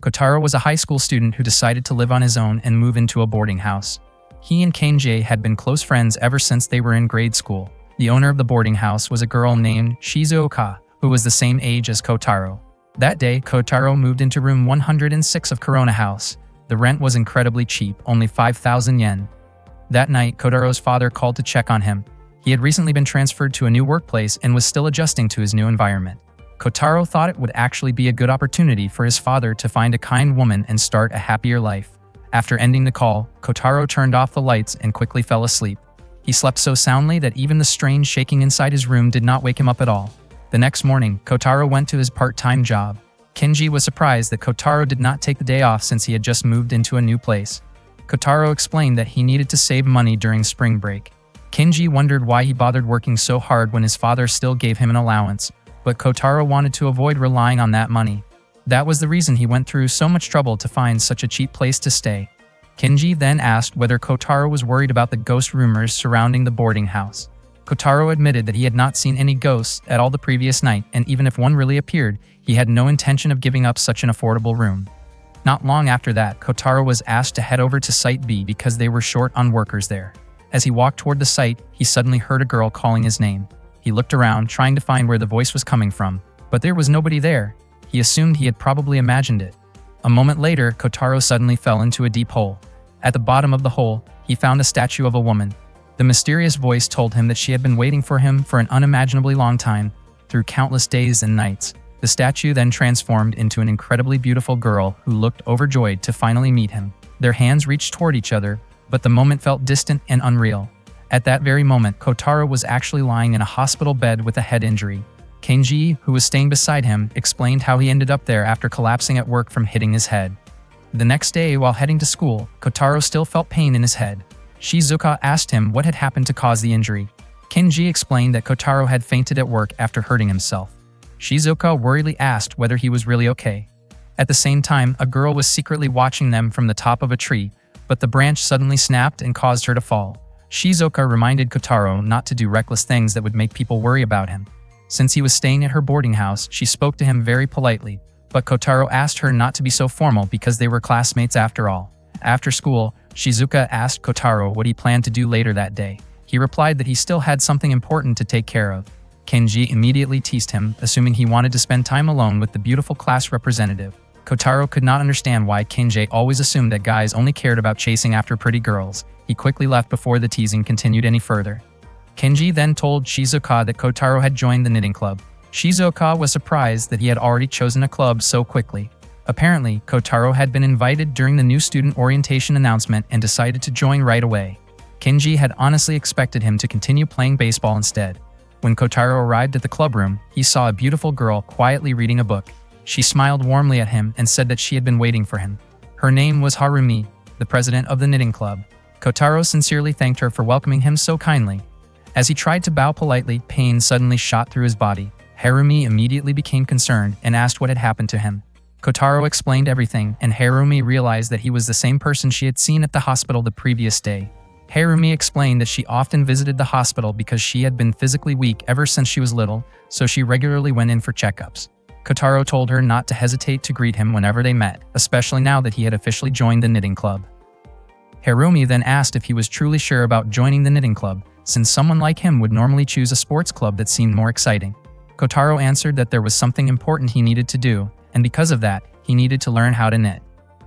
Kotaro was a high school student who decided to live on his own and move into a boarding house. He and Kenji had been close friends ever since they were in grade school. The owner of the boarding house was a girl named Shizuoka, who was the same age as Kotaro. That day, Kotaro moved into room 106 of Corona House. The rent was incredibly cheap, only 5,000 yen. That night, Kotaro's father called to check on him. He had recently been transferred to a new workplace and was still adjusting to his new environment. Kotaro thought it would actually be a good opportunity for his father to find a kind woman and start a happier life. After ending the call, Kotaro turned off the lights and quickly fell asleep. He slept so soundly that even the strange shaking inside his room did not wake him up at all. The next morning, Kotaro went to his part-time job. Kenji was surprised that Kotaro did not take the day off since he had just moved into a new place. Kotaro explained that he needed to save money during spring break. Kenji wondered why he bothered working so hard when his father still gave him an allowance, but Kotaro wanted to avoid relying on that money. That was the reason he went through so much trouble to find such a cheap place to stay. Kenji then asked whether Kotaro was worried about the ghost rumors surrounding the boarding house. Kotaro admitted that he had not seen any ghosts at all the previous night, and even if one really appeared, he had no intention of giving up such an affordable room. Not long after that, Kotaro was asked to head over to Site B because they were short on workers there. As he walked toward the site, he suddenly heard a girl calling his name. He looked around, trying to find where the voice was coming from, but there was nobody there. He assumed he had probably imagined it. A moment later, Kotaro suddenly fell into a deep hole. At the bottom of the hole, he found a statue of a woman. The mysterious voice told him that she had been waiting for him for an unimaginably long time, through countless days and nights. The statue then transformed into an incredibly beautiful girl who looked overjoyed to finally meet him. Their hands reached toward each other, but the moment felt distant and unreal. At that very moment, Kotaro was actually lying in a hospital bed with a head injury. Kenji, who was staying beside him, explained how he ended up there after collapsing at work from hitting his head. The next day, while heading to school, Kotaro still felt pain in his head. Shizuoka asked him what had happened to cause the injury. Kenji explained that Kotaro had fainted at work after hurting himself. Shizuoka worriedly asked whether he was really okay. At the same time, a girl was secretly watching them from the top of a tree, but the branch suddenly snapped and caused her to fall. Shizuoka reminded Kotaro not to do reckless things that would make people worry about him. Since he was staying at her boarding house, she spoke to him very politely, but Kotaro asked her not to be so formal because they were classmates after all. After school, Shizuoka asked Kotaro what he planned to do later that day. He replied that he still had something important to take care of. Kenji immediately teased him, assuming he wanted to spend time alone with the beautiful class representative. Kotaro could not understand why Kenji always assumed that guys only cared about chasing after pretty girls. He quickly left before the teasing continued any further. Kenji then told Shizuoka that Kotaro had joined the knitting club. Shizuoka was surprised that he had already chosen a club so quickly. Apparently, Kotaro had been invited during the new student orientation announcement and decided to join right away. Kenji had honestly expected him to continue playing baseball instead. When Kotaro arrived at the clubroom, he saw a beautiful girl quietly reading a book. She smiled warmly at him and said that she had been waiting for him. Her name was Harumi, the president of the knitting club. Kotaro sincerely thanked her for welcoming him so kindly. As he tried to bow politely, pain suddenly shot through his body. Harumi immediately became concerned and asked what had happened to him. Kotaro explained everything, and Harumi realized that he was the same person she had seen at the hospital the previous day. Harumi explained that she often visited the hospital because she had been physically weak ever since she was little, so she regularly went in for checkups. Kotaro told her not to hesitate to greet him whenever they met, especially now that he had officially joined the knitting club. Harumi then asked if he was truly sure about joining the knitting club, since someone like him would normally choose a sports club that seemed more exciting. Kotaro answered that there was something important he needed to do, and because of that, he needed to learn how to knit.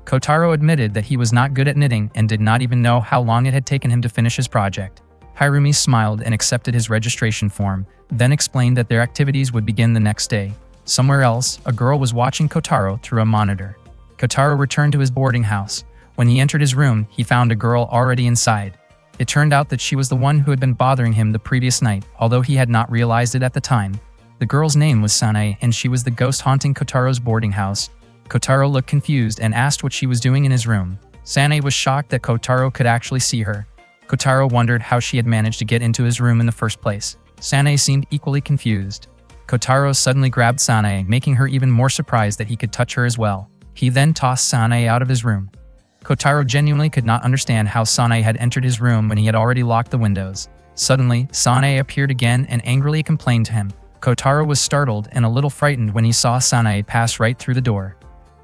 Kotaro admitted that he was not good at knitting and did not even know how long it had taken him to finish his project. Harumi smiled and accepted his registration form, then explained that their activities would begin the next day. Somewhere else, a girl was watching Kotaro through a monitor. Kotaro returned to his boarding house. When he entered his room, he found a girl already inside. It turned out that she was the one who had been bothering him the previous night, although he had not realized it at the time. The girl's name was Sanae, and she was the ghost haunting Kotaro's boarding house. Kotaro looked confused and asked what she was doing in his room. Sanae was shocked that Kotaro could actually see her. Kotaro wondered how she had managed to get into his room in the first place. Sanae seemed equally confused. Kotaro suddenly grabbed Sanae, making her even more surprised that he could touch her as well. He then tossed Sanae out of his room. Kotaro genuinely could not understand how Sanae had entered his room when he had already locked the windows. Suddenly, Sanae appeared again and angrily complained to him. Kotaro was startled and a little frightened when he saw Sanae pass right through the door.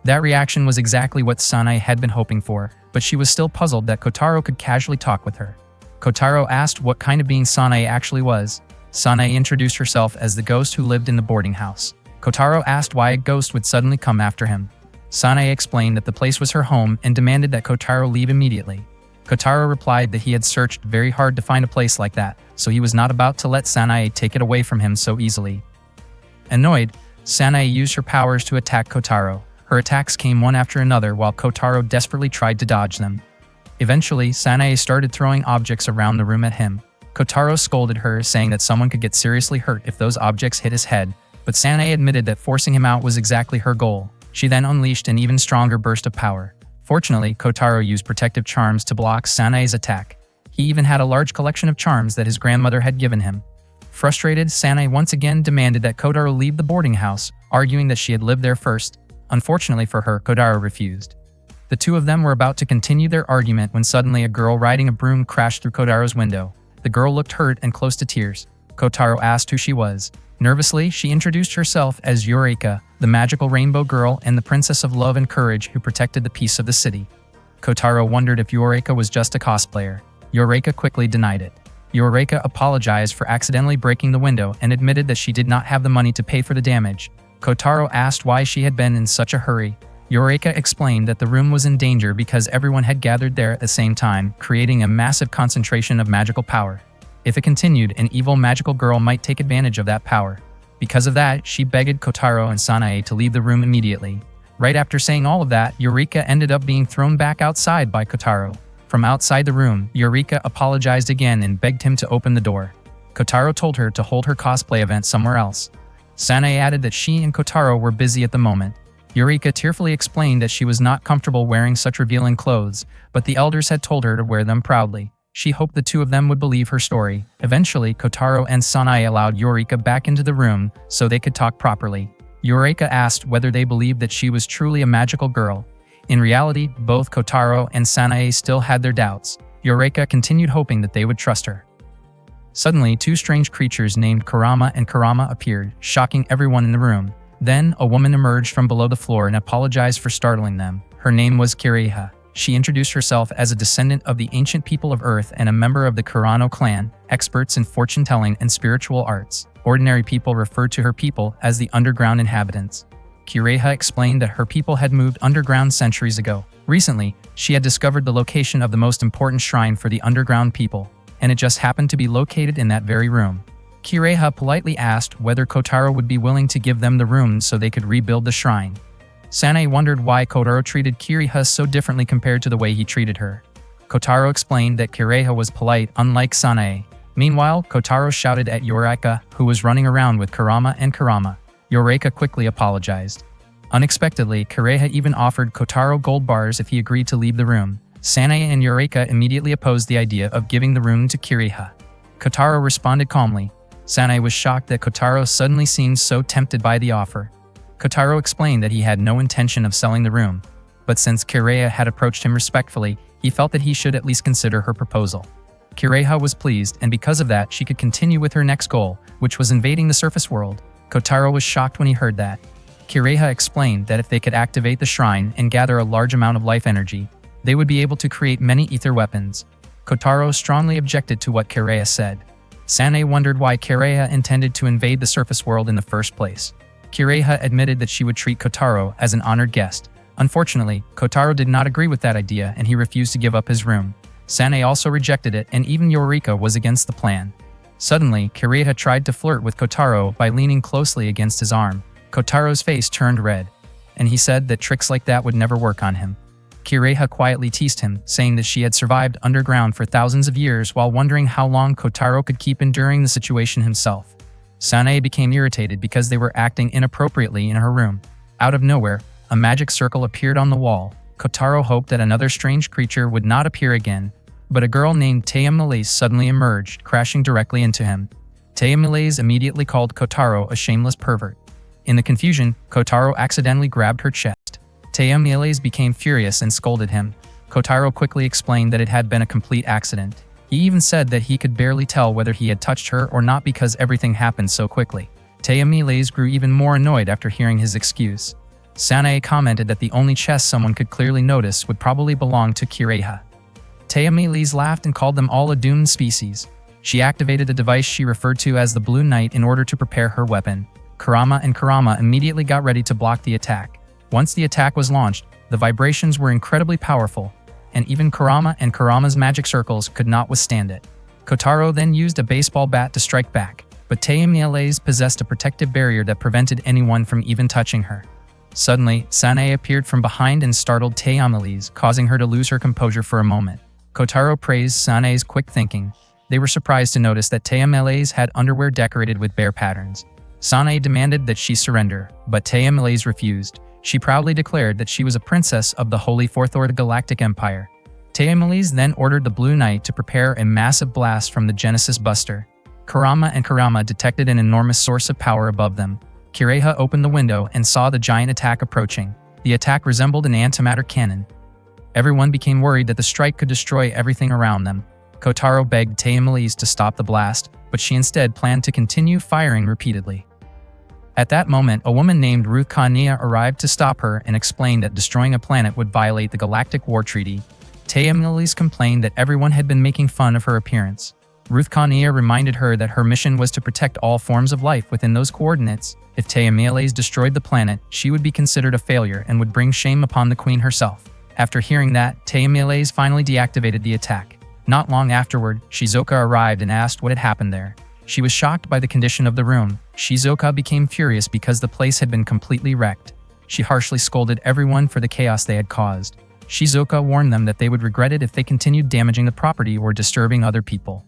That reaction was exactly what Sanae had been hoping for, but she was still puzzled that Kotaro could casually talk with her. Kotaro asked what kind of being Sanae actually was. Sanae introduced herself as the ghost who lived in the boarding house. Kotaro asked why a ghost would suddenly come after him. Sanae explained that the place was her home and demanded that Kotaro leave immediately. Kotaro replied that he had searched very hard to find a place like that, so he was not about to let Sanae take it away from him so easily. Annoyed, Sanae used her powers to attack Kotaro. Her attacks came one after another while Kotaro desperately tried to dodge them. Eventually, Sanae started throwing objects around the room at him. Kotaro scolded her, saying that someone could get seriously hurt if those objects hit his head, but Sanae admitted that forcing him out was exactly her goal. She then unleashed an even stronger burst of power. Fortunately, Kotaro used protective charms to block Sanae's attack. He even had a large collection of charms that his grandmother had given him. Frustrated, Sanae once again demanded that Kotaro leave the boarding house, arguing that she had lived there first. Unfortunately for her, Kotaro refused. The two of them were about to continue their argument when suddenly a girl riding a broom crashed through Kotaro's window. The girl looked hurt and close to tears. Kotaro asked who she was. Nervously, she introduced herself as Eureka, the magical rainbow girl and the princess of love and courage who protected the peace of the city. Kotaro wondered if Eureka was just a cosplayer. Eureka quickly denied it. Eureka apologized for accidentally breaking the window and admitted that she did not have the money to pay for the damage. Kotaro asked why she had been in such a hurry. Eureka explained that the room was in danger because everyone had gathered there at the same time, creating a massive concentration of magical power. If it continued, an evil magical girl might take advantage of that power. Because of that, she begged Kotaro and Sanae to leave the room immediately. Right after saying all of that, Eureka ended up being thrown back outside by Kotaro. From outside the room, Eureka apologized again and begged him to open the door. Kotaro told her to hold her cosplay event somewhere else. Sanae added that she and Kotaro were busy at the moment. Eureka tearfully explained that she was not comfortable wearing such revealing clothes, but the elders had told her to wear them proudly. She hoped the two of them would believe her story. Eventually, Kotaro and Sanae allowed Eureka back into the room so they could talk properly. Eureka asked whether they believed that she was truly a magical girl. In reality, both Kotaro and Sanae still had their doubts. Eureka continued hoping that they would trust her. Suddenly, two strange creatures named Kurama and Kurama appeared, shocking everyone in the room. Then, a woman emerged from below the floor and apologized for startling them. Her name was Kireha. She introduced herself as a descendant of the ancient people of Earth and a member of the Kurano clan, experts in fortune-telling and spiritual arts. Ordinary people referred to her people as the underground inhabitants. Kireha explained that her people had moved underground centuries ago. Recently, she had discovered the location of the most important shrine for the underground people, and it just happened to be located in that very room. Kireha politely asked whether Kotaro would be willing to give them the room so they could rebuild the shrine. Sanae wondered why Kotaro treated Kireha so differently compared to the way he treated her. Kotaro explained that Kireha was polite, unlike Sanae. Meanwhile, Kotaro shouted at Eureka, who was running around with Kurama and Kurama. Eureka quickly apologized. Unexpectedly, Kireha even offered Kotaro gold bars if he agreed to leave the room. Sanae and Eureka immediately opposed the idea of giving the room to Kireha. Kotaro responded calmly. Sanae was shocked that Kotaro suddenly seemed so tempted by the offer. Kotaro explained that he had no intention of selling the room, but since Kireha had approached him respectfully, he felt that he should at least consider her proposal. Kireha was pleased, and because of that, she could continue with her next goal, which was invading the surface world. Kotaro was shocked when he heard that. Kireha explained that if they could activate the shrine and gather a large amount of life energy, they would be able to create many ether weapons. Kotaro strongly objected to what Kireha said. Sanae wondered why Kireha intended to invade the surface world in the first place. Kireha admitted that she would treat Kotaro as an honored guest. Unfortunately, Kotaro did not agree with that idea and he refused to give up his room. Sanae also rejected it, and even Eureka was against the plan. Suddenly, Kireha tried to flirt with Kotaro by leaning closely against his arm. Kotaro's face turned red, and he said that tricks like that would never work on him. Kireha quietly teased him, saying that she had survived underground for thousands of years while wondering how long Kotaro could keep enduring the situation himself. Sanae became irritated because they were acting inappropriately in her room. Out of nowhere, a magic circle appeared on the wall. Kotaro hoped that another strange creature would not appear again, but a girl named Taya Malaise suddenly emerged, crashing directly into him. Taya Malaise immediately called Kotaro a shameless pervert. In the confusion, Kotaro accidentally grabbed her chest. Taya Malaise became furious and scolded him. Kotaro quickly explained that it had been a complete accident. He even said that he could barely tell whether he had touched her or not because everything happened so quickly. Taya Malaise grew even more annoyed after hearing his excuse. Sanae commented that the only chest someone could clearly notice would probably belong to Kiraiha. Tayamiles laughed and called them all a doomed species. She activated a device she referred to as the Blue Knight in order to prepare her weapon. Kurama and Kurama immediately got ready to block the attack. Once the attack was launched, the vibrations were incredibly powerful, and even Kurama and Kurama's magic circles could not withstand it. Kotaro then used a baseball bat to strike back, but Tayamiles possessed a protective barrier that prevented anyone from even touching her. Suddenly, Sanae appeared from behind and startled Tayamiles, causing her to lose her composure for a moment. Kotaro praised Sanae's quick thinking. They were surprised to notice that Tayamiles had underwear decorated with bear patterns. Sanae demanded that she surrender, but Tayamiles refused. She proudly declared that she was a princess of the Holy Fourth Order Galactic Empire. Tayamiles then ordered the Blue Knight to prepare a massive blast from the Genesis Buster. Kurama and Kurama detected an enormous source of power above them. Kiraiha opened the window and saw the giant attack approaching. The attack resembled an antimatter cannon. Everyone became worried that the strike could destroy everything around them. Kotaro begged Tayamiles to stop the blast, but she instead planned to continue firing repeatedly. At that moment, a woman named Ruth Kania arrived to stop her and explained that destroying a planet would violate the Galactic War Treaty. Tayamiles complained that everyone had been making fun of her appearance. Ruth Kania reminded her that her mission was to protect all forms of life within those coordinates. If Tayamiles destroyed the planet, she would be considered a failure and would bring shame upon the queen herself. After hearing that, Tayamiles finally deactivated the attack. Not long afterward, Shizuka arrived and asked what had happened there. She was shocked by the condition of the room. Shizuka became furious because the place had been completely wrecked. She harshly scolded everyone for the chaos they had caused. Shizuka warned them that they would regret it if they continued damaging the property or disturbing other people.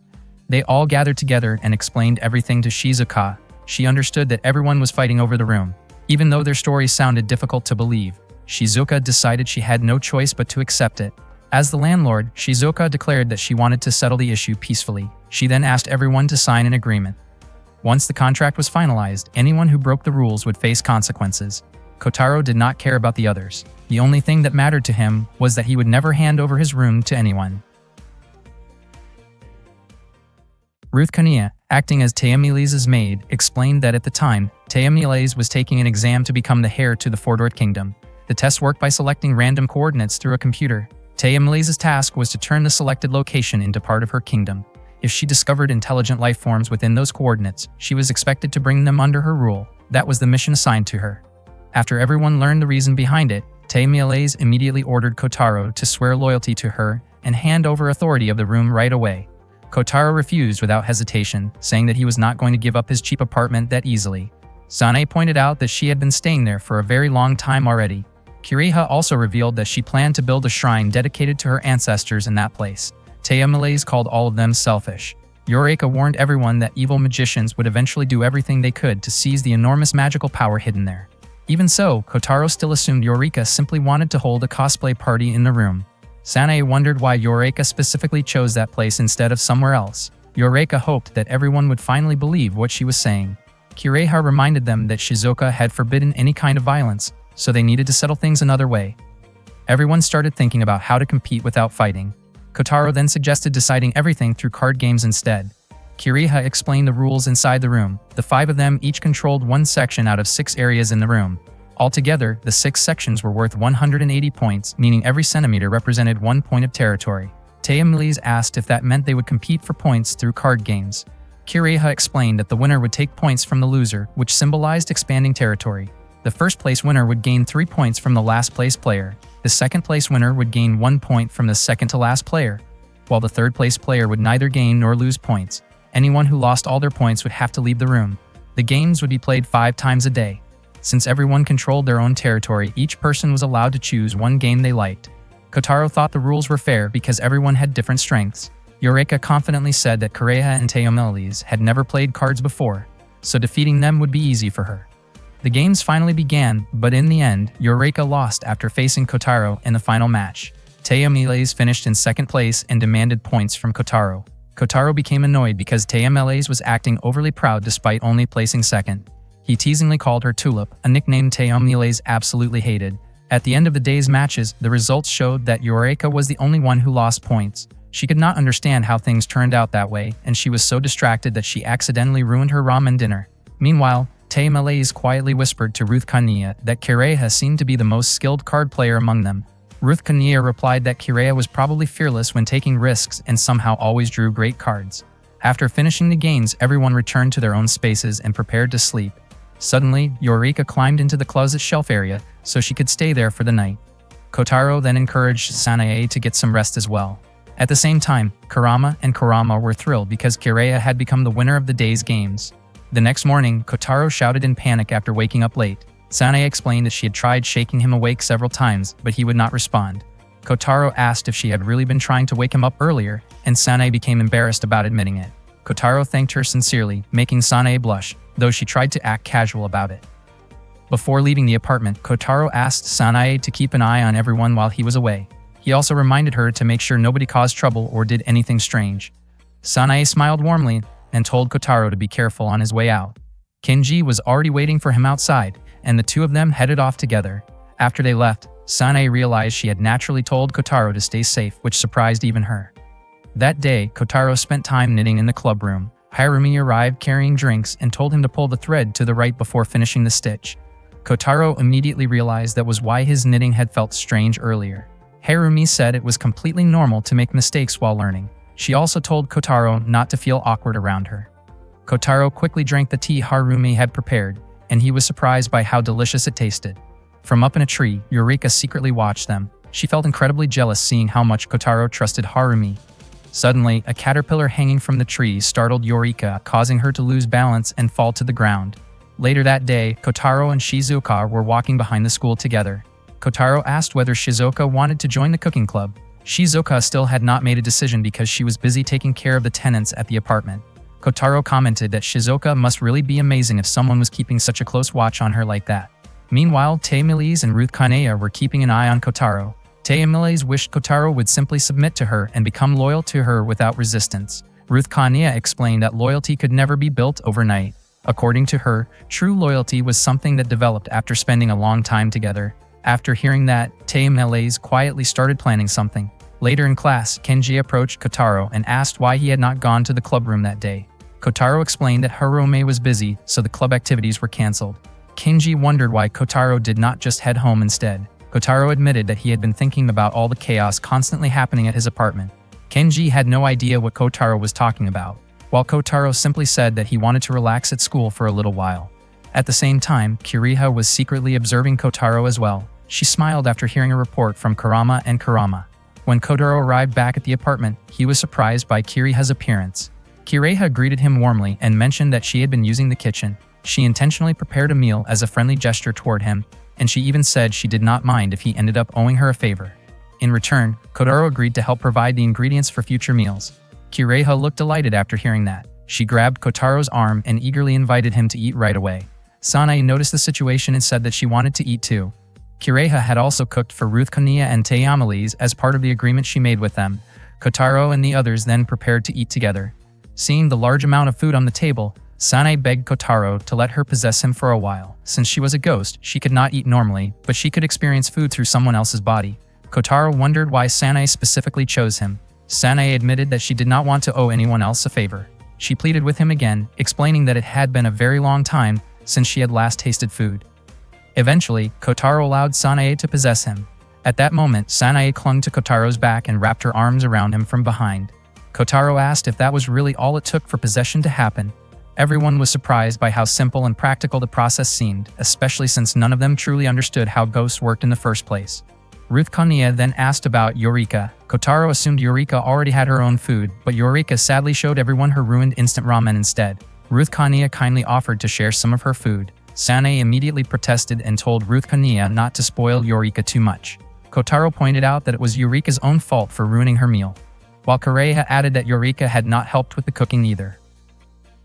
They all gathered together and explained everything to Shizuka. She understood that everyone was fighting over the room. Even though their stories sounded difficult to believe, Shizuka decided she had no choice but to accept it. As the landlord, Shizuka declared that she wanted to settle the issue peacefully. She then asked everyone to sign an agreement. Once the contract was finalized, anyone who broke the rules would face consequences. Kotaro did not care about the others. The only thing that mattered to him was that he would never hand over his room to anyone. Ruth Kania, acting as Tayamiles' maid, explained that at the time, Tayamiles was taking an exam to become the heir to the Fordort Kingdom. The test worked by selecting random coordinates through a computer. Tayamiles' task was to turn the selected location into part of her kingdom. If she discovered intelligent life forms within those coordinates, she was expected to bring them under her rule. That was the mission assigned to her. After everyone learned the reason behind it, Tayamiles immediately ordered Kotaro to swear loyalty to her and hand over authority of the room right away. Kotaro refused without hesitation, saying that he was not going to give up his cheap apartment that easily. Sanae pointed out that she had been staying there for a very long time already. Kiraiha also revealed that she planned to build a shrine dedicated to her ancestors in that place. Tayamiles called all of them selfish. Eureka warned everyone that evil magicians would eventually do everything they could to seize the enormous magical power hidden there. Even so, Kotaro still assumed Eureka simply wanted to hold a cosplay party in the room. Sanae wondered why Eureka specifically chose that place instead of somewhere else. Eureka hoped that everyone would finally believe what she was saying. Kiraiha reminded them that Shizuka had forbidden any kind of violence, so they needed to settle things another way. Everyone started thinking about how to compete without fighting. Kotaro then suggested deciding everything through card games instead. Kiraiha explained the rules inside the room. The 5 of them each controlled one section out of 6 areas in the room. Altogether, the 6 sections were worth 180 points, meaning every centimeter represented 1 point of territory. Tayamiles asked if that meant they would compete for points through card games. Kiraiha explained that the winner would take points from the loser, which symbolized expanding territory. The first place winner would gain 3 points from the last place player. The second place winner would gain 1 point from the second to last player, while the third place player would neither gain nor lose points. Anyone who lost all their points would have to leave the room. The games would be played 5 times a day. Since everyone controlled their own territory, each person was allowed to choose one game they liked. Kotaro thought the rules were fair because everyone had different strengths. Eureka confidently said that Kiraiha and Tayamiles had never played cards before, so defeating them would be easy for her. The games finally began, but in the end, Eureka lost after facing Kotaro in the final match. Tayamiles finished in second place and demanded points from Kotaro. Kotaro became annoyed because Tayamiles was acting overly proud despite only placing second. He teasingly called her Tulip, a nickname Tayamiles absolutely hated. At the end of the day's matches, the results showed that Eureka was the only one who lost points. She could not understand how things turned out that way, and she was so distracted that she accidentally ruined her ramen dinner. Meanwhile, Tay Malaise quietly whispered to Ruth Kania that Kireha seemed to be the most skilled card player among them. Ruth Kania replied that Kireha was probably fearless when taking risks and somehow always drew great cards. After finishing the games, everyone returned to their own spaces and prepared to sleep. Suddenly, Eureka climbed into the closet shelf area so she could stay there for the night. Kotaro then encouraged Sanae to get some rest as well. At the same time, Kurama and Kurama were thrilled because Kireha had become the winner of the day's games. The next morning, Kotaro shouted in panic after waking up late. Sanae explained that she had tried shaking him awake several times, but he would not respond. Kotaro asked if she had really been trying to wake him up earlier, and Sanae became embarrassed about admitting it. Kotaro thanked her sincerely, making Sanae blush, though she tried to act casual about it. Before leaving the apartment, Kotaro asked Sanae to keep an eye on everyone while he was away. He also reminded her to make sure nobody caused trouble or did anything strange. Sanae smiled warmly and told Kotaro to be careful on his way out. Kenji was already waiting for him outside, and the two of them headed off together. After they left, Sanae realized she had naturally told Kotaro to stay safe, which surprised even her. That day, Kotaro spent time knitting in the club room. Harumi arrived carrying drinks and told him to pull the thread to the right before finishing the stitch. Kotaro immediately realized that was why his knitting had felt strange earlier. Harumi said it was completely normal to make mistakes while learning. She also told Kotaro not to feel awkward around her. Kotaro quickly drank the tea Harumi had prepared, and he was surprised by how delicious it tasted. From up in a tree, Eureka secretly watched them. She felt incredibly jealous seeing how much Kotaro trusted Harumi. Suddenly, a caterpillar hanging from the tree startled Eureka, causing her to lose balance and fall to the ground. Later that day, Kotaro and Shizuka were walking behind the school together. Kotaro asked whether Shizuka wanted to join the cooking club. Shizuka still had not made a decision because she was busy taking care of the tenants at the apartment. Kotaro commented that Shizuka must really be amazing if someone was keeping such a close watch on her like that. Meanwhile, Tay Malaise and Ruth Kanea were keeping an eye on Kotaro. Tay Malaise wished Kotaro would simply submit to her and become loyal to her without resistance. Ruth Kanea explained that loyalty could never be built overnight. According to her, true loyalty was something that developed after spending a long time together. After hearing that, Tay Malaise quietly started planning something. Later in class, Kenji approached Kotaro and asked why he had not gone to the clubroom that day. Kotaro explained that Harome was busy, so the club activities were cancelled. Kenji wondered why Kotaro did not just head home instead. Kotaro admitted that he had been thinking about all the chaos constantly happening at his apartment. Kenji had no idea what Kotaro was talking about, while Kotaro simply said that he wanted to relax at school for a little while. At the same time, Kiriha was secretly observing Kotaro as well. She smiled after hearing a report from Kurama and Kurama. When Kotaro arrived back at the apartment, he was surprised by Kiriha's appearance. Kiriha greeted him warmly and mentioned that she had been using the kitchen. She intentionally prepared a meal as a friendly gesture toward him, and she even said she did not mind if he ended up owing her a favor. In return, Kotaro agreed to help provide the ingredients for future meals. Kiriha looked delighted after hearing that. She grabbed Kotaro's arm and eagerly invited him to eat right away. Sanae noticed the situation and said that she wanted to eat too. Kiriha had also cooked for Ruth Kania and Tay Malaise as part of the agreement she made with them. Kotaro and the others then prepared to eat together. Seeing the large amount of food on the table, Sanae begged Kotaro to let her possess him for a while. Since she was a ghost, she could not eat normally, but she could experience food through someone else's body. Kotaro wondered why Sanae specifically chose him. Sanae admitted that she did not want to owe anyone else a favor. She pleaded with him again, explaining that it had been a very long time since she had last tasted food. Eventually, Kotaro allowed Sanae to possess him. At that moment, Sanae clung to Kotaro's back and wrapped her arms around him from behind. Kotaro asked if that was really all it took for possession to happen. Everyone was surprised by how simple and practical the process seemed, especially since none of them truly understood how ghosts worked in the first place. Ruth Kania then asked about Eureka. Kotaro assumed Eureka already had her own food, but Eureka sadly showed everyone her ruined instant ramen instead. Ruth Kania kindly offered to share some of her food. Sanae immediately protested and told Ruth Kania not to spoil Eureka too much. Kotaro pointed out that it was Eureka's own fault for ruining her meal, while Kareha added that Eureka had not helped with the cooking either.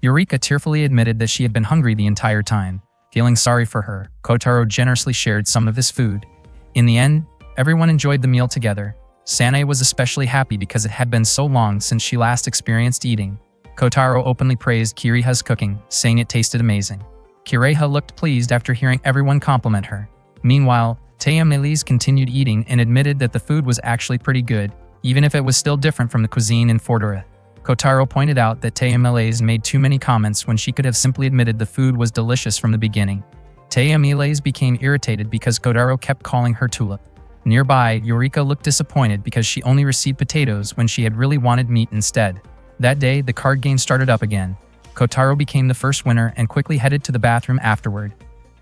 Eureka tearfully admitted that she had been hungry the entire time. Feeling sorry for her, Kotaro generously shared some of his food. In the end, everyone enjoyed the meal together. Sanae was especially happy because it had been so long since she last experienced eating. Kotaro openly praised Kiriha's cooking, saying it tasted amazing. Kiriha looked pleased after hearing everyone compliment her. Meanwhile, Tay Malaise continued eating and admitted that the food was actually pretty good, even if it was still different from the cuisine in Fortuna. Kotaro pointed out that Tayamilaze made too many comments when she could have simply admitted the food was delicious from the beginning. Tayamilaze became irritated because Kotaro kept calling her Tulip. Nearby, Eureka looked disappointed because she only received potatoes when she had really wanted meat instead. That day, the card game started up again. Kotaro became the first winner and quickly headed to the bathroom afterward.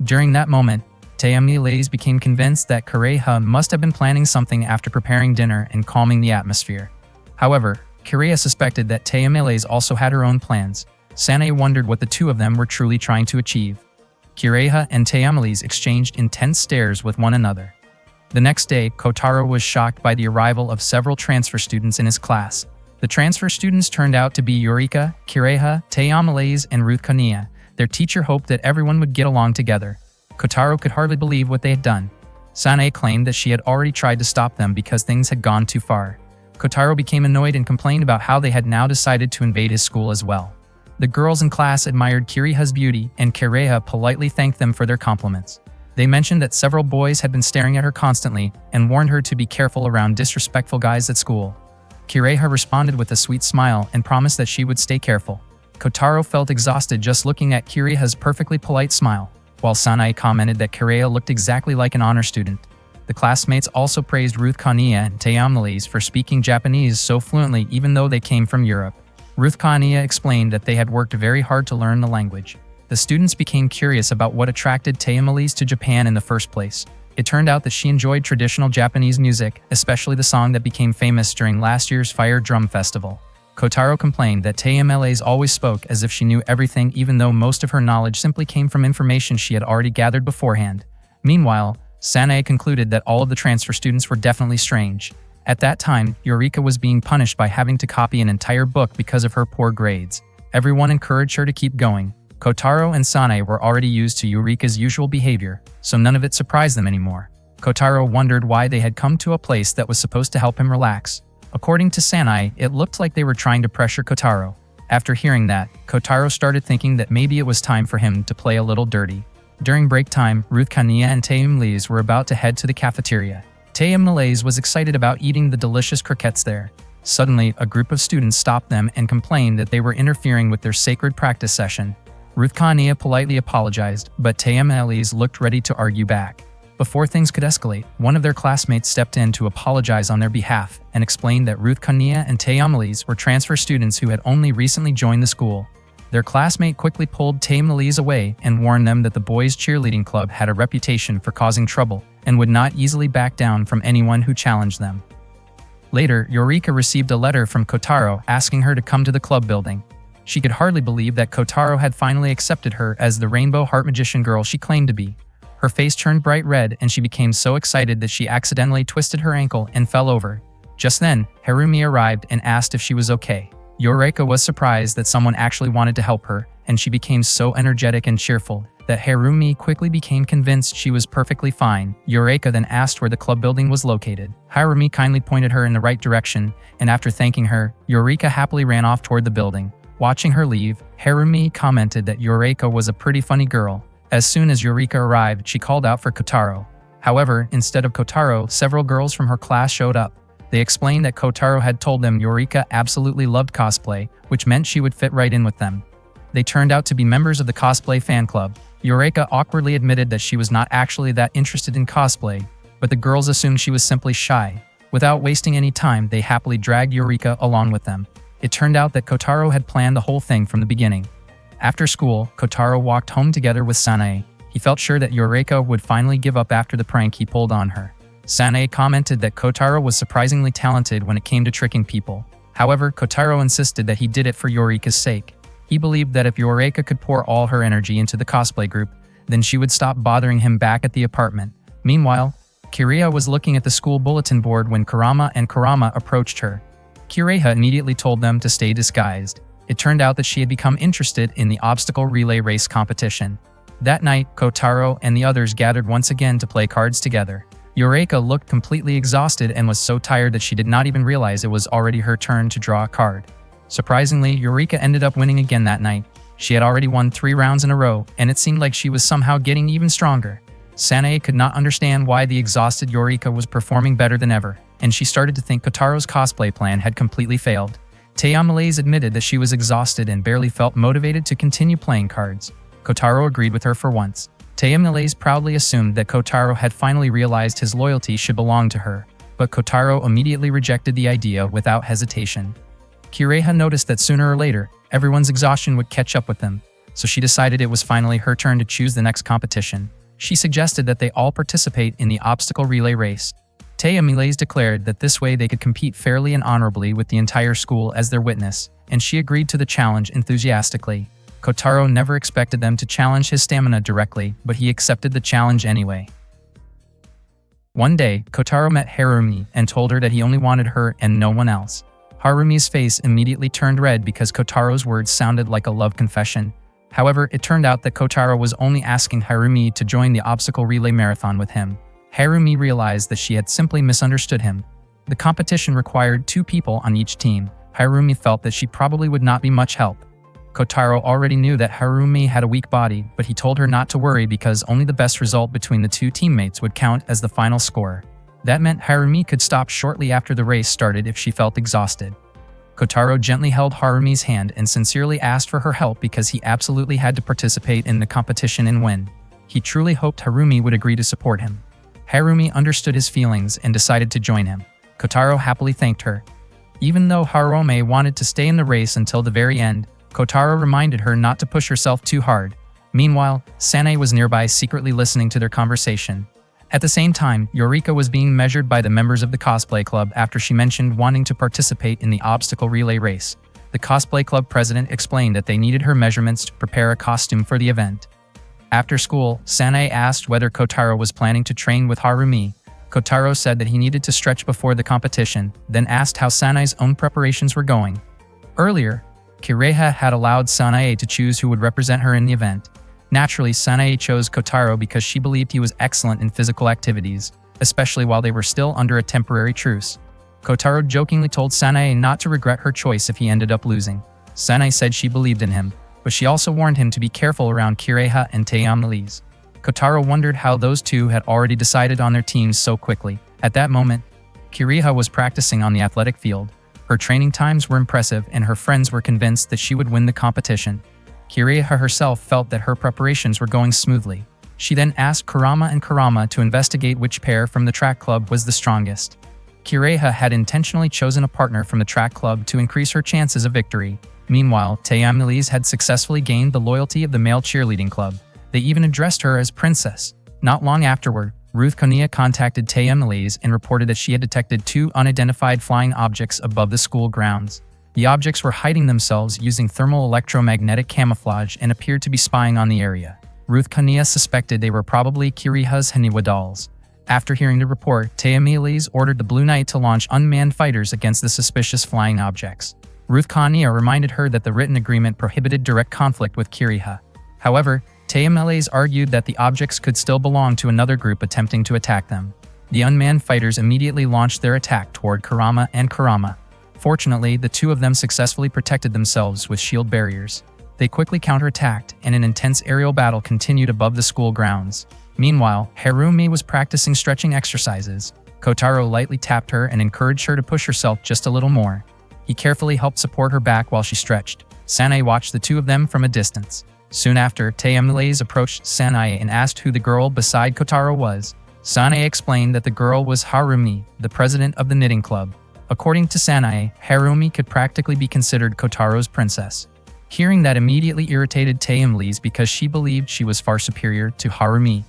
During that moment, Tayamilaze became convinced that Kireha must have been planning something after preparing dinner and calming the atmosphere. However, Kireha suspected that Tayamilaze also had her own plans. Sanae wondered what the two of them were truly trying to achieve. Kireha and Tayamilaze exchanged intense stares with one another. The next day, Kotaro was shocked by the arrival of several transfer students in his class. The transfer students turned out to be Eureka, Kireha, Tayamilaze, and Ruth Kania. Their teacher hoped that everyone would get along together. Kotaro could hardly believe what they had done. Sanae claimed that she had already tried to stop them because things had gone too far. Kotaro became annoyed and complained about how they had now decided to invade his school as well. The girls in class admired Kireha's beauty, and Kireha politely thanked them for their compliments. They mentioned that several boys had been staring at her constantly and warned her to be careful around disrespectful guys at school. Kireha responded with a sweet smile and promised that she would stay careful. Kotaro felt exhausted just looking at Kireha's perfectly polite smile, while Sanae commented that Kireha looked exactly like an honor student. The classmates also praised Ruth Kania and Tayamilaze for speaking Japanese so fluently even though they came from Europe. Ruth Kania explained that they had worked very hard to learn the language. The students became curious about what attracted Tayamilaze to Japan in the first place. It turned out that she enjoyed traditional Japanese music, especially the song that became famous during last year's Fire Drum Festival. Kotaro complained that Tayamilaze always spoke as if she knew everything even though most of her knowledge simply came from information she had already gathered beforehand. Meanwhile, Sanae concluded that all of the transfer students were definitely strange. At that time, Eureka was being punished by having to copy an entire book because of her poor grades. Everyone encouraged her to keep going. Kotaro and Sanae were already used to Eureka's usual behavior, so none of it surprised them anymore. Kotaro wondered why they had come to a place that was supposed to help him relax. According to Sanae, it looked like they were trying to pressure Kotaro. After hearing that, Kotaro started thinking that maybe it was time for him to play a little dirty. During break time, Ruth Kania and Tayamilaze were about to head to the cafeteria. Tayamilaze was excited about eating the delicious croquettes there. Suddenly, a group of students stopped them and complained that they were interfering with their sacred practice session. Ruth Kania politely apologized, but Tayamilaze looked ready to argue back. Before things could escalate, one of their classmates stepped in to apologize on their behalf and explained that Ruth Kania and Tayamilaze were transfer students who had only recently joined the school. Their classmate quickly pulled Tayamilaze away and warned them that the boys' cheerleading club had a reputation for causing trouble and would not easily back down from anyone who challenged them. Later, Eureka received a letter from Kotaro asking her to come to the club building. She could hardly believe that Kotaro had finally accepted her as the Rainbow Heart Magician girl she claimed to be. Her face turned bright red and she became so excited that she accidentally twisted her ankle and fell over. Just then, Harumi arrived and asked if she was okay. Eureka was surprised that someone actually wanted to help her, and she became so energetic and cheerful that Harumi quickly became convinced she was perfectly fine. Eureka then asked where the club building was located. Harumi kindly pointed her in the right direction, and after thanking her, Eureka happily ran off toward the building. Watching her leave, Harumi commented that Eureka was a pretty funny girl. As soon as Eureka arrived, she called out for Kotaro. However, instead of Kotaro, several girls from her class showed up. They explained that Kotaro had told them Eureka absolutely loved cosplay, which meant she would fit right in with them. They turned out to be members of the cosplay fan club. Eureka awkwardly admitted that she was not actually that interested in cosplay, but the girls assumed she was simply shy. Without wasting any time, they happily dragged Eureka along with them. It turned out that Kotaro had planned the whole thing from the beginning. After school, Kotaro walked home together with Sanae. He felt sure that Eureka would finally give up after the prank he pulled on her. Sanae commented that Kotaro was surprisingly talented when it came to tricking people. However, Kotaro insisted that he did it for Eureka's sake. He believed that if Eureka could pour all her energy into the cosplay group, then she would stop bothering him back at the apartment. Meanwhile, Kireha was looking at the school bulletin board when Kurama and Kurama approached her. Kireha immediately told them to stay disguised. It turned out that she had become interested in the obstacle relay race competition. That night, Kotaro and the others gathered once again to play cards together. Eureka looked completely exhausted and was so tired that she did not even realize it was already her turn to draw a card. Surprisingly, Eureka ended up winning again that night. She had already won 3 rounds in a row, and it seemed like she was somehow getting even stronger. Sanae could not understand why the exhausted Eureka was performing better than ever, and she started to think Kotaro's cosplay plan had completely failed. Taya Malaise admitted that she was exhausted and barely felt motivated to continue playing cards. Kotaro agreed with her for once. Taya Malaise proudly assumed that Kotaro had finally realized his loyalty should belong to her, but Kotaro immediately rejected the idea without hesitation. Kiraiha noticed that sooner or later, everyone's exhaustion would catch up with them, so she decided it was finally her turn to choose the next competition. She suggested that they all participate in the obstacle relay race. Taya Malaise declared that this way they could compete fairly and honorably with the entire school as their witness, and she agreed to the challenge enthusiastically. Kotaro never expected them to challenge his stamina directly, but he accepted the challenge anyway. One day, Kotaro met Harumi and told her that he only wanted her and no one else. Harumi's face immediately turned red because Kotaro's words sounded like a love confession. However, it turned out that Kotaro was only asking Harumi to join the obstacle relay marathon with him. Harumi realized that she had simply misunderstood him. The competition required 2 people on each team. Harumi felt that she probably would not be much help. Kotaro already knew that Harumi had a weak body, but he told her not to worry because only the best result between the 2 teammates would count as the final score. That meant Harumi could stop shortly after the race started if she felt exhausted. Kotaro gently held Harumi's hand and sincerely asked for her help because he absolutely had to participate in the competition and win. He truly hoped Harumi would agree to support him. Harumi understood his feelings and decided to join him. Kotaro happily thanked her. Even though Harumi wanted to stay in the race until the very end, Kotaro reminded her not to push herself too hard. Meanwhile, Sanae was nearby secretly listening to their conversation. At the same time, Yorika was being measured by the members of the cosplay club after she mentioned wanting to participate in the obstacle relay race. The cosplay club president explained that they needed her measurements to prepare a costume for the event. After school, Sanae asked whether Kotaro was planning to train with Harumi. Kotaro said that he needed to stretch before the competition, then asked how Sanae's own preparations were going. Earlier, Kiraiha had allowed Sanae to choose who would represent her in the event. Naturally, Sanae chose Kotaro because she believed he was excellent in physical activities, especially while they were still under a temporary truce. Kotaro jokingly told Sanae not to regret her choice if he ended up losing. Sanae said she believed in him, but she also warned him to be careful around Kiraiha and Taya Malaise. Kotaro wondered how those two had already decided on their teams so quickly. At that moment, Kiraiha was practicing on the athletic field. Her training times were impressive and her friends were convinced that she would win the competition. Kiraiha herself felt that her preparations were going smoothly. She then asked Kurama and Kurama to investigate which pair from the track club was the strongest. Kiraiha had intentionally chosen a partner from the track club to increase her chances of victory. Meanwhile, Taya Malaise had successfully gained the loyalty of the male cheerleading club. They even addressed her as princess. Not long afterward, Ruth Konia contacted Taya Malaise and reported that she had detected 2 unidentified flying objects above the school grounds. The objects were hiding themselves using thermal electromagnetic camouflage and appeared to be spying on the area. Ruth Konia suspected they were probably Kiraiha's Haniwa dolls. After hearing the report, Taya Malaise ordered the Blue Knight to launch unmanned fighters against the suspicious flying objects. Ruth Konia reminded her that the written agreement prohibited direct conflict with Kiraiha. However, Taya Malaise argued that the objects could still belong to another group attempting to attack them. The unmanned fighters immediately launched their attack toward Kurama and Kurama. Fortunately, the 2 of them successfully protected themselves with shield barriers. They quickly counterattacked, and an intense aerial battle continued above the school grounds. Meanwhile, Harumi was practicing stretching exercises. Kotaro lightly tapped her and encouraged her to push herself just a little more. He carefully helped support her back while she stretched. Sanae watched the 2 of them from a distance. Soon after, Taya Malaise approached Sanae and asked who the girl beside Kotaro was. Sanae explained that the girl was Harumi, the president of the knitting club. According to Sanae, Harumi could practically be considered Kotaro's princess. Hearing that immediately irritated Taya Malaise because she believed she was far superior to Harumi.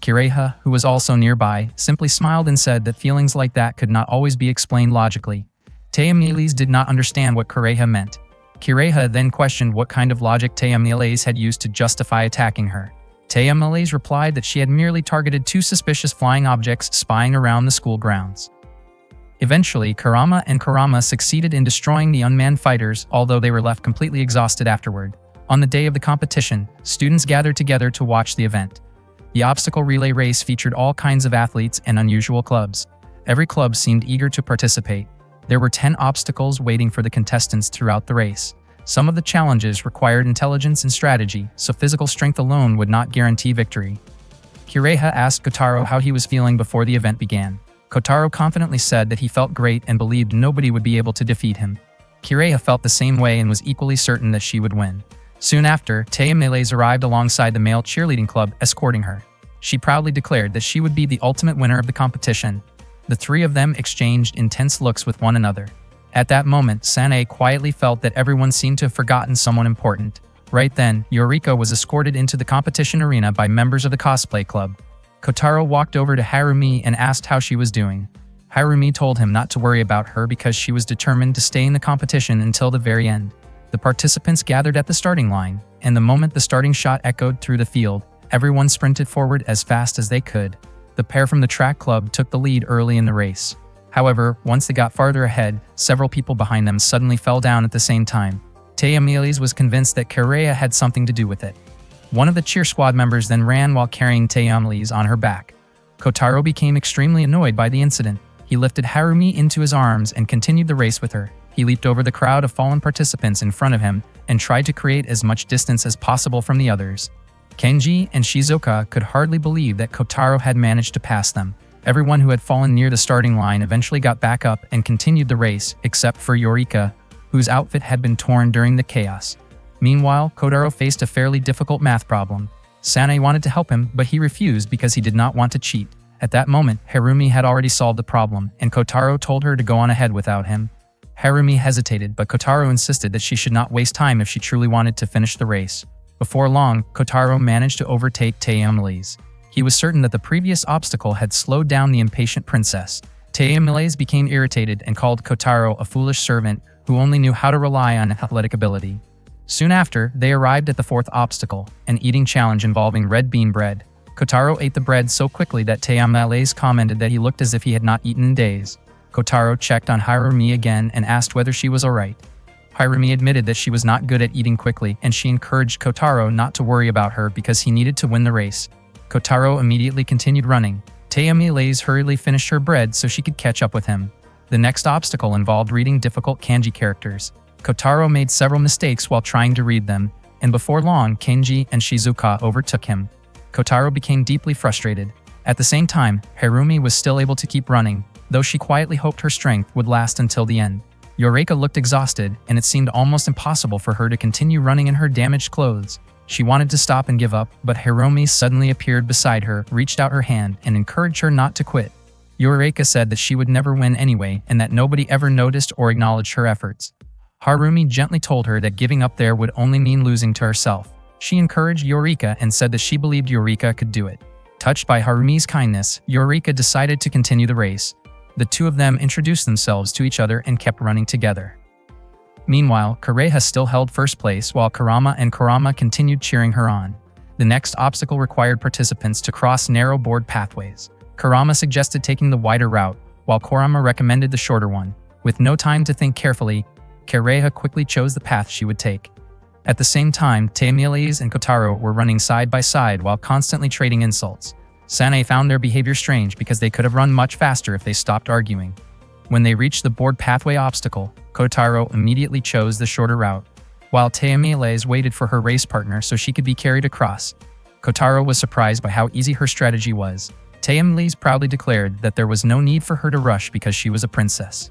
Kiraiha, who was also nearby, simply smiled and said that feelings like that could not always be explained logically. Taya Malaise did not understand what Kiraiha meant. Kiraiha then questioned what kind of logic Taya Malaise had used to justify attacking her. Taya Malaise replied that she had merely targeted 2 suspicious flying objects spying around the school grounds. Eventually, Kurama and Kurama succeeded in destroying the unmanned fighters, although they were left completely exhausted afterward. On the day of the competition, students gathered together to watch the event. The obstacle relay race featured all kinds of athletes and unusual clubs. Every club seemed eager to participate. There were 10 obstacles waiting for the contestants throughout the race. Some of the challenges required intelligence and strategy, so physical strength alone would not guarantee victory. Kiraiha asked Kotaro how he was feeling before the event began. Kotaro confidently said that he felt great and believed nobody would be able to defeat him. Kireha felt the same way and was equally certain that she would win. Soon after, Taya Miles arrived alongside the male cheerleading club, escorting her. She proudly declared that she would be the ultimate winner of the competition. The three of them exchanged intense looks with one another. At that moment, Sanae quietly felt that everyone seemed to have forgotten someone important. Right then, Yorika was escorted into the competition arena by members of the cosplay club. Kotaro walked over to Harumi and asked how she was doing. Harumi told him not to worry about her because she was determined to stay in the competition until the very end. The participants gathered at the starting line, and the moment the starting shot echoed through the field, everyone sprinted forward as fast as they could. The pair from the track club took the lead early in the race. However, once they got farther ahead, several people behind them suddenly fell down at the same time. Taya Miles was convinced that Kireha had something to do with it. One of the cheer squad members then ran while carrying Taya Miles on her back. Kotaro became extremely annoyed by the incident. He lifted Harumi into his arms and continued the race with her. He leaped over the crowd of fallen participants in front of him and tried to create as much distance as possible from the others. Kenji and Shizuoka could hardly believe that Kotaro had managed to pass them. Everyone who had fallen near the starting line eventually got back up and continued the race, except for Yorika, whose outfit had been torn during the chaos. Meanwhile, Kotaro faced a fairly difficult math problem. Sanae wanted to help him, but he refused because he did not want to cheat. At that moment, Harumi had already solved the problem, and Kotaro told her to go on ahead without him. Harumi hesitated, but Kotaro insisted that she should not waste time if she truly wanted to finish the race. Before long, Kotaro managed to overtake Taya Miles. He was certain that the previous obstacle had slowed down the impatient princess. Taya Miles became irritated and called Kotaro a foolish servant who only knew how to rely on athletic ability. Soon after, they arrived at the fourth obstacle, an eating challenge involving red bean bread. Kotaro ate the bread so quickly that Taya Miles commented that he looked as if he had not eaten in days. Kotaro checked on Harumi again and asked whether she was alright. Harumi admitted that she was not good at eating quickly, and she encouraged Kotaro not to worry about her because he needed to win the race. Kotaro immediately continued running. Taya Miles hurriedly finished her bread so she could catch up with him. The next obstacle involved reading difficult kanji characters. Kotaro made several mistakes while trying to read them, and before long, Kenji and Shizuoka overtook him. Kotaro became deeply frustrated. At the same time, Harumi was still able to keep running, though she quietly hoped her strength would last until the end. Yorika looked exhausted, and it seemed almost impossible for her to continue running in her damaged clothes. She wanted to stop and give up, but Harumi suddenly appeared beside her, reached out her hand, and encouraged her not to quit. Yorika said that she would never win anyway, and that nobody ever noticed or acknowledged her efforts. Harumi gently told her that giving up there would only mean losing to herself. She encouraged Yorika and said that she believed Yorika could do it. Touched by Harumi's kindness, Yorika decided to continue the race. The two of them introduced themselves to each other and kept running together. Meanwhile, Kireha still held first place while Kurama and Kurama continued cheering her on. The next obstacle required participants to cross narrow board pathways. Kurama suggested taking the wider route, while Kurama recommended the shorter one. With no time to think carefully, Kireha quickly chose the path she would take. At the same time, Taya Miles and Kotaro were running side by side while constantly trading insults. Sanae found their behavior strange because they could have run much faster if they stopped arguing. When they reached the board pathway obstacle, Kotaro immediately chose the shorter route, while Taya Miles waited for her race partner so she could be carried across. Kotaro was surprised by how easy her strategy was. Taya Miles proudly declared that there was no need for her to rush because she was a princess.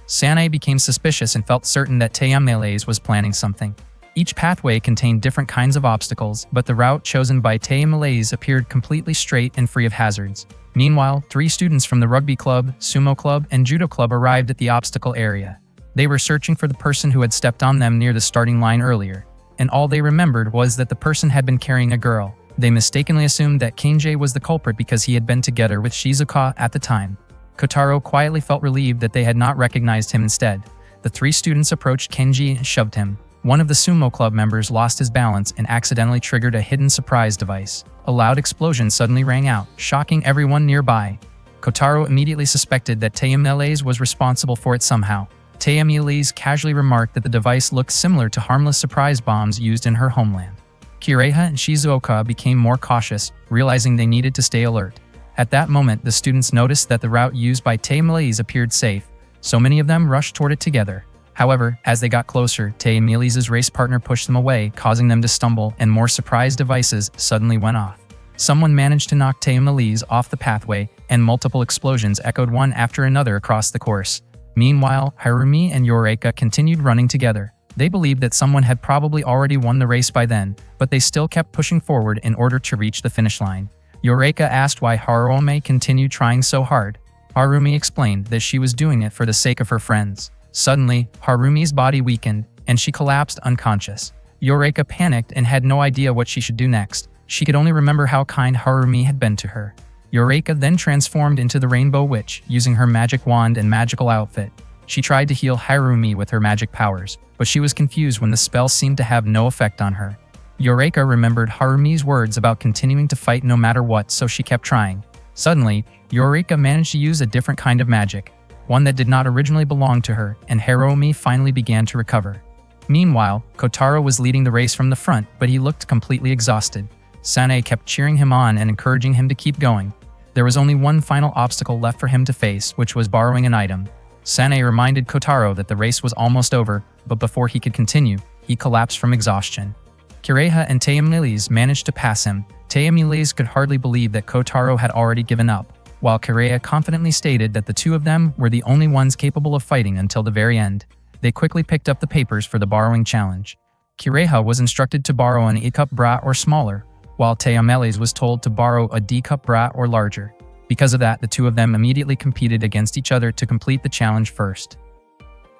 Sanae became suspicious and felt certain that Taya Miles was planning something. Each pathway contained different kinds of obstacles, but the route chosen by Taya Miles appeared completely straight and free of hazards. Meanwhile, 3 students from the rugby club, sumo club, and judo club arrived at the obstacle area. They were searching for the person who had stepped on them near the starting line earlier, and all they remembered was that the person had been carrying a girl. They mistakenly assumed that Kenji was the culprit because he had been together with Shizuoka at the time. Kotaro quietly felt relieved that they had not recognized him instead. The 3 students approached Kenji and shoved him. One of the sumo club members lost his balance and accidentally triggered a hidden surprise device. A loud explosion suddenly rang out, shocking everyone nearby. Kotaro immediately suspected that Taya Miles was responsible for it somehow. Taya Miles casually remarked that the device looked similar to harmless surprise bombs used in her homeland. Kireha and Shizuoka became more cautious, realizing they needed to stay alert. At that moment, the students noticed that the route used by Taya Miles appeared safe, so many of them rushed toward it together. However, as they got closer, Taya Miles' race partner pushed them away, causing them to stumble, and more surprise devices suddenly went off. Someone managed to knock Taya Miles off the pathway, and multiple explosions echoed one after another across the course. Meanwhile, Harumi and Eureka continued running together. They believed that someone had probably already won the race by then, but they still kept pushing forward in order to reach the finish line. Eureka asked why Harumi continued trying so hard. Harumi explained that she was doing it for the sake of her friends. Suddenly, Harumi's body weakened, and she collapsed unconscious. Eureka panicked and had no idea what she should do next. She could only remember how kind Harumi had been to her. Eureka then transformed into the Rainbow Witch, using her magic wand and magical outfit. She tried to heal Harumi with her magic powers, but she was confused when the spell seemed to have no effect on her. Eureka remembered Harumi's words about continuing to fight no matter what, so she kept trying. Suddenly, Eureka managed to use a different kind of magic, one that did not originally belong to her, and Harumi finally began to recover. Meanwhile, Kotaro was leading the race from the front, but he looked completely exhausted. Sanae kept cheering him on and encouraging him to keep going. There was only one final obstacle left for him to face, which was borrowing an item. Sanae reminded Kotaro that the race was almost over, but before he could continue, he collapsed from exhaustion. Kireha and Tayamiles managed to pass him. Tayamiles could hardly believe that Kotaro had already given up, while Kireha confidently stated that the two of them were the only ones capable of fighting until the very end. They quickly picked up the papers for the borrowing challenge. Kireha was instructed to borrow an E-cup bra or smaller, while Tayamiles was told to borrow a D-cup bra or larger. Because of that, the two of them immediately competed against each other to complete the challenge first.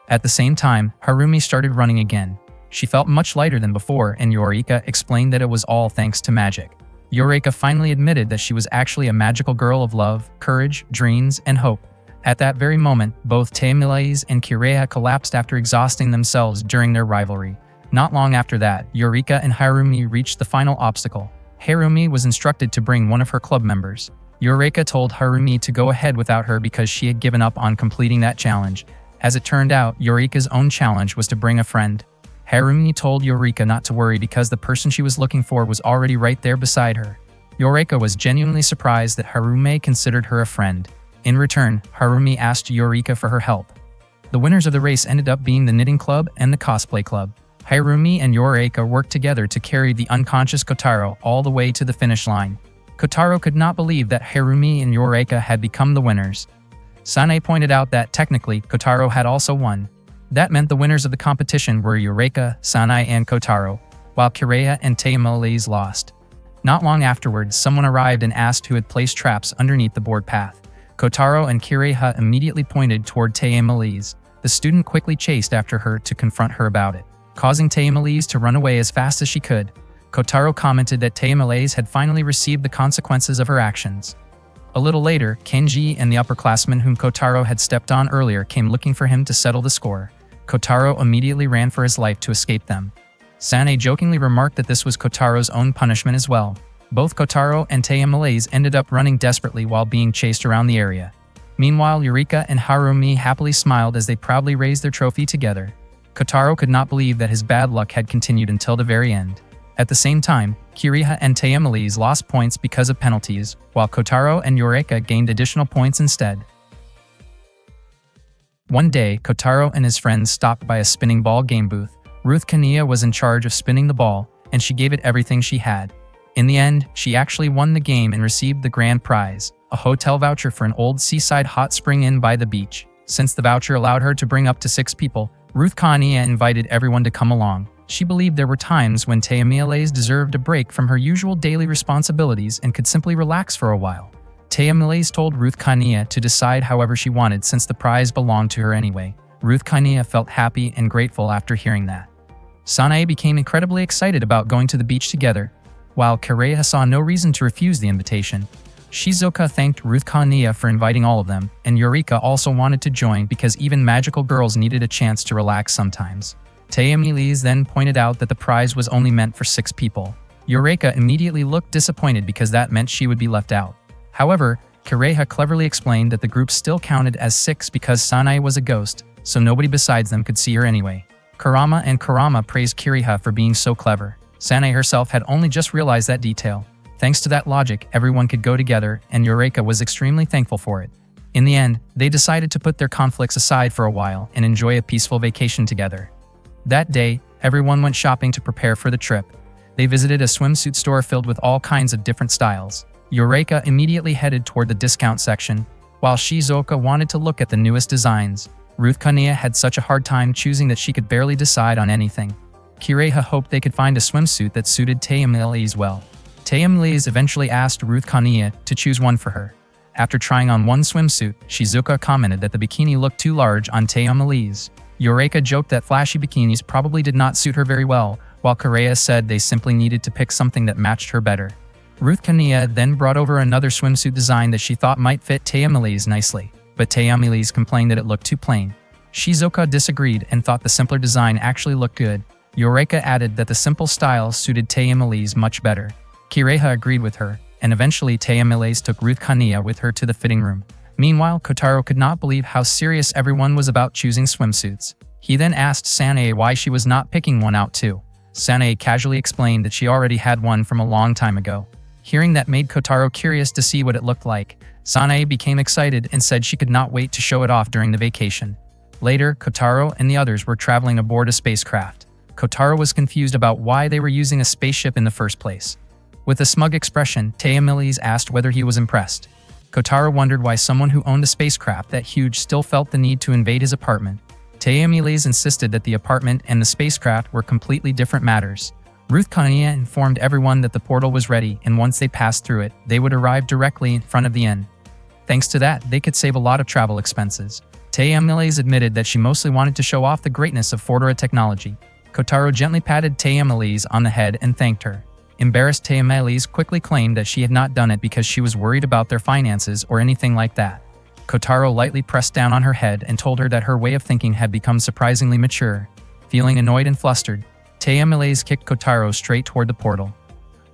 At the same time, Harumi started running again. She felt much lighter than before, and Eureka explained that it was all thanks to magic. Eureka finally admitted that she was actually a magical girl of love, courage, dreams, and hope. At that very moment, both Tayamiles and Kireha collapsed after exhausting themselves during their rivalry. Not long after that, Eureka and Harumi reached the final obstacle. Harumi was instructed to bring one of her club members. Eureka told Harumi to go ahead without her because she had given up on completing that challenge. As it turned out, Eureka's own challenge was to bring a friend. Harumi told Eureka not to worry because the person she was looking for was already right there beside her. Eureka was genuinely surprised that Harumi considered her a friend. In return, Harumi asked Eureka for her help. The winners of the race ended up being the Knitting Club and the Cosplay Club. Harumi and Eureka worked together to carry the unconscious Kotaro all the way to the finish line. Kotaro could not believe that Harumi and Eureka had become the winners. Sanae pointed out that technically, Kotaro had also won. That meant the winners of the competition were Eureka, Sanae, and Kotaro, while Kireha and Tayamiles lost. Not long afterwards, someone arrived and asked who had placed traps underneath the board path. Kotaro and Kireha immediately pointed toward Tayamiles. The student quickly chased after her to confront her about it, causing Tayamiles to run away as fast as she could. Kotaro commented that Tayamiles had finally received the consequences of her actions. A little later, Kenji and the upperclassmen whom Kotaro had stepped on earlier came looking for him to settle the score. Kotaro immediately ran for his life to escape them. Sanae jokingly remarked that this was Kotaro's own punishment as well. Both Kotaro and Tayamiles ended up running desperately while being chased around the area. Meanwhile, Eureka and Harumi happily smiled as they proudly raised their trophy together. Kotaro could not believe that his bad luck had continued until the very end. At the same time, Kireha and Tayamiles lost points because of penalties, while Kotaro and Eureka gained additional points instead. One day, Kotaro and his friends stopped by a spinning ball game booth. Ruth Kania was in charge of spinning the ball, and she gave it everything she had. In the end, she actually won the game and received the grand prize, a hotel voucher for an old seaside hot spring inn by the beach. Since the voucher allowed her to bring up to 6 people, Ruth Kania invited everyone to come along. She believed there were times when Tayamiles deserved a break from her usual daily responsibilities and could simply relax for a while. Tayamiles told Ruth Kania to decide however she wanted since the prize belonged to her anyway. Ruth Kania felt happy and grateful after hearing that. Sanae became incredibly excited about going to the beach together, while Kireha saw no reason to refuse the invitation. Shizuka thanked Ruth Kania for inviting all of them, and Eureka also wanted to join because even magical girls needed a chance to relax sometimes. Tayamiles then pointed out that the prize was only meant for 6 people. Eureka immediately looked disappointed because that meant she would be left out. However, Kireha cleverly explained that the group still counted as 6 because Sanae was a ghost, so nobody besides them could see her anyway. Kurama and Kurama praised Kireha for being so clever. Sanae herself had only just realized that detail. Thanks to that logic, everyone could go together, and Eureka was extremely thankful for it. In the end, they decided to put their conflicts aside for a while and enjoy a peaceful vacation together. That day, everyone went shopping to prepare for the trip. They visited a swimsuit store filled with all kinds of different styles. Eureka immediately headed toward the discount section, while Shizuoka wanted to look at the newest designs. Ruth Kania had such a hard time choosing that she could barely decide on anything. Kireha hoped they could find a swimsuit that suited Taemelis well. Taemelis eventually asked Ruth Kania to choose one for her. After trying on one swimsuit, Shizuka commented that the bikini looked too large on Taemelis. Eureka joked that flashy bikinis probably did not suit her very well, while Kireha said they simply needed to pick something that matched her better. Ruth Kania then brought over another swimsuit design that she thought might fit Taemelis nicely, but Taemelis complained that it looked too plain. Shizuka disagreed and thought the simpler design actually looked good. Eureka added that the simple style suited Taemelis much better. Kireha agreed with her, and eventually Taemelis took Ruth Kania with her to the fitting room. Meanwhile, Kotaro could not believe how serious everyone was about choosing swimsuits. He then asked Sanae why she was not picking one out too. Sanae casually explained that she already had one from a long time ago. Hearing that made Kotaro curious to see what it looked like. Sanae became excited and said she could not wait to show it off during the vacation. Later, Kotaro and the others were traveling aboard a spacecraft. Kotaro was confused about why they were using a spaceship in the first place. With a smug expression, Taemelis asked whether he was impressed. Kotaro wondered why someone who owned a spacecraft that huge still felt the need to invade his apartment. Taemelis insisted that the apartment and the spacecraft were completely different matters. Ruth Kania informed everyone that the portal was ready, and once they passed through it, they would arrive directly in front of the inn. Thanks to that, they could save a lot of travel expenses. Taemelis admitted that she mostly wanted to show off the greatness of Fordora technology. Kotaro gently patted Taemelis on the head and thanked her. Embarrassed, Taemelis quickly claimed that she had not done it because she was worried about their finances or anything like that. Kotaro lightly pressed down on her head and told her that her way of thinking had become surprisingly mature. Feeling annoyed and flustered, Taemelis kicked Kotaro straight toward the portal.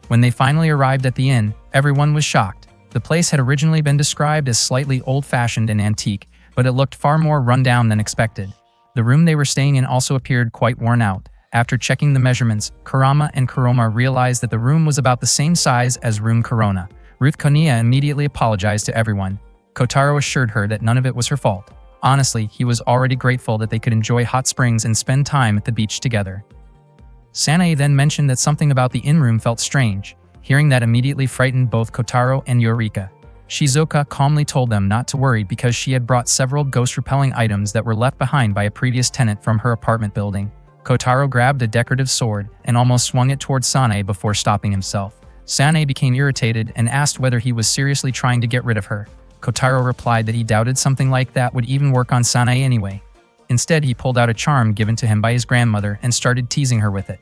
When they finally arrived at the inn, everyone was shocked. The place had originally been described as slightly old-fashioned and antique, but it looked far more run-down than expected. The room they were staying in also appeared quite worn out. After checking the measurements, Kurama and Kuroma realized that the room was about the same size as room Corona. Ruth Kania immediately apologized to everyone. Kotaro assured her that none of it was her fault. Honestly, he was already grateful that they could enjoy hot springs and spend time at the beach together. Sanae then mentioned that something about the inn room felt strange. Hearing that immediately frightened both Kotaro and Eureka. Shizuka calmly told them not to worry because she had brought several ghost-repelling items that were left behind by a previous tenant from her apartment building. Kotaro grabbed a decorative sword and almost swung it towards Sanae before stopping himself. Sanae became irritated and asked whether he was seriously trying to get rid of her. Kotaro replied that he doubted something like that would even work on Sanae anyway. Instead, he pulled out a charm given to him by his grandmother and started teasing her with it.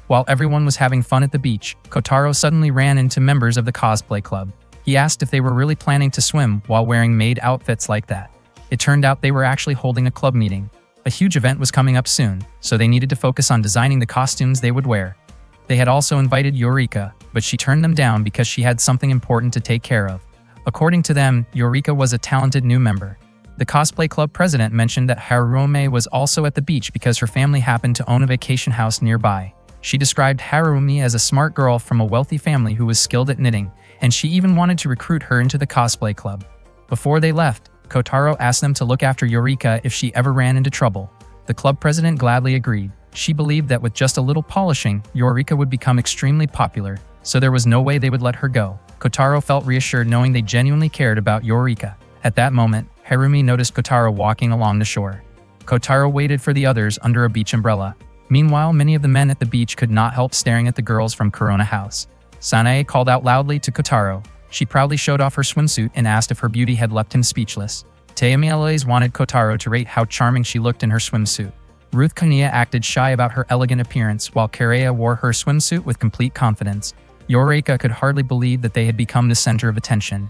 While everyone was having fun at the beach, Kotaro suddenly ran into members of the cosplay club. He asked if they were really planning to swim while wearing maid outfits like that. It turned out they were actually holding a club meeting. A huge event was coming up soon, so they needed to focus on designing the costumes they would wear. They had also invited Eureka, but she turned them down because she had something important to take care of. According to them, Eureka was a talented new member. The cosplay club president mentioned that Harumi was also at the beach because her family happened to own a vacation house nearby. She described Harumi as a smart girl from a wealthy family who was skilled at knitting, and she even wanted to recruit her into the cosplay club. Before they left, Kotaro asked them to look after Eureka if she ever ran into trouble. The club president gladly agreed. She believed that with just a little polishing, Eureka would become extremely popular, so there was no way they would let her go. Kotaro felt reassured knowing they genuinely cared about Eureka. At that moment, Harumi noticed Kotaro walking along the shore. Kotaro waited for the others under a beach umbrella. Meanwhile, many of the men at the beach could not help staring at the girls from Corona House. Sanae called out loudly to Kotaro. She proudly showed off her swimsuit and asked if her beauty had left him speechless. Taemelis wanted Kotaro to rate how charming she looked in her swimsuit. Ruth Kania acted shy about her elegant appearance while Kireha wore her swimsuit with complete confidence. Eureka could hardly believe that they had become the center of attention.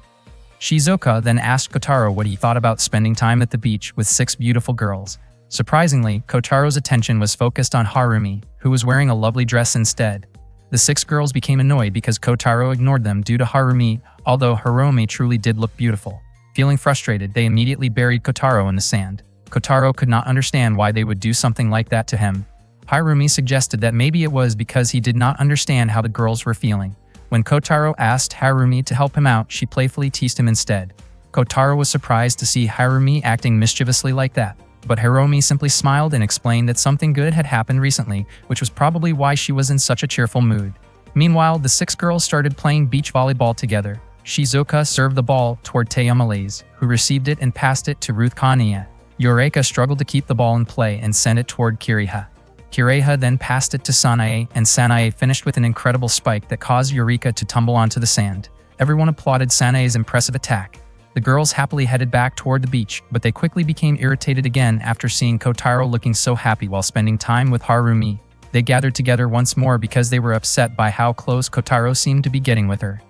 Shizuka then asked Kotaro what he thought about spending time at the beach with 6 beautiful girls. Surprisingly, Kotaro's attention was focused on Harumi, who was wearing a lovely dress instead. The 6 girls became annoyed because Kotaro ignored them due to Harumi, although Harumi truly did look beautiful. Feeling frustrated, they immediately buried Kotaro in the sand. Kotaro could not understand why they would do something like that to him. Harumi suggested that maybe it was because he did not understand how the girls were feeling. When Kotaro asked Harumi to help him out, she playfully teased him instead. Kotaro was surprised to see Harumi acting mischievously like that, but Harumi simply smiled and explained that something good had happened recently, which was probably why she was in such a cheerful mood. Meanwhile, the 6 girls started playing beach volleyball together. Shizuka served the ball toward Taemelis, who received it and passed it to Ruth Kania. Eureka struggled to keep the ball in play and sent it toward Kiriha. Kiriha then passed it to Sanae, and Sanae finished with an incredible spike that caused Eureka to tumble onto the sand. Everyone applauded Sanae's impressive attack. The girls happily headed back toward the beach, but they quickly became irritated again after seeing Kotaro looking so happy while spending time with Harumi. They gathered together once more because they were upset by how close Kotaro seemed to be getting with her.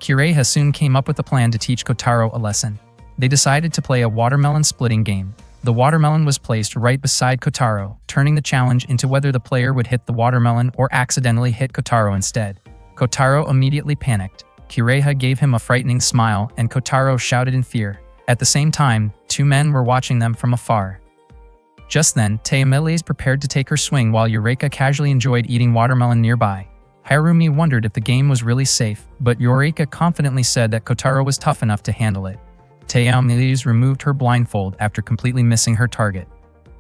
Kiriha soon came up with a plan to teach Kotaro a lesson. They decided to play a watermelon splitting game. The watermelon was placed right beside Kotaro, turning the challenge into whether the player would hit the watermelon or accidentally hit Kotaro instead. Kotaro immediately panicked. Kiriha gave him a frightening smile, and Kotaro shouted in fear. At the same time, two men were watching them from afar. Just then, Tayamiles prepared to take her swing while Eureka casually enjoyed eating watermelon nearby. Harumi wondered if the game was really safe, but Eureka confidently said that Kotaro was tough enough to handle it. Tayamiles removed her blindfold after completely missing her target.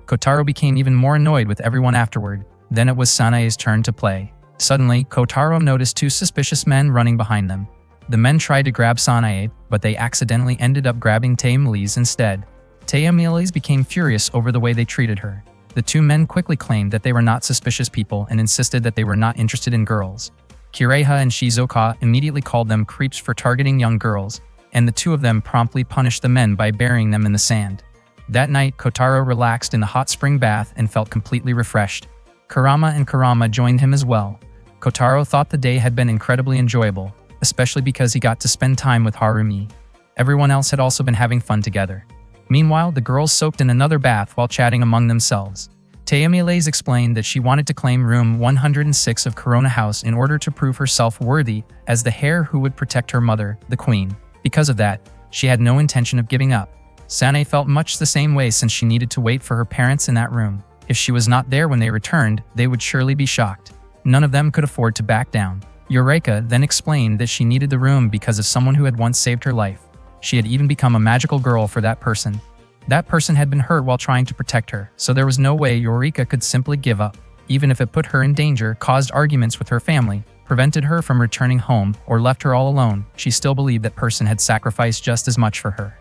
Kotaro became even more annoyed with everyone afterward. Then it was Sanae's turn to play. Suddenly, Kotaro noticed two suspicious men running behind them. The men tried to grab Sanae, but they accidentally ended up grabbing Tayamiles instead. Tayamiles became furious over the way they treated her. The two men quickly claimed that they were not suspicious people and insisted that they were not interested in girls. Kiriha and Shizuoka immediately called them creeps for targeting young girls, and the two of them promptly punished the men by burying them in the sand. That night, Kotaro relaxed in the hot spring bath and felt completely refreshed. Kurama and Kurama joined him as well. Kotaro thought the day had been incredibly enjoyable, especially because he got to spend time with Harumi. Everyone else had also been having fun together. Meanwhile, the girls soaked in another bath while chatting among themselves. Tayamiles explained that she wanted to claim room 106 of Corona House in order to prove herself worthy as the heir who would protect her mother, the queen. Because of that, she had no intention of giving up. Sanae felt much the same way since she needed to wait for her parents in that room. If she was not there when they returned, they would surely be shocked. None of them could afford to back down. Eureka then explained that she needed the room because of someone who had once saved her life. She had even become a magical girl for that person. That person had been hurt while trying to protect her, so there was no way Eureka could simply give up. Even if it put her in danger, caused arguments with her family, prevented her from returning home, or left her all alone, she still believed that person had sacrificed just as much for her.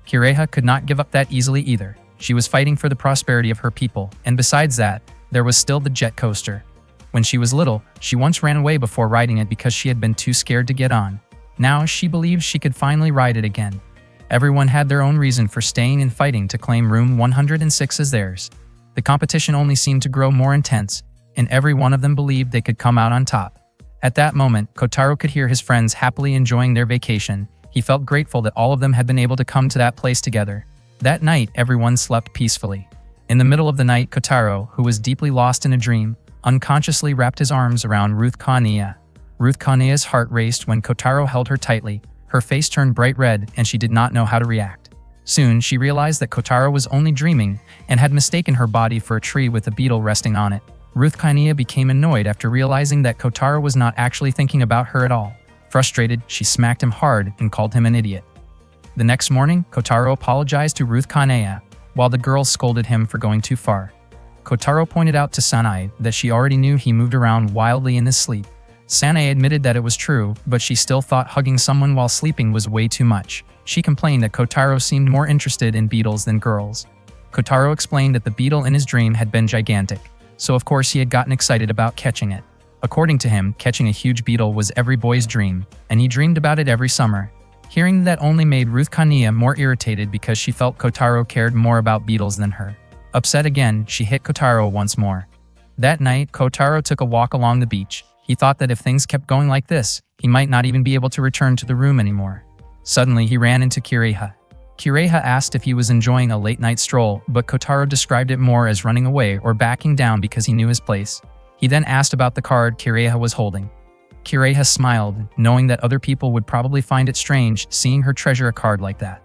Kiriha could not give up that easily either. She was fighting for the prosperity of her people, and besides that, there was still the jet coaster. When she was little, she once ran away before riding it because she had been too scared to get on. Now she believes she could finally ride it again. Everyone had their own reason for staying and fighting to claim room 106 as theirs. The competition only seemed to grow more intense, and every one of them believed they could come out on top. At that moment, Kotaro could hear his friends happily enjoying their vacation. He felt grateful that all of them had been able to come to that place together. That night, everyone slept peacefully. In the middle of the night, Kotaro, who was deeply lost in a dream, unconsciously wrapped his arms around Ruth Kaniya. Ruth Kaniya's heart raced when Kotaro held her tightly. Her face turned bright red, and she did not know how to react. Soon, she realized that Kotaro was only dreaming and had mistaken her body for a tree with a beetle resting on it. Ruth Kaniya became annoyed after realizing that Kotaro was not actually thinking about her at all. Frustrated, she smacked him hard and called him an idiot. The next morning, Kotaro apologized to Ruth Kaniya, while the girls scolded him for going too far. Kotaro pointed out to Sanae that she already knew he moved around wildly in his sleep. Sanae admitted that it was true, but she still thought hugging someone while sleeping was way too much. She complained that Kotaro seemed more interested in beetles than girls. Kotaro explained that the beetle in his dream had been gigantic, so of course he had gotten excited about catching it. According to him, catching a huge beetle was every boy's dream, and he dreamed about it every summer. Hearing that only made Ruth Kaniya more irritated because she felt Kotaro cared more about beetles than her. Upset again, she hit Kotaro once more. That night, Kotaro took a walk along the beach. He thought that if things kept going like this, he might not even be able to return to the room anymore. Suddenly, he ran into Kiriha. Kiriha asked if he was enjoying a late-night stroll, but Kotaro described it more as running away or backing down because he knew his place. He then asked about the card Kiriha was holding. Kiriha smiled, knowing that other people would probably find it strange seeing her treasure a card like that.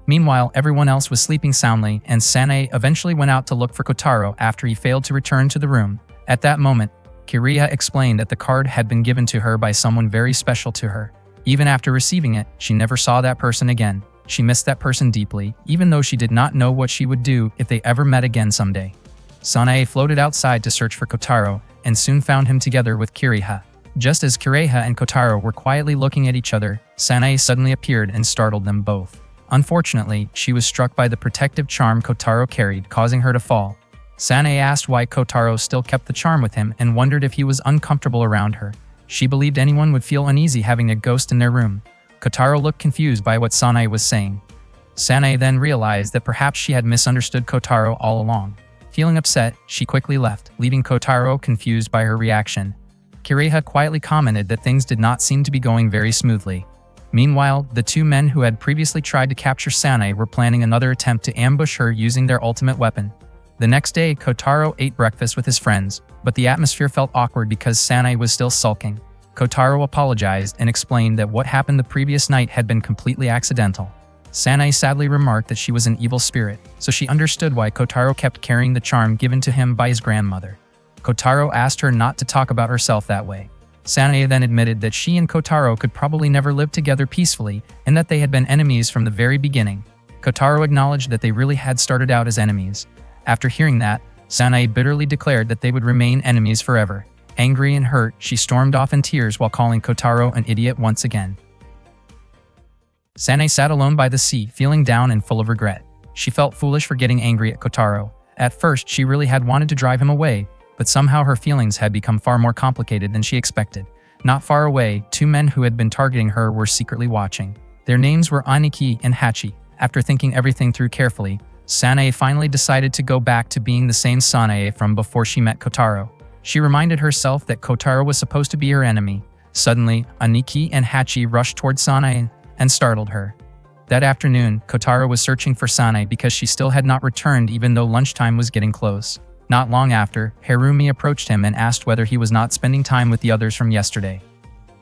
Meanwhile, everyone else was sleeping soundly, and Sanae eventually went out to look for Kotaro after he failed to return to the room. At that moment, Kiriha explained that the card had been given to her by someone very special to her. Even after receiving it, she never saw that person again. She missed that person deeply, even though she did not know what she would do if they ever met again someday. Sanae floated outside to search for Kotaro, and soon found him together with Kiriha. Just as Kiriha and Kotaro were quietly looking at each other, Sanae suddenly appeared and startled them both. Unfortunately, she was struck by the protective charm Kotaro carried, causing her to fall. Sanae asked why Kotaro still kept the charm with him and wondered if he was uncomfortable around her. She believed anyone would feel uneasy having a ghost in their room. Kotaro looked confused by what Sanae was saying. Sanae then realized that perhaps she had misunderstood Kotaro all along. Feeling upset, she quickly left, leaving Kotaro confused by her reaction. Kireha quietly commented that things did not seem to be going very smoothly. Meanwhile, the two men who had previously tried to capture Sanae were planning another attempt to ambush her using their ultimate weapon. The next day, Kotaro ate breakfast with his friends, but the atmosphere felt awkward because Sanae was still sulking. Kotaro apologized and explained that what happened the previous night had been completely accidental. Sanae sadly remarked that she was an evil spirit, so she understood why Kotaro kept carrying the charm given to him by his grandmother. Kotaro asked her not to talk about herself that way. Sanae then admitted that she and Kotaro could probably never live together peacefully and that they had been enemies from the very beginning. Kotaro acknowledged that they really had started out as enemies. After hearing that, Sanae bitterly declared that they would remain enemies forever. Angry and hurt, she stormed off in tears while calling Kotaro an idiot once again. Sanae sat alone by the sea, feeling down and full of regret. She felt foolish for getting angry at Kotaro. At first, she really had wanted to drive him away, but somehow her feelings had become far more complicated than she expected. Not far away, two men who had been targeting her were secretly watching. Their names were Aniki and Hachi. After thinking everything through carefully, Sanae finally decided to go back to being the same Sanae from before she met Kotaro. She reminded herself that Kotaro was supposed to be her enemy. Suddenly, Aniki and Hachi rushed toward Sanae and startled her. That afternoon, Kotaro was searching for Sanae because she still had not returned even though lunchtime was getting close. Not long after, Harumi approached him and asked whether he was not spending time with the others from yesterday.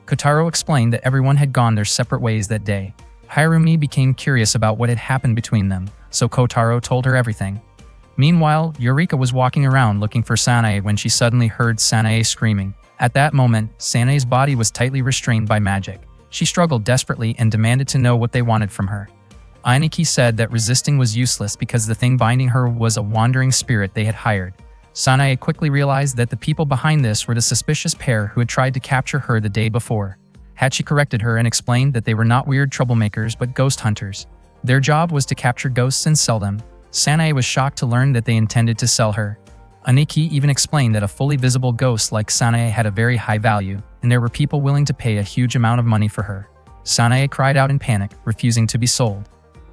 Kotaro explained that everyone had gone their separate ways that day. Harumi became curious about what had happened between them, so Kotaro told her everything. Meanwhile, Eureka was walking around looking for Sanae when she suddenly heard Sanae screaming. At that moment, Sanae's body was tightly restrained by magic. She struggled desperately and demanded to know what they wanted from her. Aniki said that resisting was useless because the thing binding her was a wandering spirit they had hired. Sanae quickly realized that the people behind this were the suspicious pair who had tried to capture her the day before. Hachi corrected her and explained that they were not weird troublemakers but ghost hunters. Their job was to capture ghosts and sell them. Sanae was shocked to learn that they intended to sell her. Aniki even explained that a fully visible ghost like Sanae had a very high value, and there were people willing to pay a huge amount of money for her. Sanae cried out in panic, refusing to be sold.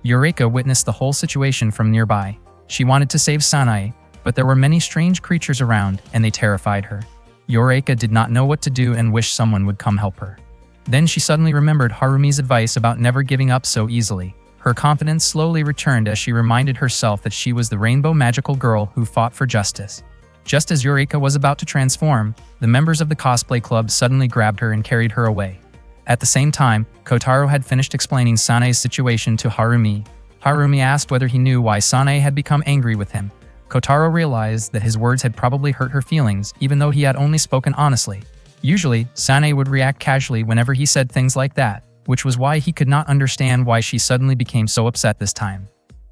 Eureka witnessed the whole situation from nearby. She wanted to save Sanae, but there were many strange creatures around, and they terrified her. Eureka did not know what to do and wished someone would come help her. Then she suddenly remembered Harumi's advice about never giving up so easily. Her confidence slowly returned as she reminded herself that she was the rainbow magical girl who fought for justice. Just as Eureka was about to transform, the members of the cosplay club suddenly grabbed her and carried her away. At the same time, Kotaro had finished explaining Sanae's situation to Harumi. Harumi asked whether he knew why Sanae had become angry with him. Kotaro realized that his words had probably hurt her feelings, even though he had only spoken honestly. Usually, Sanae would react casually whenever he said things like that, which was why he could not understand why she suddenly became so upset this time.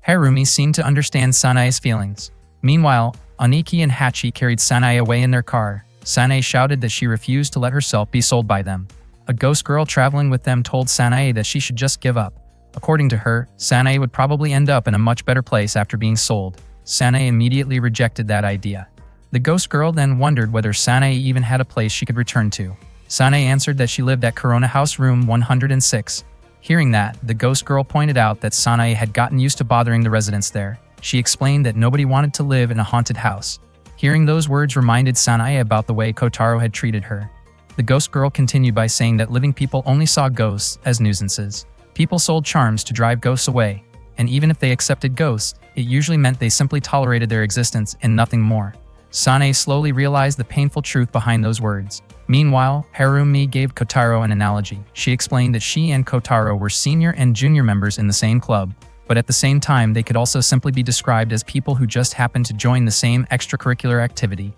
Harumi seemed to understand Sanae's feelings. Meanwhile, Aniki and Hachi carried Sanae away in their car. Sanae shouted that she refused to let herself be sold by them. A ghost girl traveling with them told Sanae that she should just give up. According to her, Sanae would probably end up in a much better place after being sold. Sanae immediately rejected that idea. The ghost girl then wondered whether Sanae even had a place she could return to. Sanae answered that she lived at Corona House Room 106. Hearing that, the ghost girl pointed out that Sanae had gotten used to bothering the residents there. She explained that nobody wanted to live in a haunted house. Hearing those words reminded Sanae about the way Kotaro had treated her. The ghost girl continued by saying that living people only saw ghosts as nuisances. People sold charms to drive ghosts away, and even if they accepted ghosts, it usually meant they simply tolerated their existence and nothing more. Sanae slowly realized the painful truth behind those words. Meanwhile, Harumi gave Kotaro an analogy. She explained that she and Kotaro were senior and junior members in the same club, but at the same time they could also simply be described as people who just happened to join the same extracurricular activity.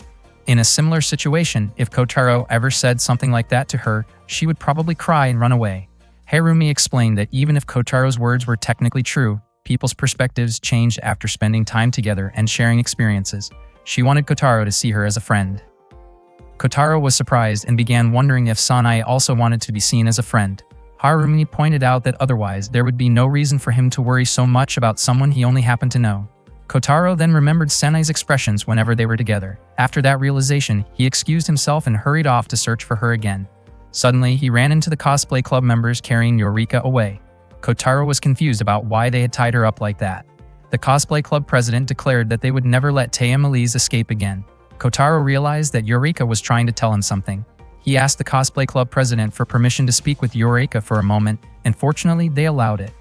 In a similar situation, if Kotaro ever said something like that to her, she would probably cry and run away. Harumi explained that even if Kotaro's words were technically true, people's perspectives changed after spending time together and sharing experiences. She wanted Kotaro to see her as a friend. Kotaro was surprised and began wondering if Sanae also wanted to be seen as a friend. Harumi pointed out that otherwise there would be no reason for him to worry so much about someone he only happened to know. Kotaro then remembered Sanae's expressions whenever they were together. After that realization, he excused himself and hurried off to search for her again. Suddenly, he ran into the cosplay club members carrying Eureka away. Kotaro was confused about why they had tied her up like that. The cosplay club president declared that they would never let Taya Melise escape again. Kotaro realized that Eureka was trying to tell him something. He asked the cosplay club president for permission to speak with Eureka for a moment, and fortunately they allowed it.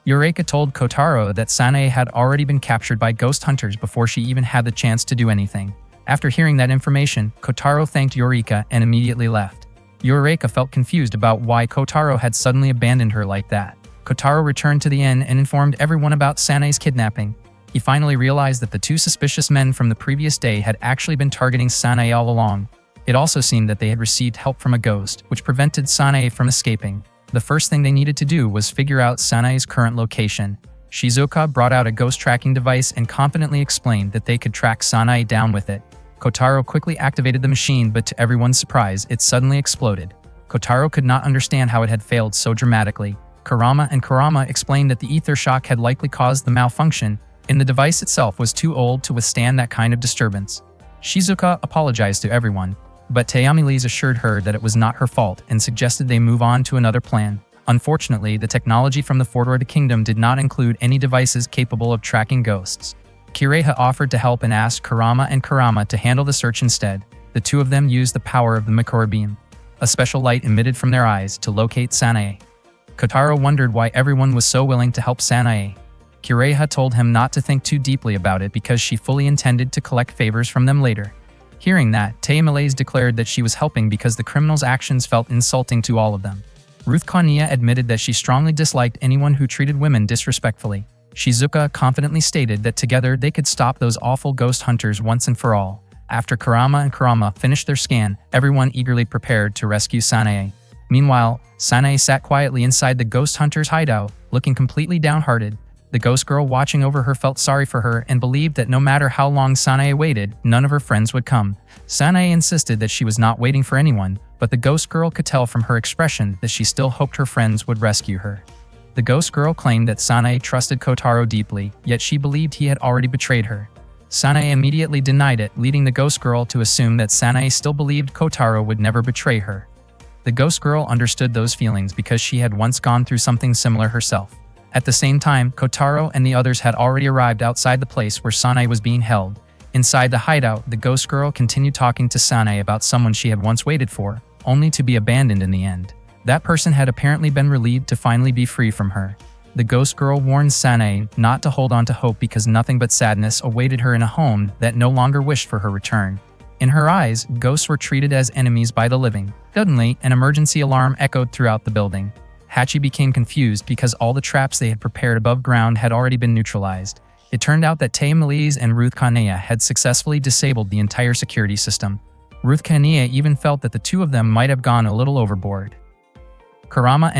Eureka told Kotaro that Sanae had already been captured by ghost hunters before she even had the chance to do anything. After hearing that information, Kotaro thanked Eureka and immediately left. Eureka felt confused about why Kotaro had suddenly abandoned her like that. Kotaro returned to the inn and informed everyone about Sanae's kidnapping. He finally realized that the two suspicious men from the previous day had actually been targeting Sanae all along. It also seemed that they had received help from a ghost, which prevented Sanae from escaping. The first thing they needed to do was figure out Sanae's current location. Shizuka brought out a ghost tracking device and confidently explained that they could track Sanae down with it. Kotaro quickly activated the machine, but to everyone's surprise, it suddenly exploded. Kotaro could not understand how it had failed so dramatically. Kurama explained that the ether shock had likely caused the malfunction, and the device itself was too old to withstand that kind of disturbance. Shizuka apologized to everyone, but Tayamilise assured her that it was not her fault and suggested they move on to another plan. Unfortunately, the technology from the Fordora Kingdom did not include any devices capable of tracking ghosts. Kireha offered to help and asked Kurama to handle the search instead. The two of them used the power of the Mikora beam, a special light emitted from their eyes, to locate Sanae. Kotaro wondered why everyone was so willing to help Sanae. Kireha told him not to think too deeply about it because she fully intended to collect favors from them later. Hearing that, Tayamilise declared that she was helping because the criminal's actions felt insulting to all of them. Ruth Kaniya admitted that she strongly disliked anyone who treated women disrespectfully. Shizuka confidently stated that together they could stop those awful ghost hunters once and for all. After Kurama finished their scan, everyone eagerly prepared to rescue Sanae. Meanwhile, Sanae sat quietly inside the ghost hunter's hideout, looking completely downhearted. The ghost girl watching over her felt sorry for her and believed that no matter how long Sanae waited, none of her friends would come. Sanae insisted that she was not waiting for anyone, but the ghost girl could tell from her expression that she still hoped her friends would rescue her. The ghost girl claimed that Sanae trusted Kotaro deeply, yet she believed he had already betrayed her. Sanae immediately denied it, leading the ghost girl to assume that Sanae still believed Kotaro would never betray her. The ghost girl understood those feelings because she had once gone through something similar herself. At the same time, Kotaro and the others had already arrived outside the place where Sanae was being held. Inside the hideout, the ghost girl continued talking to Sanae about someone she had once waited for, only to be abandoned in the end. That person had apparently been relieved to finally be free from her. The ghost girl warned Sanae not to hold on to hope because nothing but sadness awaited her in a home that no longer wished for her return. In her eyes, ghosts were treated as enemies by the living. Suddenly, an emergency alarm echoed throughout the building. Hachi became confused because all the traps they had prepared above ground had already been neutralized. It turned out that Tayamilise and Ruth Kaniya had successfully disabled the entire security system. Ruth Kaniya even felt that the two of them might have gone a little overboard. Kurama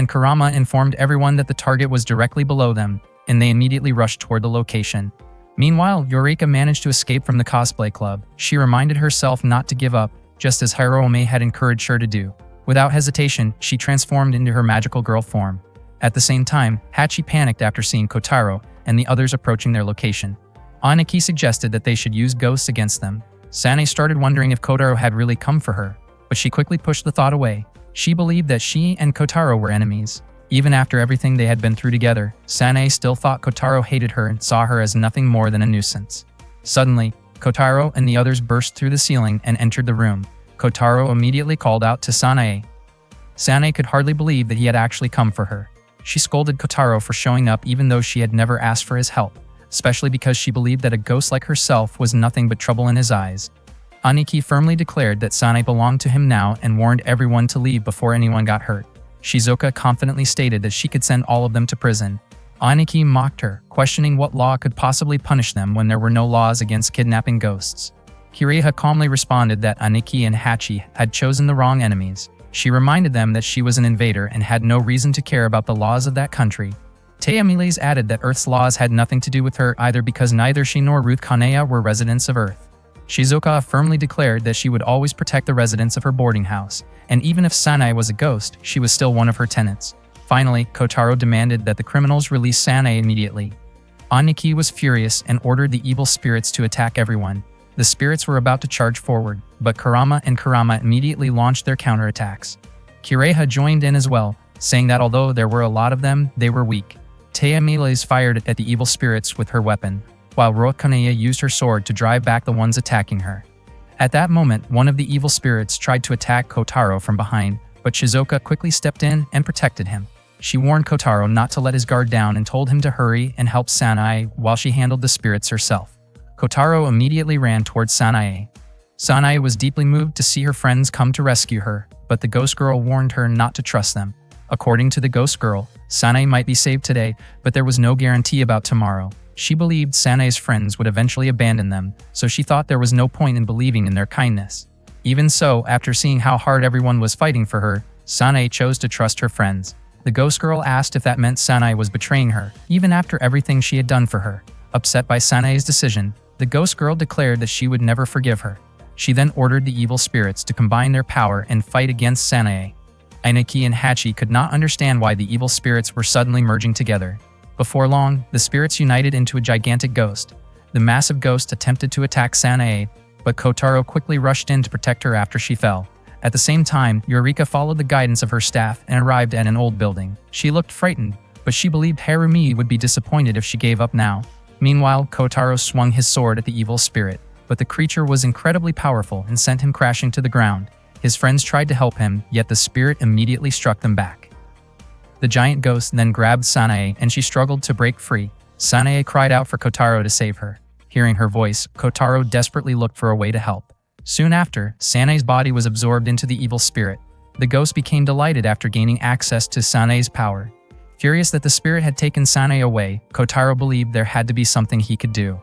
informed everyone that the target was directly below them, and they immediately rushed toward the location. Meanwhile, Eureka managed to escape from the cosplay club. She reminded herself not to give up, just as Hirome had encouraged her to do. Without hesitation, she transformed into her magical girl form. At the same time, Hachi panicked after seeing Kotaro and the others approaching their location. Aniki suggested that they should use ghosts against them. Sanae started wondering if Kotaro had really come for her, but she quickly pushed the thought away. She believed that she and Kotaro were enemies. Even after everything they had been through together, Sanae still thought Kotaro hated her and saw her as nothing more than a nuisance. Suddenly, Kotaro and the others burst through the ceiling and entered the room. Kotaro immediately called out to Sanae. Sanae could hardly believe that he had actually come for her. She scolded Kotaro for showing up even though she had never asked for his help, especially because she believed that a ghost like herself was nothing but trouble in his eyes. Aniki firmly declared that Sanae belonged to him now and warned everyone to leave before anyone got hurt. Shizuka confidently stated that she could send all of them to prison. Aniki mocked her, questioning what law could possibly punish them when there were no laws against kidnapping ghosts. Kireha calmly responded that Aniki and Hachi had chosen the wrong enemies. She reminded them that she was an invader and had no reason to care about the laws of that country. Tayamilise added that Earth's laws had nothing to do with her either because neither she nor Ruth Kaniya were residents of Earth. Shizuka firmly declared that she would always protect the residents of her boarding house, and even if Sanae was a ghost, she was still one of her tenants. Finally, Kotaro demanded that the criminals release Sanae immediately. Aniki was furious and ordered the evil spirits to attack everyone. The spirits were about to charge forward, but Kurama and Kurama immediately launched their counterattacks. Kireha joined in as well, saying that although there were a lot of them, they were weak. Teyamiles fired at the evil spirits with her weapon, while Rokanaya used her sword to drive back the ones attacking her. At that moment, one of the evil spirits tried to attack Kotaro from behind, but Shizuoka quickly stepped in and protected him. She warned Kotaro not to let his guard down and told him to hurry and help Sanae while she handled the spirits herself. Kotaro immediately ran towards Sanae. Sanae was deeply moved to see her friends come to rescue her, but the ghost girl warned her not to trust them. According to the ghost girl, Sanae might be saved today, but there was no guarantee about tomorrow. She believed Sanae's friends would eventually abandon them, so she thought there was no point in believing in their kindness. Even so, after seeing how hard everyone was fighting for her, Sanae chose to trust her friends. The ghost girl asked if that meant Sanae was betraying her, even after everything she had done for her. Upset by Sanae's decision, the ghost girl declared that she would never forgive her. She then ordered the evil spirits to combine their power and fight against Sanae. Aniki and Hachi could not understand why the evil spirits were suddenly merging together. Before long, the spirits united into a gigantic ghost. The massive ghost attempted to attack Sanae, but Kotaro quickly rushed in to protect her after she fell. At the same time, Eureka followed the guidance of her staff and arrived at an old building. She looked frightened, but she believed Harumi would be disappointed if she gave up now. Meanwhile, Kotaro swung his sword at the evil spirit, but the creature was incredibly powerful and sent him crashing to the ground. His friends tried to help him, yet the spirit immediately struck them back. The giant ghost then grabbed Sanae and she struggled to break free. Sanae cried out for Kotaro to save her. Hearing her voice, Kotaro desperately looked for a way to help. Soon after, Sanae's body was absorbed into the evil spirit. The ghost became delighted after gaining access to Sanae's power. Furious that the spirit had taken Sanae away, Kotaro believed there had to be something he could do.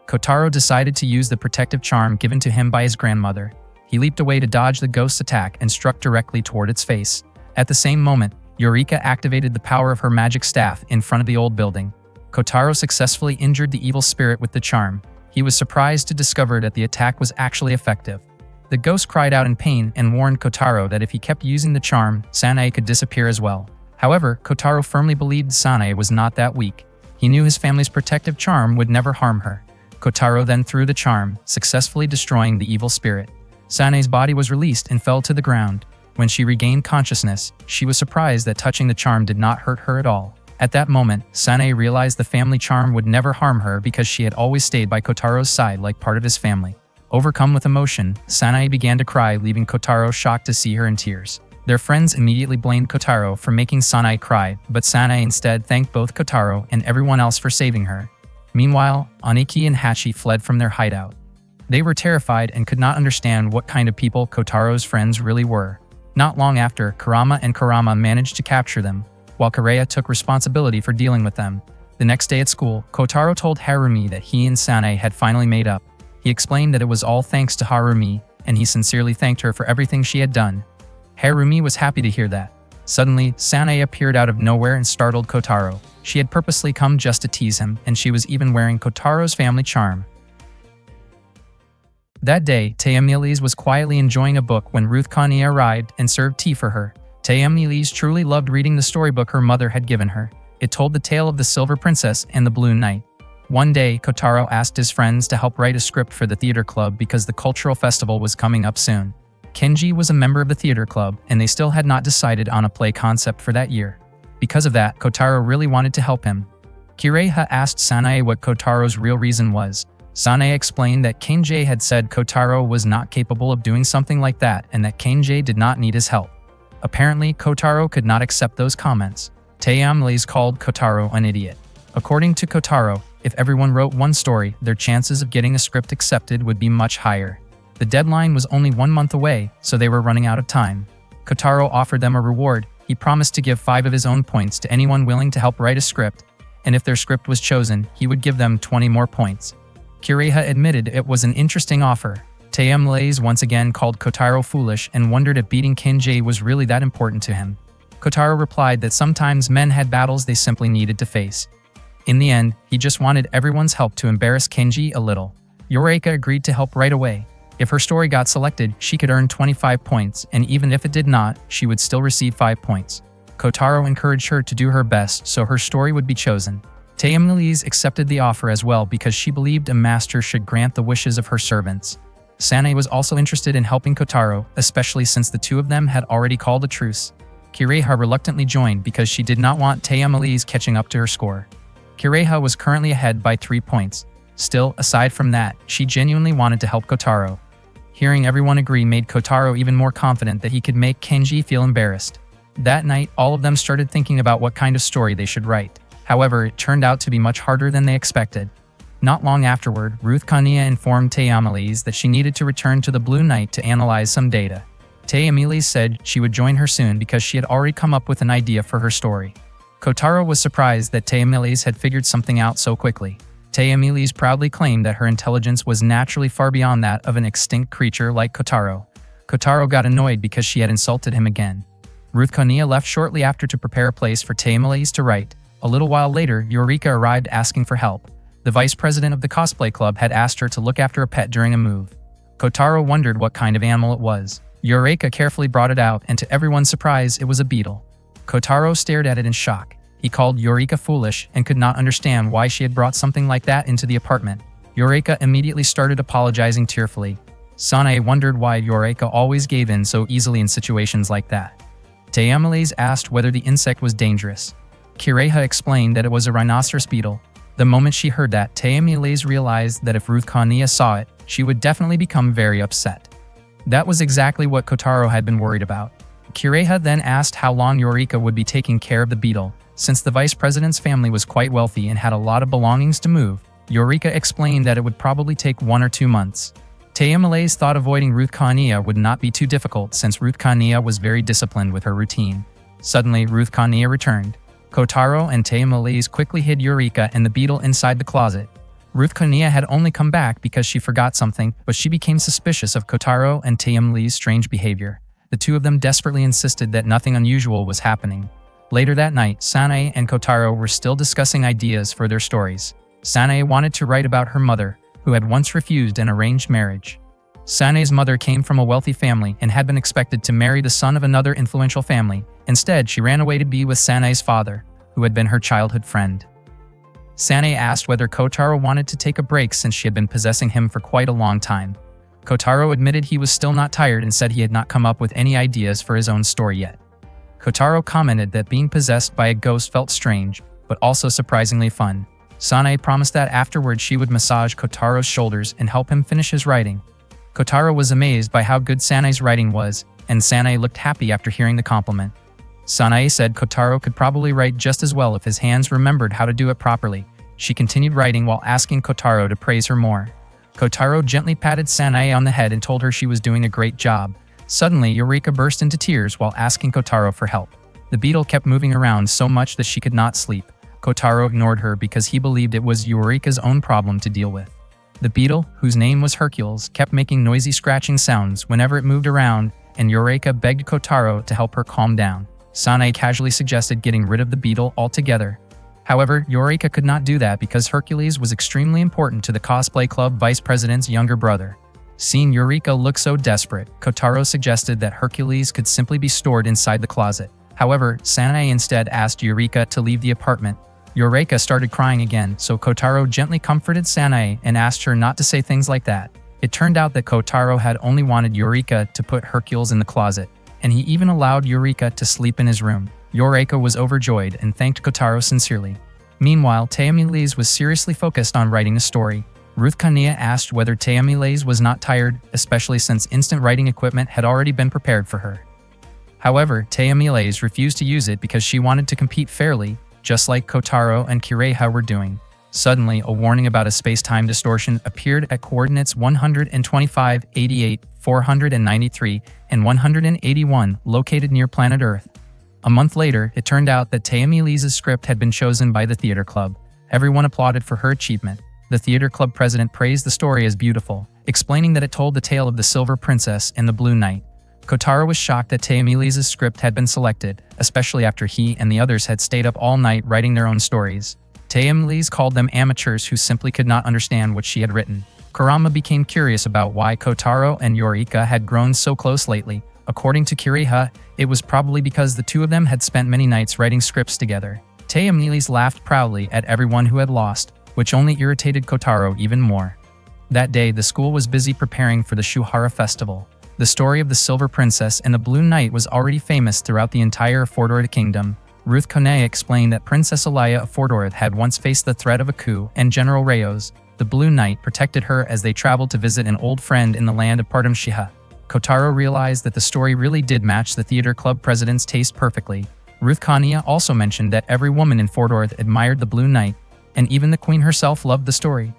Kotaro decided to use the protective charm given to him by his grandmother. He leaped away to dodge the ghost's attack and struck directly toward its face. At the same moment, Eureka activated the power of her magic staff in front of the old building. Kotaro successfully injured the evil spirit with the charm. He was surprised to discover that the attack was actually effective. The ghost cried out in pain and warned Kotaro that if he kept using the charm, Sanae could disappear as well. However, Kotaro firmly believed Sanae was not that weak. He knew his family's protective charm would never harm her. Kotaro then threw the charm, successfully destroying the evil spirit. Sanae's body was released and fell to the ground. When she regained consciousness, she was surprised that touching the charm did not hurt her at all. At that moment, Sanae realized the family charm would never harm her because she had always stayed by Kotaro's side like part of his family. Overcome with emotion, Sanae began to cry, leaving Kotaro shocked to see her in tears. Their friends immediately blamed Kotaro for making Sanae cry, but Sanae instead thanked both Kotaro and everyone else for saving her. Meanwhile, Aniki and Hachi fled from their hideout. They were terrified and could not understand what kind of people Kotaro's friends really were. Not long after, Kurama and Kurama managed to capture them, while Kareya took responsibility for dealing with them. The next day at school, Kotaro told Harumi that he and Sanae had finally made up. He explained that it was all thanks to Harumi, and he sincerely thanked her for everything she had done. Harumi was happy to hear that. Suddenly, Sanae appeared out of nowhere and startled Kotaro. She had purposely come just to tease him, and she was even wearing Kotaro's family charm. That day, Teyamiles was quietly enjoying a book when Ruth Kania arrived and served tea for her. Teyamiles truly loved reading the storybook her mother had given her. It told the tale of the Silver Princess and the Blue Knight. One day, Kotaro asked his friends to help write a script for the theater club because the cultural festival was coming up soon. Kenji was a member of the theater club, and they still had not decided on a play concept for that year. Because of that, Kotaro really wanted to help him. Kireha asked Sanae what Kotaro's real reason was. Sanae explained that Kenji had said Kotaro was not capable of doing something like that and that Kenji did not need his help. Apparently, Kotaro could not accept those comments. Teyamiles called Kotaro an idiot. According to Kotaro, if everyone wrote one story, their chances of getting a script accepted would be much higher. The deadline was only 1 month away, so they were running out of time. Kotaro offered them a reward. He promised to give 5 of his own points to anyone willing to help write a script, and if their script was chosen, he would give them 20 more points. Kireha admitted it was an interesting offer. Teyamiles once again called Kotaro foolish and wondered if beating Kenji was really that important to him. Kotaro replied that sometimes men had battles they simply needed to face. In the end, he just wanted everyone's help to embarrass Kenji a little. Eureka agreed to help right away. If her story got selected, she could earn 25 points, and even if it did not, she would still receive 5 points. Kotaro encouraged her to do her best so her story would be chosen. Taemin accepted the offer as well because she believed a master should grant the wishes of her servants. Sanae was also interested in helping Kotaro, especially since the two of them had already called a truce. Kireha reluctantly joined because she did not want Taemin catching up to her score. Kireha was currently ahead by 3 points. Still, aside from that, she genuinely wanted to help Kotaro. Hearing everyone agree made Kotaro even more confident that he could make Kenji feel embarrassed. That night, all of them started thinking about what kind of story they should write. However, it turned out to be much harder than they expected. Not long afterward, Ruth Kania informed Taemin that she needed to return to the Blue Knight to analyze some data. Taemin said she would join her soon because she had already come up with an idea for her story. Kotaro was surprised that Taemin had figured something out so quickly. Taemin proudly claimed that her intelligence was naturally far beyond that of an extinct creature like Kotaro. Kotaro got annoyed because she had insulted him again. Ruth Kania left shortly after to prepare a place for Taemin to write. A little while later, Eureka arrived asking for help. The vice president of the cosplay club had asked her to look after a pet during a move. Kotaro wondered what kind of animal it was. Eureka carefully brought it out, and to everyone's surprise, it was a beetle. Kotaro stared at it in shock. He called Eureka foolish and could not understand why she had brought something like that into the apartment. Eureka immediately started apologizing tearfully. Sanae wondered why Eureka always gave in so easily in situations like that. Taemin asked whether the insect was dangerous. Kireha explained that it was a rhinoceros beetle. The moment she heard that, Taemin realized that if Ruth Kania saw it, she would definitely become very upset. That was exactly what Kotaro had been worried about. Kireha then asked how long Eureka would be taking care of the beetle. Since the vice president's family was quite wealthy and had a lot of belongings to move, Eureka explained that it would probably take 1 or 2 months. Taemin thought avoiding Ruth Kania would not be too difficult since Ruth Kania was very disciplined with her routine. Suddenly, Ruth Kania returned. Kotaro and Taemin quickly hid Eureka and the beetle inside the closet. Ruth Kania had only come back because she forgot something, but she became suspicious of Kotaro and Taemin's strange behavior. The two of them desperately insisted that nothing unusual was happening. Later that night, Sanae and Kotaro were still discussing ideas for their stories. Sanae wanted to write about her mother, who had once refused an arranged marriage. Sanae's mother came from a wealthy family and had been expected to marry the son of another influential family. Instead, she ran away to be with Sanae's father, who had been her childhood friend. Sanae asked whether Kotaro wanted to take a break since she had been possessing him for quite a long time. Kotaro admitted he was still not tired and said he had not come up with any ideas for his own story yet. Kotaro commented that being possessed by a ghost felt strange, but also surprisingly fun. Sanae promised that afterwards she would massage Kotaro's shoulders and help him finish his writing. Kotaro was amazed by how good Sanae's writing was, and Sanae looked happy after hearing the compliment. Sanae said Kotaro could probably write just as well if his hands remembered how to do it properly. She continued writing while asking Kotaro to praise her more. Kotaro gently patted Sanae on the head and told her she was doing a great job. Suddenly, Eureka burst into tears while asking Kotaro for help. The beetle kept moving around so much that she could not sleep. Kotaro ignored her because he believed it was Eureka's own problem to deal with. The beetle, whose name was Hercules, kept making noisy scratching sounds whenever it moved around, and Eureka begged Kotaro to help her calm down. Sanae casually suggested getting rid of the beetle altogether. However, Eureka could not do that because Hercules was extremely important to the cosplay club vice president's younger brother. Seeing Eureka look so desperate, Kotaro suggested that Hercules could simply be stored inside the closet. However, Sanae instead asked Eureka to leave the apartment. Eureka started crying again, so Kotaro gently comforted Sanae and asked her not to say things like that. It turned out that Kotaro had only wanted Eureka to put Hercules in the closet, and he even allowed Eureka to sleep in his room. Eureka was overjoyed and thanked Kotaro sincerely. Meanwhile, Taemin was seriously focused on writing a story. Ruth Kania asked whether Taemin was not tired, especially since instant writing equipment had already been prepared for her. However, Taemin refused to use it because she wanted to compete fairly, just like Kotaro and Kireha were doing. Suddenly, a warning about a space-time distortion appeared at coordinates 125, 88, 493, and 181, located near planet Earth. A month later, it turned out that Taemin's script had been chosen by the theater club. Everyone applauded for her achievement. The theater club president praised the story as beautiful, explaining that it told the tale of the Silver Princess and the Blue Knight. Kotaro was shocked that Taemin's script had been selected, especially after he and the others had stayed up all night writing their own stories. Taemin called them amateurs who simply could not understand what she had written. Kurama became curious about why Kotaro and Eureka had grown so close lately. According to Kiriha, it was probably because the two of them had spent many nights writing scripts together. Taya Miles laughed proudly at everyone who had lost, which only irritated Kotaro even more. That day, the school was busy preparing for the Shuhara festival. The story of the Silver Princess and the Blue Knight was already famous throughout the entire Fordorith kingdom. Ruth Konea explained that Princess Alaya of Fordorith had once faced the threat of a coup, and General Rayos, the Blue Knight, protected her as they traveled to visit an old friend in the land of Partamshiha. Kotaro realized that the story really did match the theater club president's taste perfectly. Ruth Konea also mentioned that every woman in Fordorith admired the Blue Knight, and even the queen herself loved the story.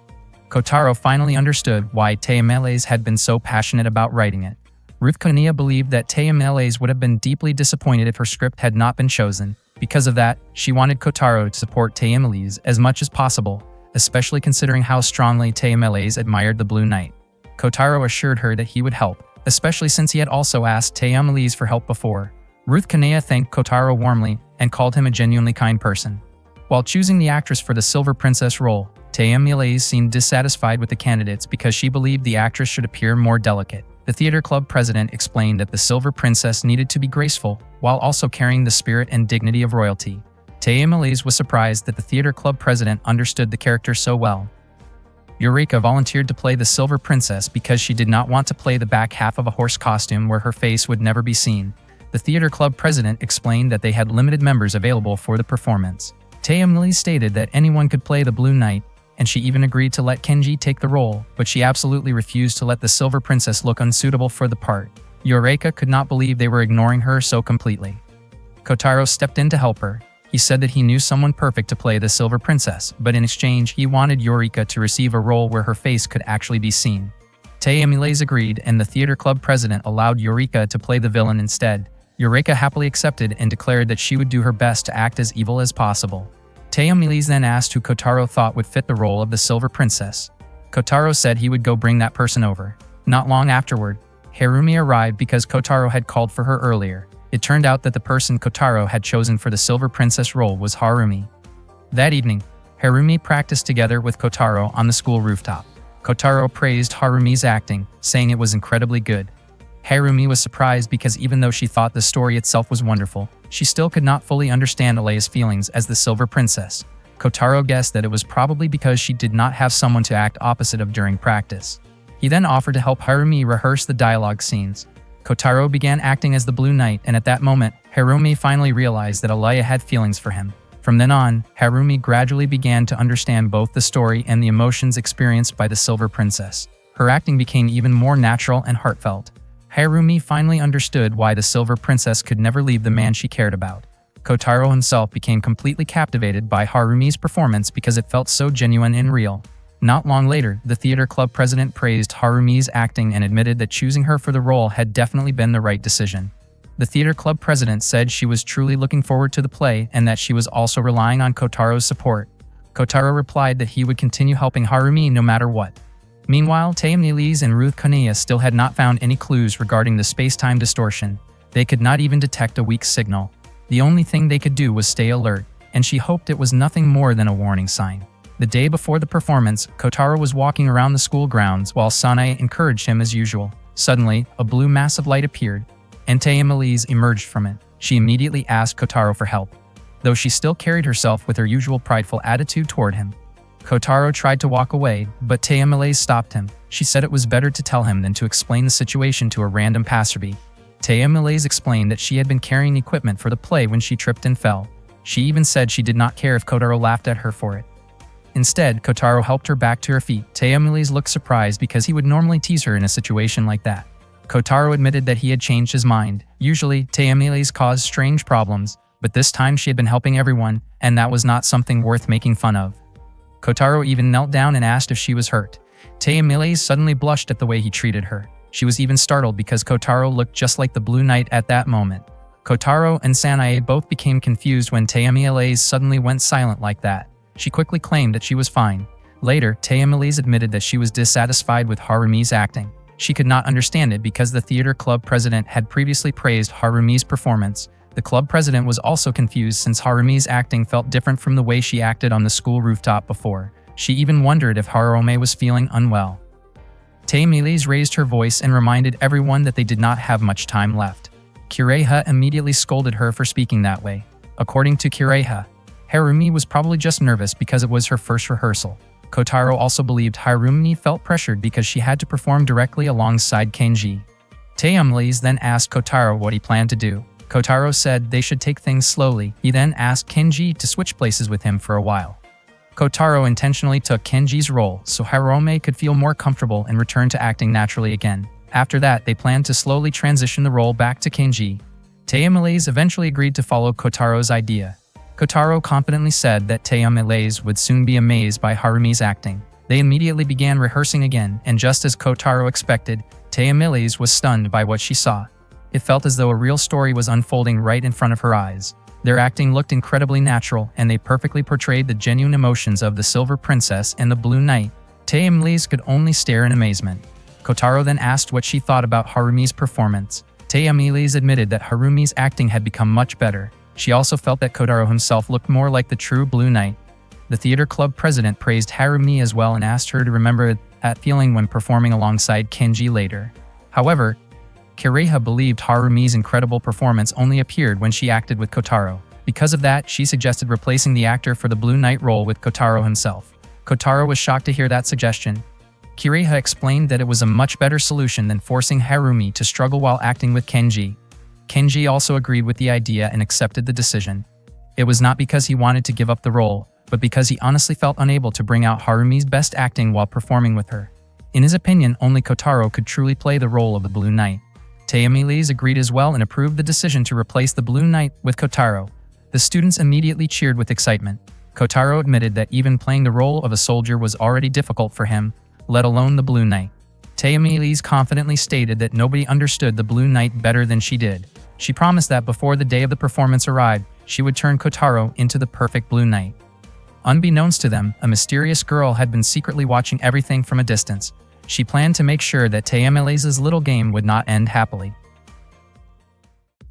Kotaro finally understood why Taya Miles had been so passionate about writing it. Ruth Konea believed that Taya Miles would have been deeply disappointed if her script had not been chosen. Because of that, she wanted Kotaro to support Taya Miles as much as possible, especially considering how strongly Taya Miles admired the Blue Knight. Kotaro assured her that he would help, especially since he had also asked Taya Miles for help before. Ruth Konea thanked Kotaro warmly and called him a genuinely kind person. While choosing the actress for the Silver Princess role, Taya Miles seemed dissatisfied with the candidates because she believed the actress should appear more delicate. The theater club president explained that the Silver Princess needed to be graceful while also carrying the spirit and dignity of royalty. Taya Miles was surprised that the theater club president understood the character so well. Eureka volunteered to play the Silver Princess because she did not want to play the back half of a horse costume where her face would never be seen. The theater club president explained that they had limited members available for the performance. Taya Miles stated that anyone could play the Blue Knight, and she even agreed to let Kenji take the role, but she absolutely refused to let the Silver Princess look unsuitable for the part. Eureka could not believe they were ignoring her so completely. Kotaro stepped in to help her. He said that he knew someone perfect to play the Silver Princess, but in exchange he wanted Eureka to receive a role where her face could actually be seen. Taya Miles agreed, and the theater club president allowed Eureka to play the villain instead. Eureka happily accepted and declared that she would do her best to act as evil as possible. Taya Miles then asked who Kotaro thought would fit the role of the Silver Princess. Kotaro said he would go bring that person over. Not long afterward, Harumi arrived because Kotaro had called for her earlier. It turned out that the person Kotaro had chosen for the Silver Princess role was Harumi. That evening, Harumi practiced together with Kotaro on the school rooftop. Kotaro praised Harumi's acting, saying it was incredibly good. Harumi was surprised because even though she thought the story itself was wonderful, she still could not fully understand Alaya's feelings as the Silver Princess. Kotaro guessed that it was probably because she did not have someone to act opposite of during practice. He then offered to help Harumi rehearse the dialogue scenes. Kotaro began acting as the Blue Knight, and at that moment, Harumi finally realized that Alaya had feelings for him. From then on, Harumi gradually began to understand both the story and the emotions experienced by the Silver Princess. Her acting became even more natural and heartfelt. Harumi finally understood why the Silver Princess could never leave the man she cared about. Kotaro himself became completely captivated by Harumi's performance because it felt so genuine and real. Not long later, the theater club president praised Harumi's acting and admitted that choosing her for the role had definitely been the right decision. The theater club president said she was truly looking forward to the play and that she was also relying on Kotaro's support. Kotaro replied that he would continue helping Harumi no matter what. Meanwhile, Taya Miles and Ruth Konea still had not found any clues regarding the space-time distortion. They could not even detect a weak signal. The only thing they could do was stay alert, and she hoped it was nothing more than a warning sign. The day before the performance, Kotaro was walking around the school grounds while Sanae encouraged him as usual. Suddenly, a blue mass of light appeared, and Taya Miles emerged from it. She immediately asked Kotaro for help, though she still carried herself with her usual prideful attitude toward him. Kotaro tried to walk away, but Taya Miles stopped him. She said it was better to tell him than to explain the situation to a random passerby. Taya Miles explained that she had been carrying equipment for the play when she tripped and fell. She even said she did not care if Kotaro laughed at her for it. Instead, Kotaro helped her back to her feet. Taya Miles looked surprised because he would normally tease her in a situation like that. Kotaro admitted that he had changed his mind. Usually, Taya Miles caused strange problems, but this time she had been helping everyone, and that was not something worth making fun of. Kotaro even knelt down and asked if she was hurt. Taya Miles suddenly blushed at the way he treated her. She was even startled because Kotaro looked just like the Blue Knight at that moment. Kotaro and Sanae both became confused when Taya Miles suddenly went silent like that. She quickly claimed that she was fine. Later, Taya Miles admitted that she was dissatisfied with Harumi's acting. She could not understand it because the theater club president had previously praised Harumi's performance. The club president was also confused since Harumi's acting felt different from the way she acted on the school rooftop before. She even wondered if Haruome was feeling unwell. Taeamilis raised her voice and reminded everyone that they did not have much time left. Kireha immediately scolded her for speaking that way. According to Kireha, Harumi was probably just nervous because it was her first rehearsal. Kotaro also believed Harumi felt pressured because she had to perform directly alongside Kenji. Taeamilis then asked Kotaro what he planned to do. Kotaro said they should take things slowly. He then asked Kenji to switch places with him for a while. Kotaro intentionally took Kenji's role so Harumi could feel more comfortable and return to acting naturally again. After that, they planned to slowly transition the role back to Kenji. Taeamilis eventually agreed to follow Kotaro's idea. Kotaro confidently said that Taeamilis would soon be amazed by Harumi's acting. They immediately began rehearsing again, and just as Kotaro expected, Taeamilis was stunned by what she saw. It felt as though a real story was unfolding right in front of her eyes. Their acting looked incredibly natural, and they perfectly portrayed the genuine emotions of the Silver Princess and the Blue Knight. Taeamilis could only stare in amazement. Kotaro then asked what she thought about Harumi's performance. Taeamilis admitted that Harumi's acting had become much better. She also felt that Kotaro himself looked more like the true Blue Knight. The theater club president praised Harumi as well and asked her to remember that feeling when performing alongside Kenji later. However, Kireha believed Harumi's incredible performance only appeared when she acted with Kotaro. Because of that, she suggested replacing the actor for the Blue Knight role with Kotaro himself. Kotaro was shocked to hear that suggestion. Kireha explained that it was a much better solution than forcing Harumi to struggle while acting with Kenji. Kenji also agreed with the idea and accepted the decision. It was not because he wanted to give up the role, but because he honestly felt unable to bring out Harumi's best acting while performing with her. In his opinion, only Kotaro could truly play the role of the Blue Knight. Taeamilis agreed as well and approved the decision to replace the Blue Knight with Kotaro. The students immediately cheered with excitement. Kotaro admitted that even playing the role of a soldier was already difficult for him, let alone the Blue Knight. Taeamilis confidently stated that nobody understood the Blue Knight better than she did. She promised that before the day of the performance arrived, she would turn Kotaro into the perfect Blue Knight. Unbeknownst to them, a mysterious girl had been secretly watching everything from a distance. She planned to make sure that Taeamilis' little game would not end happily.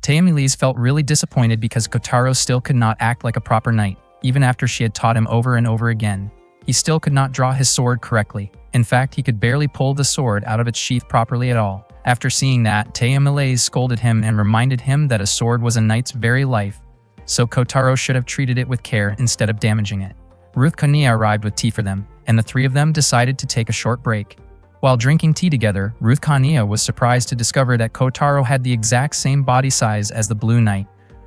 Taeamilis felt really disappointed because Kotaro still could not act like a proper knight, even after she had taught him over and over again. He still could not draw his sword correctly. In fact, he could barely pull the sword out of its sheath properly at all. After seeing that, Taeamilis scolded him and reminded him that a sword was a knight's very life, so Kotaro should have treated it with care instead of damaging it. Ruth Kania arrived with tea for them, and the three of them decided to take a short break. While drinking tea together, Ruth Kania was surprised to discover that Kotaro had the exact same body size as the Blue Knight.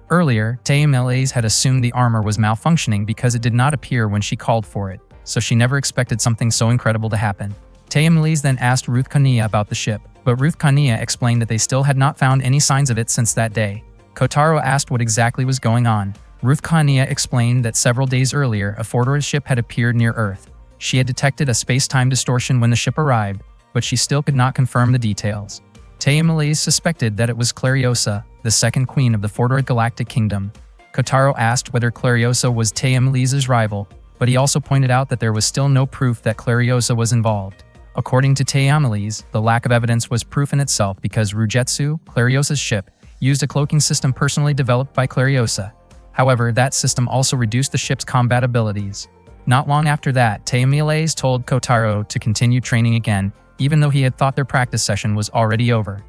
Earlier, Taeamilis had assumed the armor was malfunctioning because it did not appear when she called for it, so she never expected something so incredible to happen. Taeamilis then asked Ruth Kania about the ship, but Ruth Kania explained that they still had not found any signs of it since that day. Kotaro asked what exactly was going on. Ruth Kania explained that several days earlier, a Fordora's ship had appeared near Earth. She had detected a space-time distortion when the ship arrived, but she still could not confirm the details. Taeamilis suspected that it was Clariosa, the second queen of the Fordora Galactic Kingdom. Kotaro asked whether Clariosa was Taeamilis' rival, but he also pointed out that there was still no proof that Clariosa was involved. According to Taeamilis, the lack of evidence was proof in itself because Rujetsu, Clariosa's ship, used a cloaking system personally developed by Clariosa. However, that system also reduced the ship's combat abilities. Not long after that, Taeamilis told Kotaro to continue training again, even though he had thought their practice session was already over.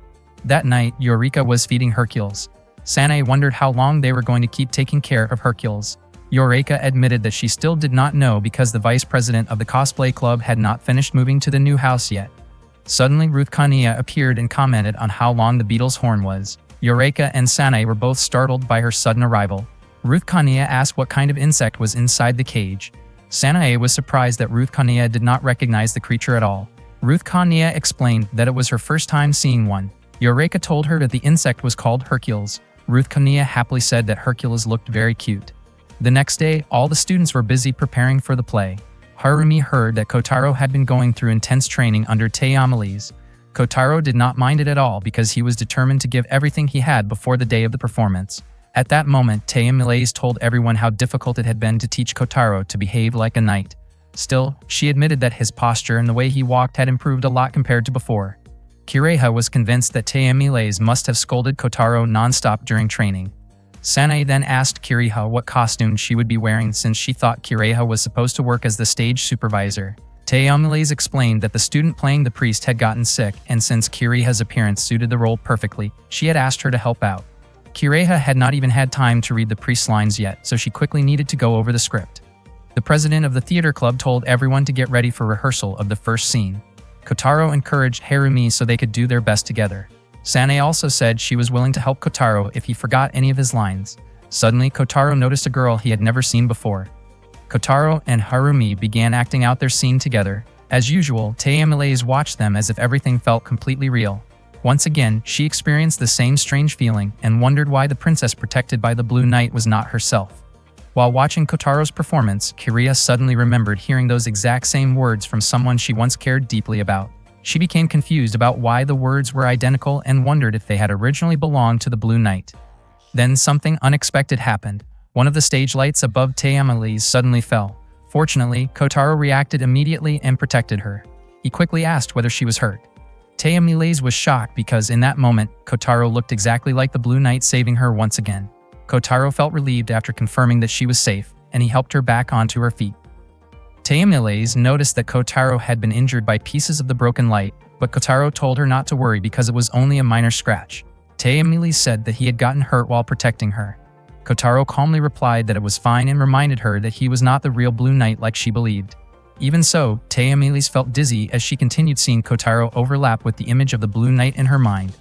That night, Eureka was feeding Hercules. Sanae wondered how long they were going to keep taking care of Hercules. Eureka admitted that she still did not know because the vice president of the cosplay club had not finished moving to the new house yet. Suddenly, Ruth Kania appeared and commented on how long the beetle's horn was. Eureka and Sanae were both startled by her sudden arrival. Ruth Kania asked what kind of insect was inside the cage. Sanae was surprised that Ruth Kania did not recognize the creature at all. Ruth Kania explained that it was her first time seeing one. Eureka told her that the insect was called Hercules. Ruth Kania happily said that Hercules looked very cute. The next day, all the students were busy preparing for the play. Harumi heard that Kotaro had been going through intense training under Taeamilis. Kotaro did not mind it at all because he was determined to give everything he had before the day of the performance. At that moment, Taeamilis told everyone how difficult it had been to teach Kotaro to behave like a knight. Still, she admitted that his posture and the way he walked had improved a lot compared to before. Kireha was convinced that Taeamilis must have scolded Kotaro non-stop during training. Sanae then asked Kireha what costume she would be wearing since she thought Kireha was supposed to work as the stage supervisor. Teomiles explained that the student playing the priest had gotten sick, and since Kiriha's appearance suited the role perfectly, she had asked her to help out. Kiriha had not even had time to read the priest's lines yet, so she quickly needed to go over the script. The president of the theater club told everyone to get ready for rehearsal of the first scene. Kotaro encouraged Harumi so they could do their best together. Sanae also said she was willing to help Kotaro if he forgot any of his lines. Suddenly, Kotaro noticed a girl he had never seen before. Kotaro and Harumi began acting out their scene together. As usual, Teomiles watched them as if everything felt completely real. Once again, she experienced the same strange feeling and wondered why the princess protected by the Blue Knight was not herself. While watching Kotaro's performance, Kiriha suddenly remembered hearing those exact same words from someone she once cared deeply about. She became confused about why the words were identical and wondered if they had originally belonged to the Blue Knight. Then something unexpected happened. One of the stage lights above Teomiles suddenly fell. Fortunately, Kotaro reacted immediately and protected her. He quickly asked whether she was hurt. Teomiles was shocked because in that moment, Kotaro looked exactly like the Blue Knight, saving her once again. Kotaro felt relieved after confirming that she was safe, and he helped her back onto her feet. Teomiles noticed that Kotaro had been injured by pieces of the broken light, but Kotaro told her not to worry because it was only a minor scratch. Teomiles said that he had gotten hurt while protecting her. Kotaro calmly replied that it was fine and reminded her that he was not the real Blue Knight like she believed. Even so, Teomiles felt dizzy as she continued seeing Kotaro overlap with the image of the Blue Knight in her mind.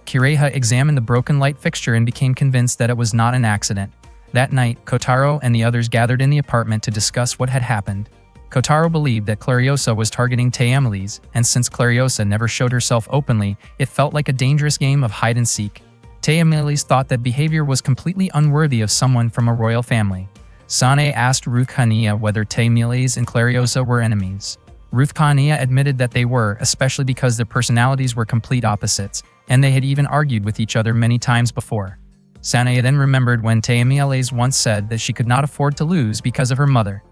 Kiriha examined the broken light fixture and became convinced that it was not an accident. That night, Kotaro and the others gathered in the apartment to discuss what had happened. Kotaro believed that Clariosa was targeting Teomiles, and since Clariosa never showed herself openly, it felt like a dangerous game of hide-and-seek. Teomiles thought that behavior was completely unworthy of someone from a royal family. Sanae asked Ruth Khania whether Teomiles and Clariosa were enemies. Ruth Khania admitted that they were, especially because their personalities were complete opposites, and they had even argued with each other many times before. Sanae then remembered when Teomiles once said that she could not afford to lose because of her mother.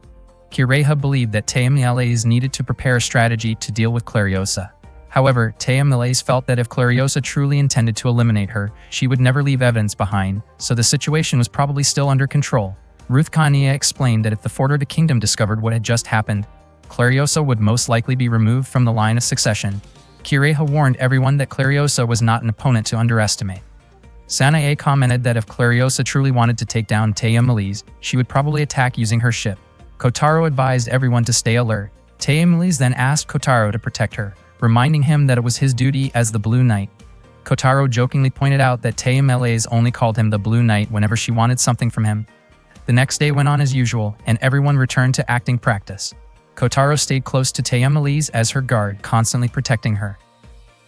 Kiriha believed that Teomiles needed to prepare a strategy to deal with Clariosa. However, Teomiles felt that if Clariosa truly intended to eliminate her, she would never leave evidence behind, so the situation was probably still under control. Ruth Khania explained that if the Fort of the Kingdom discovered what had just happened, Clariosa would most likely be removed from the line of succession. Kiriha warned everyone that Clariosa was not an opponent to underestimate. Sanae commented that if Clariosa truly wanted to take down Teomiles, she would probably attack using her ship. Kotaro advised everyone to stay alert. Teomiles then asked Kotaro to protect her, reminding him that it was his duty as the Blue Knight. Kotaro jokingly pointed out that Teomiles only called him the Blue Knight whenever she wanted something from him. The next day went on as usual, and everyone returned to acting practice. Kotaro stayed close to Teomiles as her guard, constantly protecting her.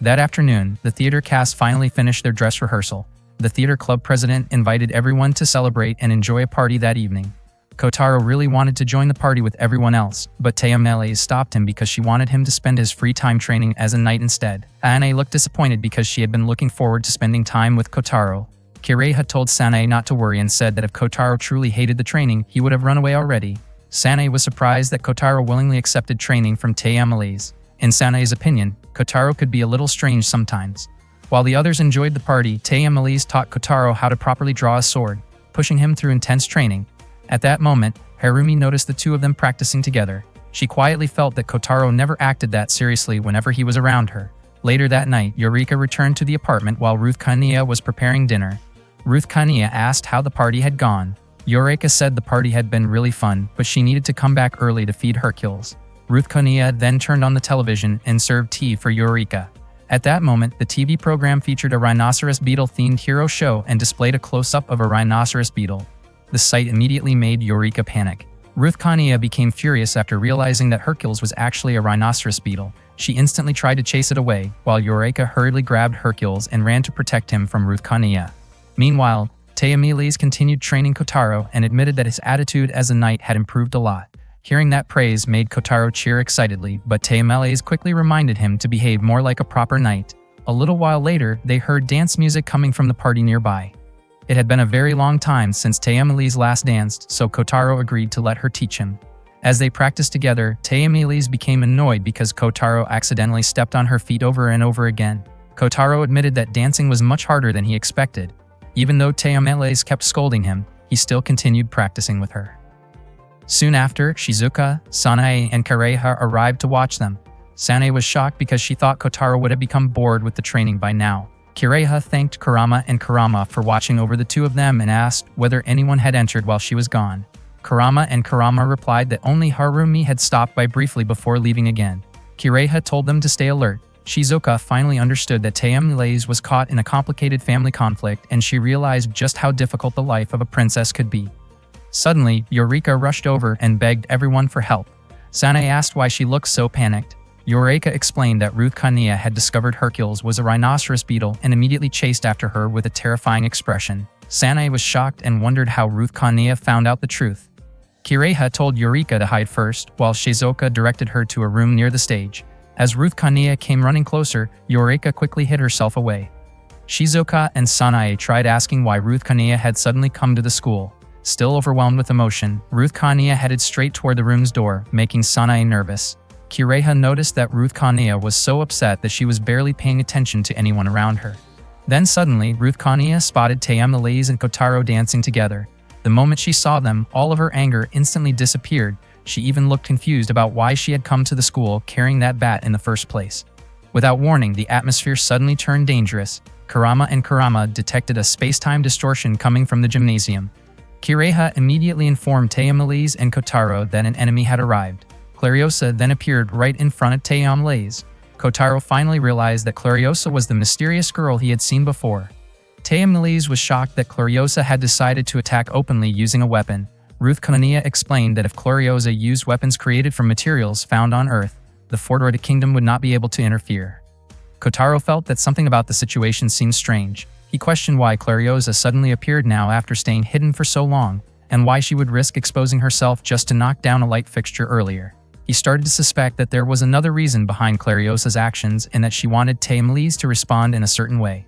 That afternoon, the theater cast finally finished their dress rehearsal. The theater club president invited everyone to celebrate and enjoy a party that evening. Kotaro really wanted to join the party with everyone else, but Teomiles stopped him because she wanted him to spend his free time training as a knight instead. Sanae looked disappointed because she had been looking forward to spending time with Kotaro. Kiriha told Sanae not to worry and said that if Kotaro truly hated the training, he would have run away already. Sanae was surprised that Kotaro willingly accepted training from Teomiles. In Sanae's opinion, Kotaro could be a little strange sometimes. While the others enjoyed the party, Teomiles taught Kotaro how to properly draw a sword, pushing him through intense training. At that moment, Harumi noticed the two of them practicing together. She quietly felt that Kotaro never acted that seriously whenever he was around her. Later that night, Eureka returned to the apartment while Ruth Khania was preparing dinner. Ruth Khania asked how the party had gone. Eureka said the party had been really fun, but she needed to come back early to feed Hercules. Ruth Khania then turned on the television and served tea for Eureka. At that moment, the TV program featured a rhinoceros beetle-themed hero show and displayed a close-up of a rhinoceros beetle. The sight immediately made Eureka panic. Ruth Khania became furious after realizing that Hercules was actually a rhinoceros beetle. She instantly tried to chase it away, while Eureka hurriedly grabbed Hercules and ran to protect him from Ruth Khania. Meanwhile, Teomiles continued training Kotaro and admitted that his attitude as a knight had improved a lot. Hearing that praise made Kotaro cheer excitedly, but Teomiles quickly reminded him to behave more like a proper knight. A little while later, they heard dance music coming from the party nearby. It had been a very long time since Teomiles last danced, so Kotaro agreed to let her teach him. As they practiced together, Teomiles became annoyed because Kotaro accidentally stepped on her feet over and over again. Kotaro admitted that dancing was much harder than he expected. Even though Teomiles kept scolding him, he still continued practicing with her. Soon after, Shizuka, Sanae, and Kireha arrived to watch them. Sanae was shocked because she thought Kotaro would have become bored with the training by now. Kireha thanked Kurama and Kurama for watching over the two of them and asked whether anyone had entered while she was gone. Kurama and Kurama replied that only Harumi had stopped by briefly before leaving again. Kireha told them to stay alert. Shizuka finally understood that Tayamulaze was caught in a complicated family conflict, and she realized just how difficult the life of a princess could be. Suddenly, Eureka rushed over and begged everyone for help. Sanae asked why she looked so panicked. Eureka explained that Ruth Kania had discovered Hercules was a rhinoceros beetle and immediately chased after her with a terrifying expression. Sanae was shocked and wondered how Ruth Kania found out the truth. Kireha told Eureka to hide first, while Shizuka directed her to a room near the stage. As Ruth Kania came running closer, Eureka quickly hid herself away. Shizuka and Sanae tried asking why Ruth Kania had suddenly come to the school. Still overwhelmed with emotion, Ruth Kania headed straight toward the room's door, making Sanae nervous. Kireha noticed that Ruth Kania was so upset that she was barely paying attention to anyone around her. Then suddenly, Ruth Kania spotted Tayamulaze and Kotaro dancing together. The moment she saw them, all of her anger instantly disappeared. She even looked confused about why she had come to the school carrying that bat in the first place. Without warning, the atmosphere suddenly turned dangerous. Kurama and Kurama detected a space-time distortion coming from the gymnasium. Kireha immediately informed Tayamulaze and Kotaro that an enemy had arrived. Clariosa then appeared right in front of Tayamulaze. Kotaro finally realized that Clariosa was the mysterious girl he had seen before. Tayamulaze was shocked that Clariosa had decided to attack openly using a weapon. Ruth Kania explained that if Clariosa used weapons created from materials found on Earth, the Fordorita Kingdom would not be able to interfere. Kotaro felt that something about the situation seemed strange. He questioned why Clariosa suddenly appeared now after staying hidden for so long, and why she would risk exposing herself just to knock down a light fixture earlier. He started to suspect that there was another reason behind Clariosa's actions and that she wanted Tayamulaze to respond in a certain way.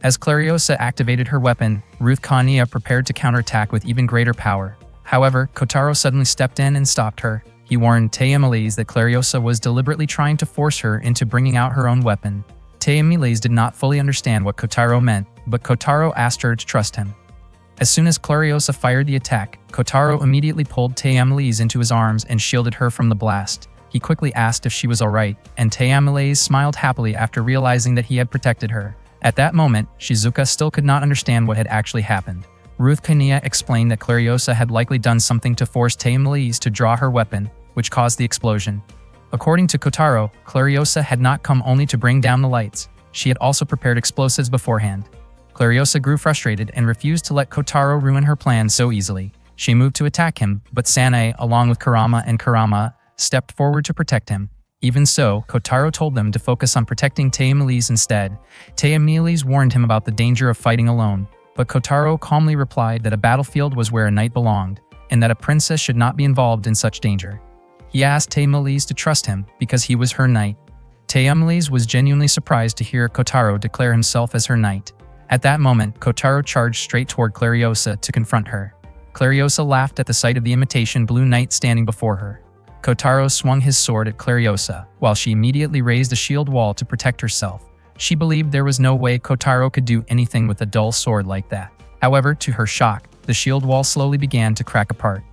As Clariosa activated her weapon, Ruth Kania prepared to counterattack with even greater power. However, Kotaro suddenly stepped in and stopped her. He warned Tayamulaze that Clariosa was deliberately trying to force her into bringing out her own weapon. Tayamulaze did not fully understand what Kotaro meant, but Kotaro asked her to trust him. As soon as Clariosa fired the attack, Kotaro immediately pulled Tayamulaze into his arms and shielded her from the blast. He quickly asked if she was alright, and Tayamulaze smiled happily after realizing that he had protected her. At that moment, Shizuka still could not understand what had actually happened. Ruth Kania explained that Clariosa had likely done something to force Tayamulaze to draw her weapon, which caused the explosion. According to Kotaro, Clariosa had not come only to bring down the lights. She had also prepared explosives beforehand. Clariosa grew frustrated and refused to let Kotaro ruin her plan so easily. She moved to attack him, but Sanae, along with Kurama and Kurama, stepped forward to protect him. Even so, Kotaro told them to focus on protecting Tayamulaze instead. Tayamulaze warned him about the danger of fighting alone, but Kotaro calmly replied that a battlefield was where a knight belonged, and that a princess should not be involved in such danger. He asked Tayamulaze to trust him because he was her knight. Tayamulaze was genuinely surprised to hear Kotaro declare himself as her knight. At that moment, Kotaro charged straight toward Clariosa to confront her. Clariosa laughed at the sight of the imitation blue knight standing before her. Kotaro swung his sword at Clariosa, while she immediately raised a shield wall to protect herself. She believed there was no way Kotaro could do anything with a dull sword like that. However, to her shock, the shield wall slowly began to crack apart.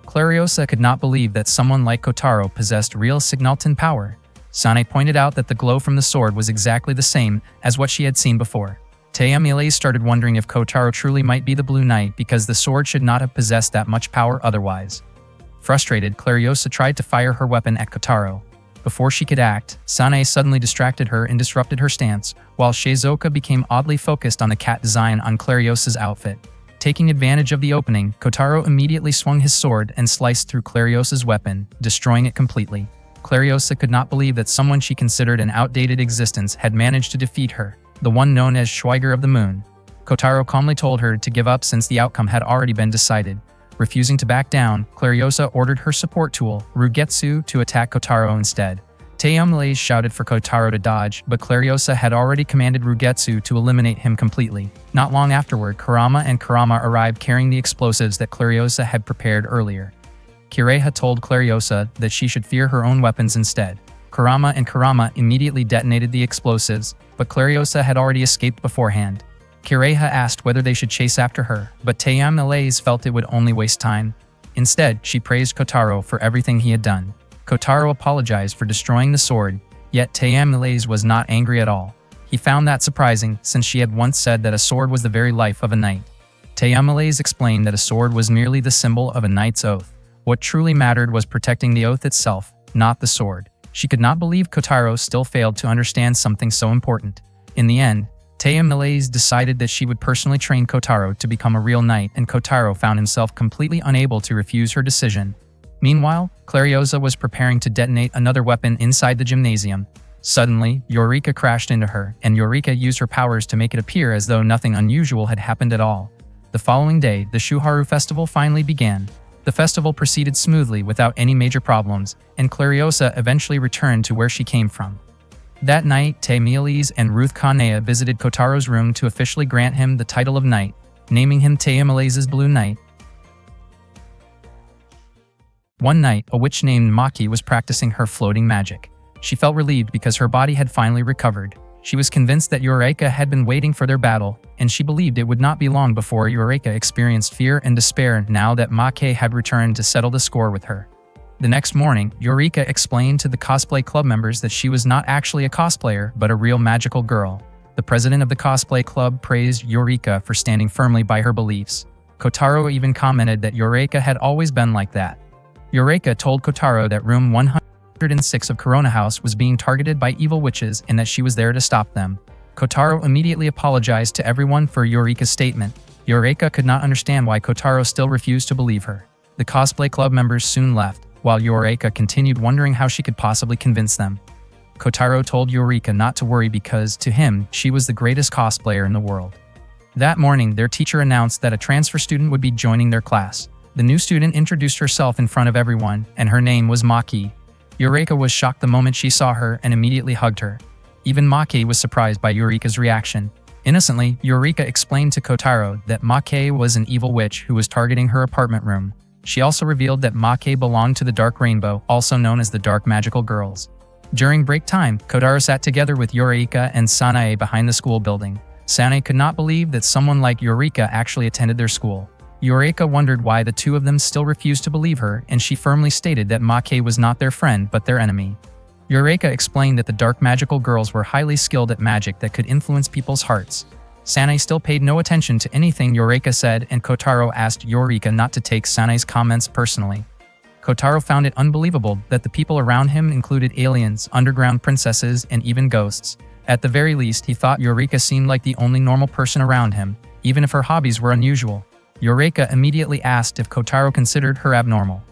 Clariosa could not believe that someone like Kotaro possessed real Signalton power. Sanae pointed out that the glow from the sword was exactly the same as what she had seen before. Tayamulaze started wondering if Kotaro truly might be the Blue Knight because the sword should not have possessed that much power otherwise. Frustrated, Clariosa tried to fire her weapon at Kotaro. Before she could act, Sanae suddenly distracted her and disrupted her stance, while Shizuka became oddly focused on the cat design on Clariosa's outfit. Taking advantage of the opening, Kotaro immediately swung his sword and sliced through Clariosa's weapon, destroying it completely. Clariosa could not believe that someone she considered an outdated existence had managed to defeat her, the one known as Schweiger of the Moon. Kotaro calmly told her to give up since the outcome had already been decided. Refusing to back down, Clariosa ordered her support tool, Rugetsu, to attack Kotaro instead. Tayamulaze shouted for Kotaro to dodge, but Clariosa had already commanded Rugetsu to eliminate him completely. Not long afterward, Kurama and Kurama arrived carrying the explosives that Clariosa had prepared earlier. Kireha told Clariosa that she should fear her own weapons instead. Kurama and Kurama immediately detonated the explosives, but Clariosa had already escaped beforehand. Kireha asked whether they should chase after her, but Tayamulaze felt it would only waste time. Instead, she praised Kotaro for everything he had done. Kotaro apologized for destroying the sword, yet Tayamilaise was not angry at all. He found that surprising, since she had once said that a sword was the very life of a knight. Tayamilaise explained that a sword was merely the symbol of a knight's oath. What truly mattered was protecting the oath itself, not the sword. She could not believe Kotaro still failed to understand something so important. In the end, Tayamilaise decided that she would personally train Kotaro to become a real knight, and Kotaro found himself completely unable to refuse her decision. Meanwhile, Clariosa was preparing to detonate another weapon inside the gymnasium. Suddenly, Eureka crashed into her, and Eureka used her powers to make it appear as though nothing unusual had happened at all. The following day, the Shuharu Festival finally began. The festival proceeded smoothly without any major problems, and Clariosa eventually returned to where she came from. That night, Tayamilaise and Ruth Kanea visited Kotaro's room to officially grant him the title of knight, naming him Tayamilaise's Blue Knight. One night, a witch named Maki was practicing her floating magic. She felt relieved because her body had finally recovered. She was convinced that Eureka had been waiting for their battle, and she believed it would not be long before Eureka experienced fear and despair now that Maki had returned to settle the score with her. The next morning, Eureka explained to the cosplay club members that she was not actually a cosplayer, but a real magical girl. The president of the cosplay club praised Eureka for standing firmly by her beliefs. Kotaro even commented that Eureka had always been like that. Eureka told Kotaro that room 106 of Corona House was being targeted by evil witches and that she was there to stop them. Kotaro immediately apologized to everyone for Eureka's statement. Eureka could not understand why Kotaro still refused to believe her. The cosplay club members soon left, while Eureka continued wondering how she could possibly convince them. Kotaro told Eureka not to worry because, to him, she was the greatest cosplayer in the world. That morning, their teacher announced that a transfer student would be joining their class. The new student introduced herself in front of everyone, and her name was Maki. Eureka was shocked the moment she saw her and immediately hugged her. Even Maki was surprised by Eureka's reaction. Innocently, Eureka explained to Kotaro that Maki was an evil witch who was targeting her apartment room. She also revealed that Maki belonged to the Dark Rainbow, also known as the Dark Magical Girls. During break time, Kotaro sat together with Eureka and Sanae behind the school building. Sanae could not believe that someone like Eureka actually attended their school. Eureka wondered why the two of them still refused to believe her, and she firmly stated that Maki was not their friend but their enemy. Eureka explained that the Dark Magical Girls were highly skilled at magic that could influence people's hearts. Sanae still paid no attention to anything Eureka said, and Kotaro asked Eureka not to take Sanae's comments personally. Kotaro found it unbelievable that the people around him included aliens, underground princesses, and even ghosts. At the very least, he thought Eureka seemed like the only normal person around him, even if her hobbies were unusual. Eureka immediately asked if Kotaro considered her abnormal.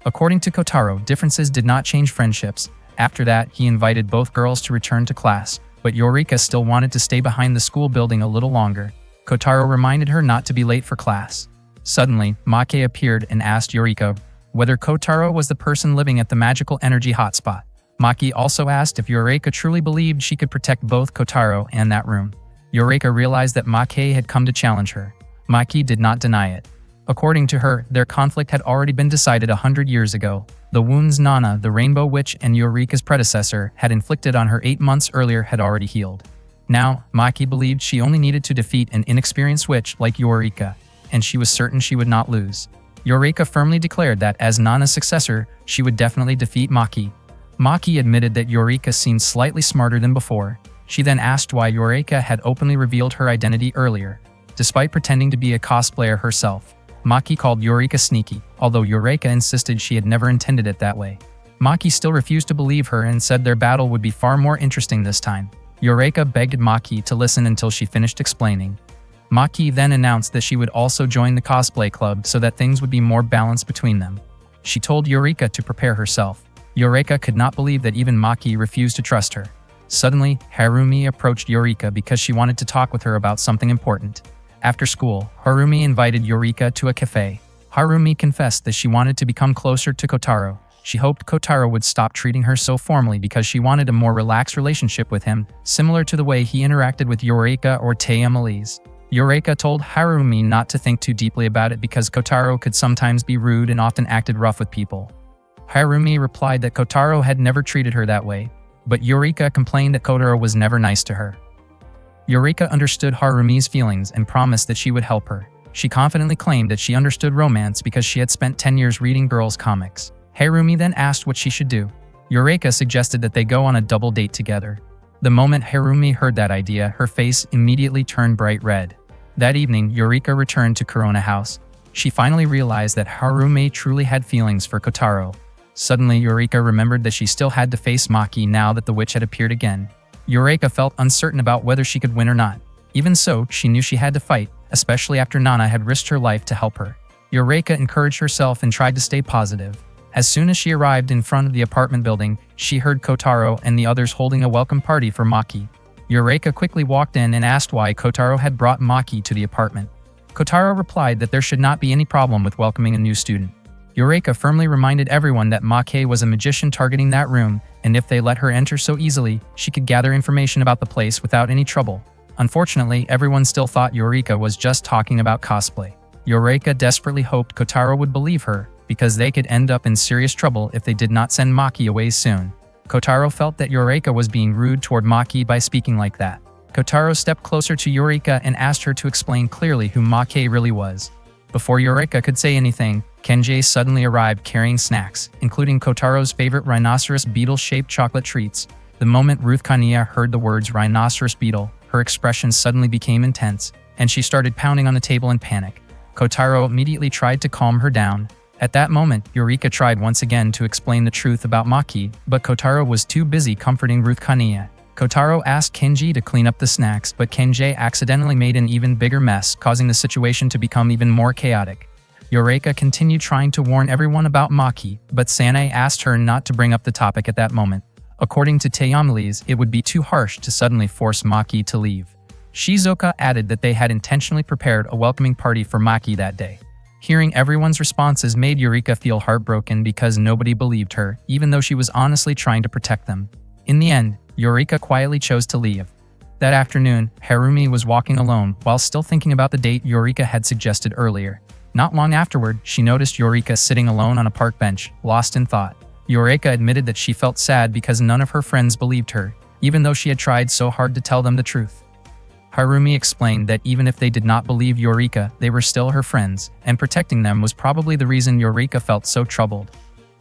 According to Kotaro, differences did not change friendships. After that, he invited both girls to return to class, but Eureka still wanted to stay behind the school building a little longer. Kotaro reminded her not to be late for class. Suddenly, Maki appeared and asked Eureka whether Kotaro was the person living at the magical energy hotspot. Maki also asked if Eureka truly believed she could protect both Kotaro and that room. Eureka realized that Maki had come to challenge her. Maki did not deny it. According to her, their conflict had already been decided 100 years ago. The wounds Nana, the Rainbow Witch and Eureka's predecessor, had inflicted on her 8 months earlier had already healed. Now, Maki believed she only needed to defeat an inexperienced witch like Eureka, and she was certain she would not lose. Eureka firmly declared that as Nana's successor, she would definitely defeat Maki. Maki admitted that Eureka seemed slightly smarter than before. She then asked why Eureka had openly revealed her identity earlier. Despite pretending to be a cosplayer herself, Maki called Eureka sneaky, although Eureka insisted she had never intended it that way. Maki still refused to believe her and said their battle would be far more interesting this time. Eureka begged Maki to listen until she finished explaining. Maki then announced that she would also join the cosplay club so that things would be more balanced between them. She told Eureka to prepare herself. Eureka could not believe that even Maki refused to trust her. Suddenly, Harumi approached Eureka because she wanted to talk with her about something important. After school, Harumi invited Eureka to a cafe. Harumi confessed that she wanted to become closer to Kotaro. She hoped Kotaro would stop treating her so formally because she wanted a more relaxed relationship with him, similar to the way he interacted with Eureka or Tayamilaise. Eureka told Harumi not to think too deeply about it because Kotaro could sometimes be rude and often acted rough with people. Harumi replied that Kotaro had never treated her that way, but Eureka complained that Kotaro was never nice to her. Eureka understood Harumi's feelings and promised that she would help her. She confidently claimed that she understood romance because she had spent 10 years reading girls' comics. Harumi then asked what she should do. Eureka suggested that they go on a double date together. The moment Harumi heard that idea, her face immediately turned bright red. That evening, Eureka returned to Corona House. She finally realized that Harumi truly had feelings for Kotaro. Suddenly, Eureka remembered that she still had to face Maki now that the witch had appeared again. Eureka felt uncertain about whether she could win or not. Even so, she knew she had to fight, especially after Nana had risked her life to help her. Eureka encouraged herself and tried to stay positive. As soon as she arrived in front of the apartment building, she heard Kotaro and the others holding a welcome party for Maki. Eureka quickly walked in and asked why Kotaro had brought Maki to the apartment. Kotaro replied that there should not be any problem with welcoming a new student. Eureka firmly reminded everyone that Maki was a magician targeting that room, and if they let her enter so easily, she could gather information about the place without any trouble. Unfortunately, everyone still thought Eureka was just talking about cosplay. Eureka desperately hoped Kotaro would believe her, because they could end up in serious trouble if they did not send Maki away soon. Kotaro felt that Eureka was being rude toward Maki by speaking like that. Kotaro stepped closer to Eureka and asked her to explain clearly who Maki really was. Before Eureka could say anything, Kenji suddenly arrived carrying snacks, including Kotaro's favorite rhinoceros beetle-shaped chocolate treats. The moment Ruth Kania heard the words rhinoceros beetle, her expression suddenly became intense, and she started pounding on the table in panic. Kotaro immediately tried to calm her down. At that moment, Eureka tried once again to explain the truth about Maki, but Kotaro was too busy comforting Ruth Kania. Kotaro asked Kenji to clean up the snacks, but Kenji accidentally made an even bigger mess, causing the situation to become even more chaotic. Eureka continued trying to warn everyone about Maki, but Sanae asked her not to bring up the topic at that moment. According to Teyamlis, it would be too harsh to suddenly force Maki to leave. Shizuka added that they had intentionally prepared a welcoming party for Maki that day. Hearing everyone's responses made Eureka feel heartbroken because nobody believed her, even though she was honestly trying to protect them. In the end, Eureka quietly chose to leave. That afternoon, Harumi was walking alone while still thinking about the date Eureka had suggested earlier. Not long afterward, she noticed Eureka sitting alone on a park bench, lost in thought. Eureka admitted that she felt sad because none of her friends believed her, even though she had tried so hard to tell them the truth. Harumi explained that even if they did not believe Eureka, they were still her friends, and protecting them was probably the reason Eureka felt so troubled.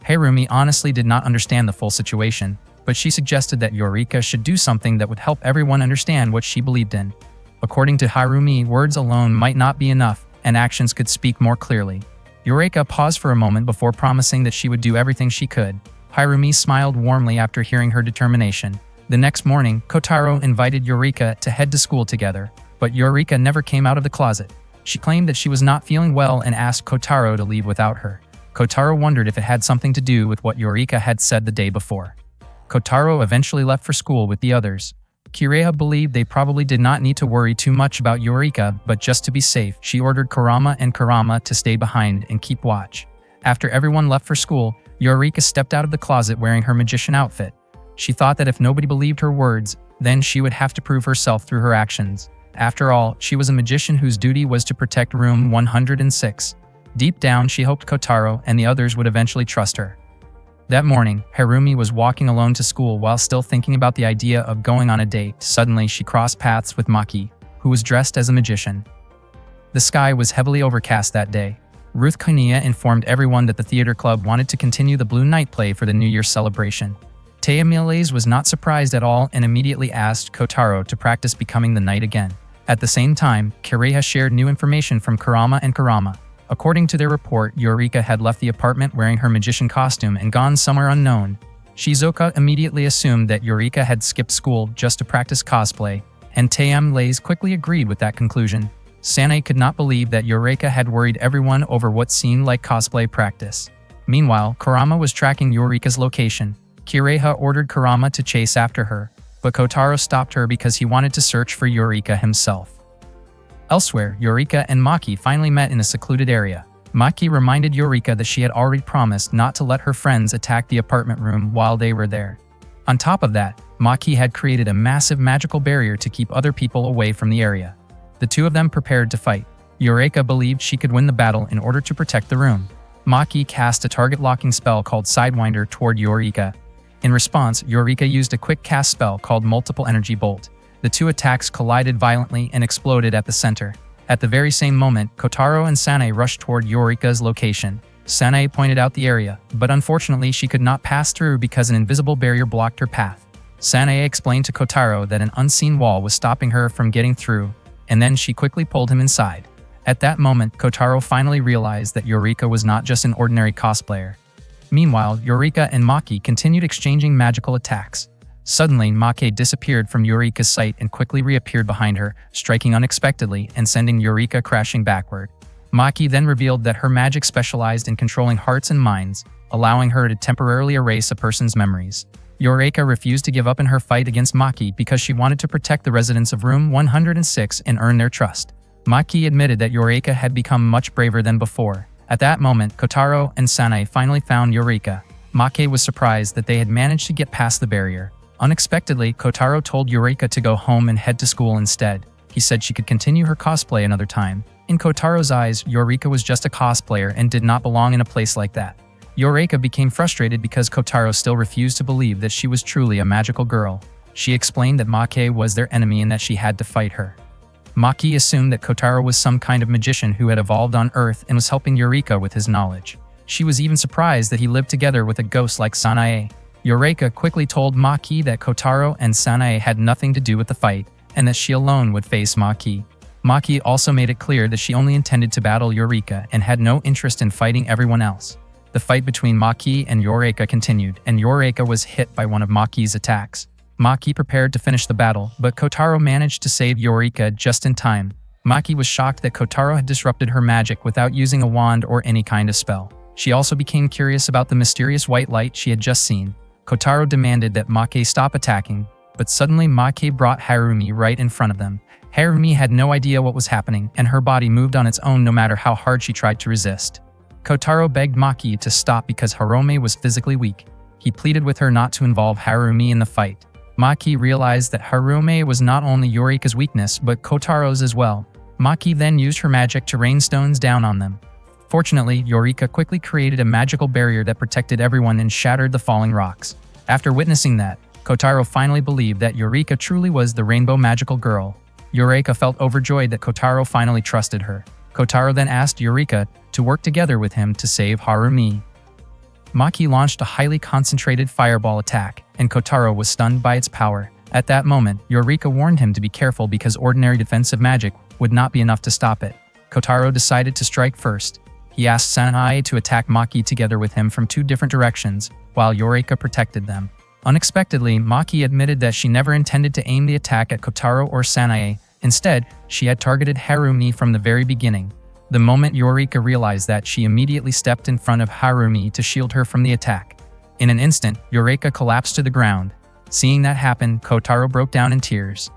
Harumi honestly did not understand the full situation, but she suggested that Eureka should do something that would help everyone understand what she believed in. According to Harumi, words alone might not be enough, and actions could speak more clearly. Eureka paused for a moment before promising that she would do everything she could. Harumi smiled warmly after hearing her determination. The next morning, Kotaro invited Eureka to head to school together, but Eureka never came out of the closet. She claimed that she was not feeling well and asked Kotaro to leave without her. Kotaro wondered if it had something to do with what Eureka had said the day before. Kotaro eventually left for school with the others. Kireha believed they probably did not need to worry too much about Eureka, but just to be safe, she ordered Kurama and Kurama to stay behind and keep watch. After everyone left for school, Eureka stepped out of the closet wearing her magician outfit. She thought that if nobody believed her words, then she would have to prove herself through her actions. After all, she was a magician whose duty was to protect room 106. Deep down, she hoped Kotaro and the others would eventually trust her. That morning, Harumi was walking alone to school while still thinking about the idea of going on a date. Suddenly, she crossed paths with Maki, who was dressed as a magician. The sky was heavily overcast that day. Ruth Kania informed everyone that the theater club wanted to continue the Blue Night play for the New Year's celebration. Teyamils was not surprised at all and immediately asked Kotaro to practice becoming the knight again. At the same time, Kireha shared new information from Kurama and Kurama. According to their report, Eureka had left the apartment wearing her magician costume and gone somewhere unknown. Shizuka immediately assumed that Eureka had skipped school just to practice cosplay, and Teyamlis quickly agreed with that conclusion. Sanae could not believe that Eureka had worried everyone over what seemed like cosplay practice. Meanwhile, Kurama was tracking Eureka's location. Kireha ordered Kurama to chase after her, but Kotaro stopped her because he wanted to search for Eureka himself. Elsewhere, Eureka and Maki finally met in a secluded area. Maki reminded Eureka that she had already promised not to let her friends attack the apartment room while they were there. On top of that, Maki had created a massive magical barrier to keep other people away from the area. The two of them prepared to fight. Eureka believed she could win the battle in order to protect the room. Maki cast a target-locking spell called Sidewinder toward Eureka. In response, Eureka used a quick cast spell called Multiple Energy Bolt. The two attacks collided violently and exploded at the center. At the very same moment, Kotaro and Sanae rushed toward Eureka's location. Sanae pointed out the area, but unfortunately she could not pass through because an invisible barrier blocked her path. Sanae explained to Kotaro that an unseen wall was stopping her from getting through, and then she quickly pulled him inside. At that moment, Kotaro finally realized that Eureka was not just an ordinary cosplayer. Meanwhile, Eureka and Maki continued exchanging magical attacks. Suddenly, Maki disappeared from Eureka's sight and quickly reappeared behind her, striking unexpectedly and sending Eureka crashing backward. Maki then revealed that her magic specialized in controlling hearts and minds, allowing her to temporarily erase a person's memories. Eureka refused to give up in her fight against Maki because she wanted to protect the residents of Room 106 and earn their trust. Maki admitted that Eureka had become much braver than before. At that moment, Kotaro and Sanae finally found Eureka. Maki was surprised that they had managed to get past the barrier. Unexpectedly, Kotaro told Eureka to go home and head to school instead. He said she could continue her cosplay another time. In Kotaro's eyes, Eureka was just a cosplayer and did not belong in a place like that. Eureka became frustrated because Kotaro still refused to believe that she was truly a magical girl. She explained that Maki was their enemy and that she had to fight her. Maki assumed that Kotaro was some kind of magician who had evolved on Earth and was helping Eureka with his knowledge. She was even surprised that he lived together with a ghost like Sanae. Eureka quickly told Maki that Kotaro and Sanae had nothing to do with the fight, and that she alone would face Maki. Maki also made it clear that she only intended to battle Eureka and had no interest in fighting everyone else. The fight between Maki and Eureka continued, and Eureka was hit by one of Maki's attacks. Maki prepared to finish the battle, but Kotaro managed to save Eureka just in time. Maki was shocked that Kotaro had disrupted her magic without using a wand or any kind of spell. She also became curious about the mysterious white light she had just seen. Kotaro demanded that Maki stop attacking, but suddenly Maki brought Harumi right in front of them. Harumi had no idea what was happening, and her body moved on its own no matter how hard she tried to resist. Kotaro begged Maki to stop because Harumi was physically weak. He pleaded with her not to involve Harumi in the fight. Maki realized that Harumi was not only Eureka's weakness but Kotaro's as well. Maki then used her magic to rain stones down on them. Fortunately, Eureka quickly created a magical barrier that protected everyone and shattered the falling rocks. After witnessing that, Kotaro finally believed that Eureka truly was the rainbow magical girl. Eureka felt overjoyed that Kotaro finally trusted her. Kotaro then asked Eureka to work together with him to save Harumi. Maki launched a highly concentrated fireball attack, and Kotaro was stunned by its power. At that moment, Eureka warned him to be careful because ordinary defensive magic would not be enough to stop it. Kotaro decided to strike first. He asked Sanae to attack Maki together with him from two different directions, while Eureka protected them. Unexpectedly, Maki admitted that she never intended to aim the attack at Kotaro or Sanae. Instead, she had targeted Harumi from the very beginning. The moment Eureka realized that, she immediately stepped in front of Harumi to shield her from the attack. In an instant, Eureka collapsed to the ground. Seeing that happen, Kotaro broke down in tears.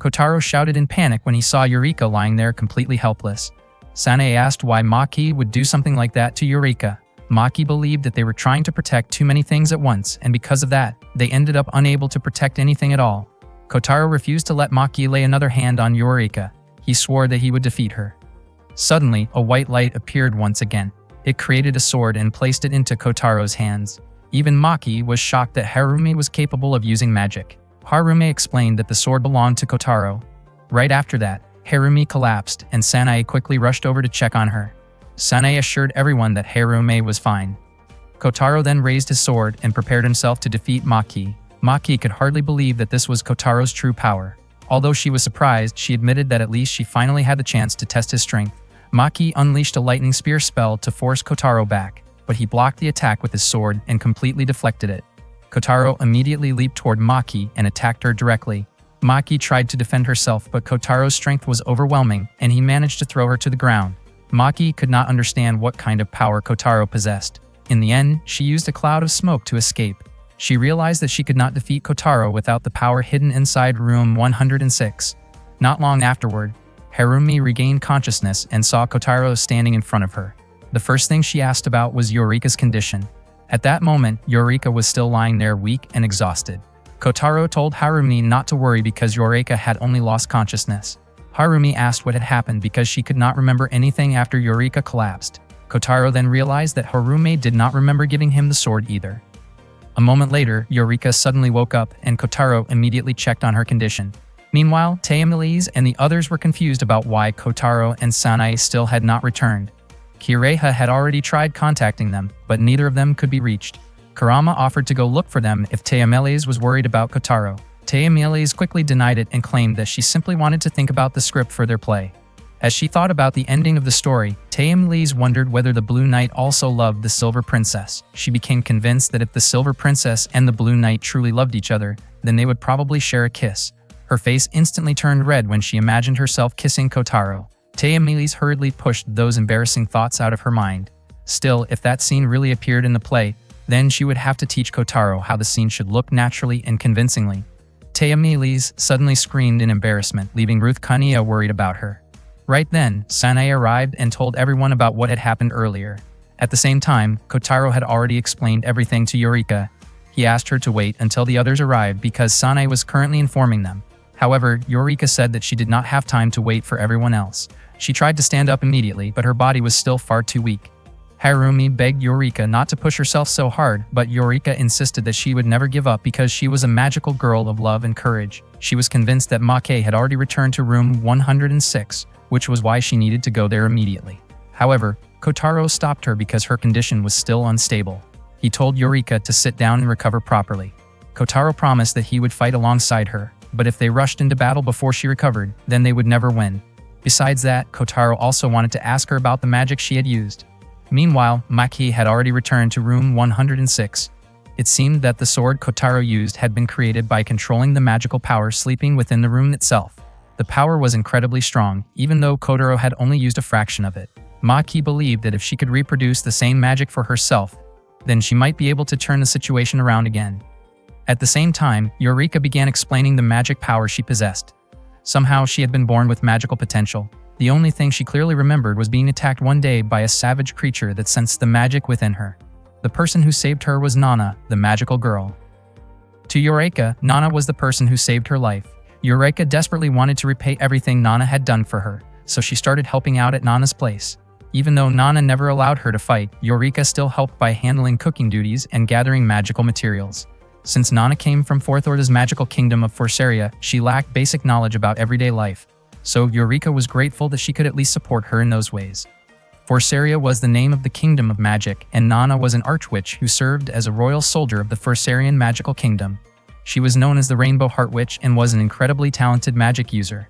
Kotaro shouted in panic when he saw Eureka lying there completely helpless. Sanae asked why Maki would do something like that to Eureka. Maki believed that they were trying to protect too many things at once, and because of that, they ended up unable to protect anything at all. Kotaro refused to let Maki lay another hand on Eureka. He swore that he would defeat her. Suddenly, a white light appeared once again. It created a sword and placed it into Kotaro's hands. Even Maki was shocked that Harumi was capable of using magic. Harumi explained that the sword belonged to Kotaro. Right after that, Harumi collapsed, and Sanae quickly rushed over to check on her. Sanae assured everyone that Harumi was fine. Kotaro then raised his sword and prepared himself to defeat Maki. Maki could hardly believe that this was Kotaro's true power. Although she was surprised, she admitted that at least she finally had the chance to test his strength. Maki unleashed a lightning spear spell to force Kotaro back, but he blocked the attack with his sword and completely deflected it. Kotaro immediately leaped toward Maki and attacked her directly. Maki tried to defend herself, but Kotaro's strength was overwhelming, and he managed to throw her to the ground. Maki could not understand what kind of power Kotaro possessed. In the end, she used a cloud of smoke to escape. She realized that she could not defeat Kotaro without the power hidden inside room 106. Not long afterward, Harumi regained consciousness and saw Kotaro standing in front of her. The first thing she asked about was Eureka's condition. At that moment, Eureka was still lying there weak and exhausted. Kotaro told Harumi not to worry because Eureka had only lost consciousness. Harumi asked what had happened because she could not remember anything after Eureka collapsed. Kotaro then realized that Harumi did not remember giving him the sword either. A moment later, Eureka suddenly woke up and Kotaro immediately checked on her condition. Meanwhile, Taemelise and the others were confused about why Kotaro and Sanae still had not returned. Kireha had already tried contacting them, but neither of them could be reached. Kurama offered to go look for them if Taemelise was worried about Kotaro. Taemelise quickly denied it and claimed that she simply wanted to think about the script for their play. As she thought about the ending of the story, Taemelise wondered whether the Blue Knight also loved the Silver Princess. She became convinced that if the Silver Princess and the Blue Knight truly loved each other, then they would probably share a kiss. Her face instantly turned red when she imagined herself kissing Kotaro. Taemelise hurriedly pushed those embarrassing thoughts out of her mind. Still, if that scene really appeared in the play, then she would have to teach Kotaro how the scene should look naturally and convincingly. Taemelise suddenly screamed in embarrassment, leaving Ruth Kania worried about her. Right then, Sanae arrived and told everyone about what had happened earlier. At the same time, Kotaro had already explained everything to Eureka. He asked her to wait until the others arrived because Sanae was currently informing them. However, Eureka said that she did not have time to wait for everyone else. She tried to stand up immediately, but her body was still far too weak. Harumi begged Eureka not to push herself so hard, but Eureka insisted that she would never give up because she was a magical girl of love and courage. She was convinced that Make had already returned to room 106, which was why she needed to go there immediately. However, Kotaro stopped her because her condition was still unstable. He told Eureka to sit down and recover properly. Kotaro promised that he would fight alongside her, but if they rushed into battle before she recovered, then they would never win. Besides that, Kotaro also wanted to ask her about the magic she had used. Meanwhile, Maki had already returned to room 106. It seemed that the sword Kotaro used had been created by controlling the magical power sleeping within the room itself. The power was incredibly strong, even though Kotaro had only used a fraction of it. Maki believed that if she could reproduce the same magic for herself, then she might be able to turn the situation around again. At the same time, Eureka began explaining the magic power she possessed. Somehow she had been born with magical potential. The only thing she clearly remembered was being attacked one day by a savage creature that sensed the magic within her. The person who saved her was Nana, the magical girl. To Eureka, Nana was the person who saved her life. Eureka desperately wanted to repay everything Nana had done for her, so she started helping out at Nana's place. Even though Nana never allowed her to fight, Eureka still helped by handling cooking duties and gathering magical materials. Since Nana came from Fourth Order's magical kingdom of Forsaria, she lacked basic knowledge about everyday life, so Eureka was grateful that she could at least support her in those ways. Forsaria was the name of the kingdom of magic, and Nana was an archwitch who served as a royal soldier of the Forsarian magical kingdom. She was known as the Rainbow Heart Witch and was an incredibly talented magic user.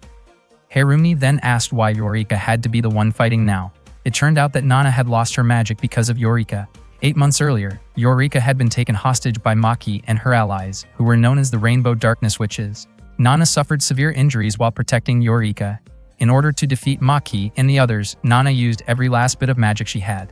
Harumi then asked why Eureka had to be the one fighting now. It turned out that Nana had lost her magic because of Eureka. 8 months earlier, Eureka had been taken hostage by Maki and her allies, who were known as the Rainbow Darkness Witches. Nana suffered severe injuries while protecting Eureka. In order to defeat Maki and the others, Nana used every last bit of magic she had.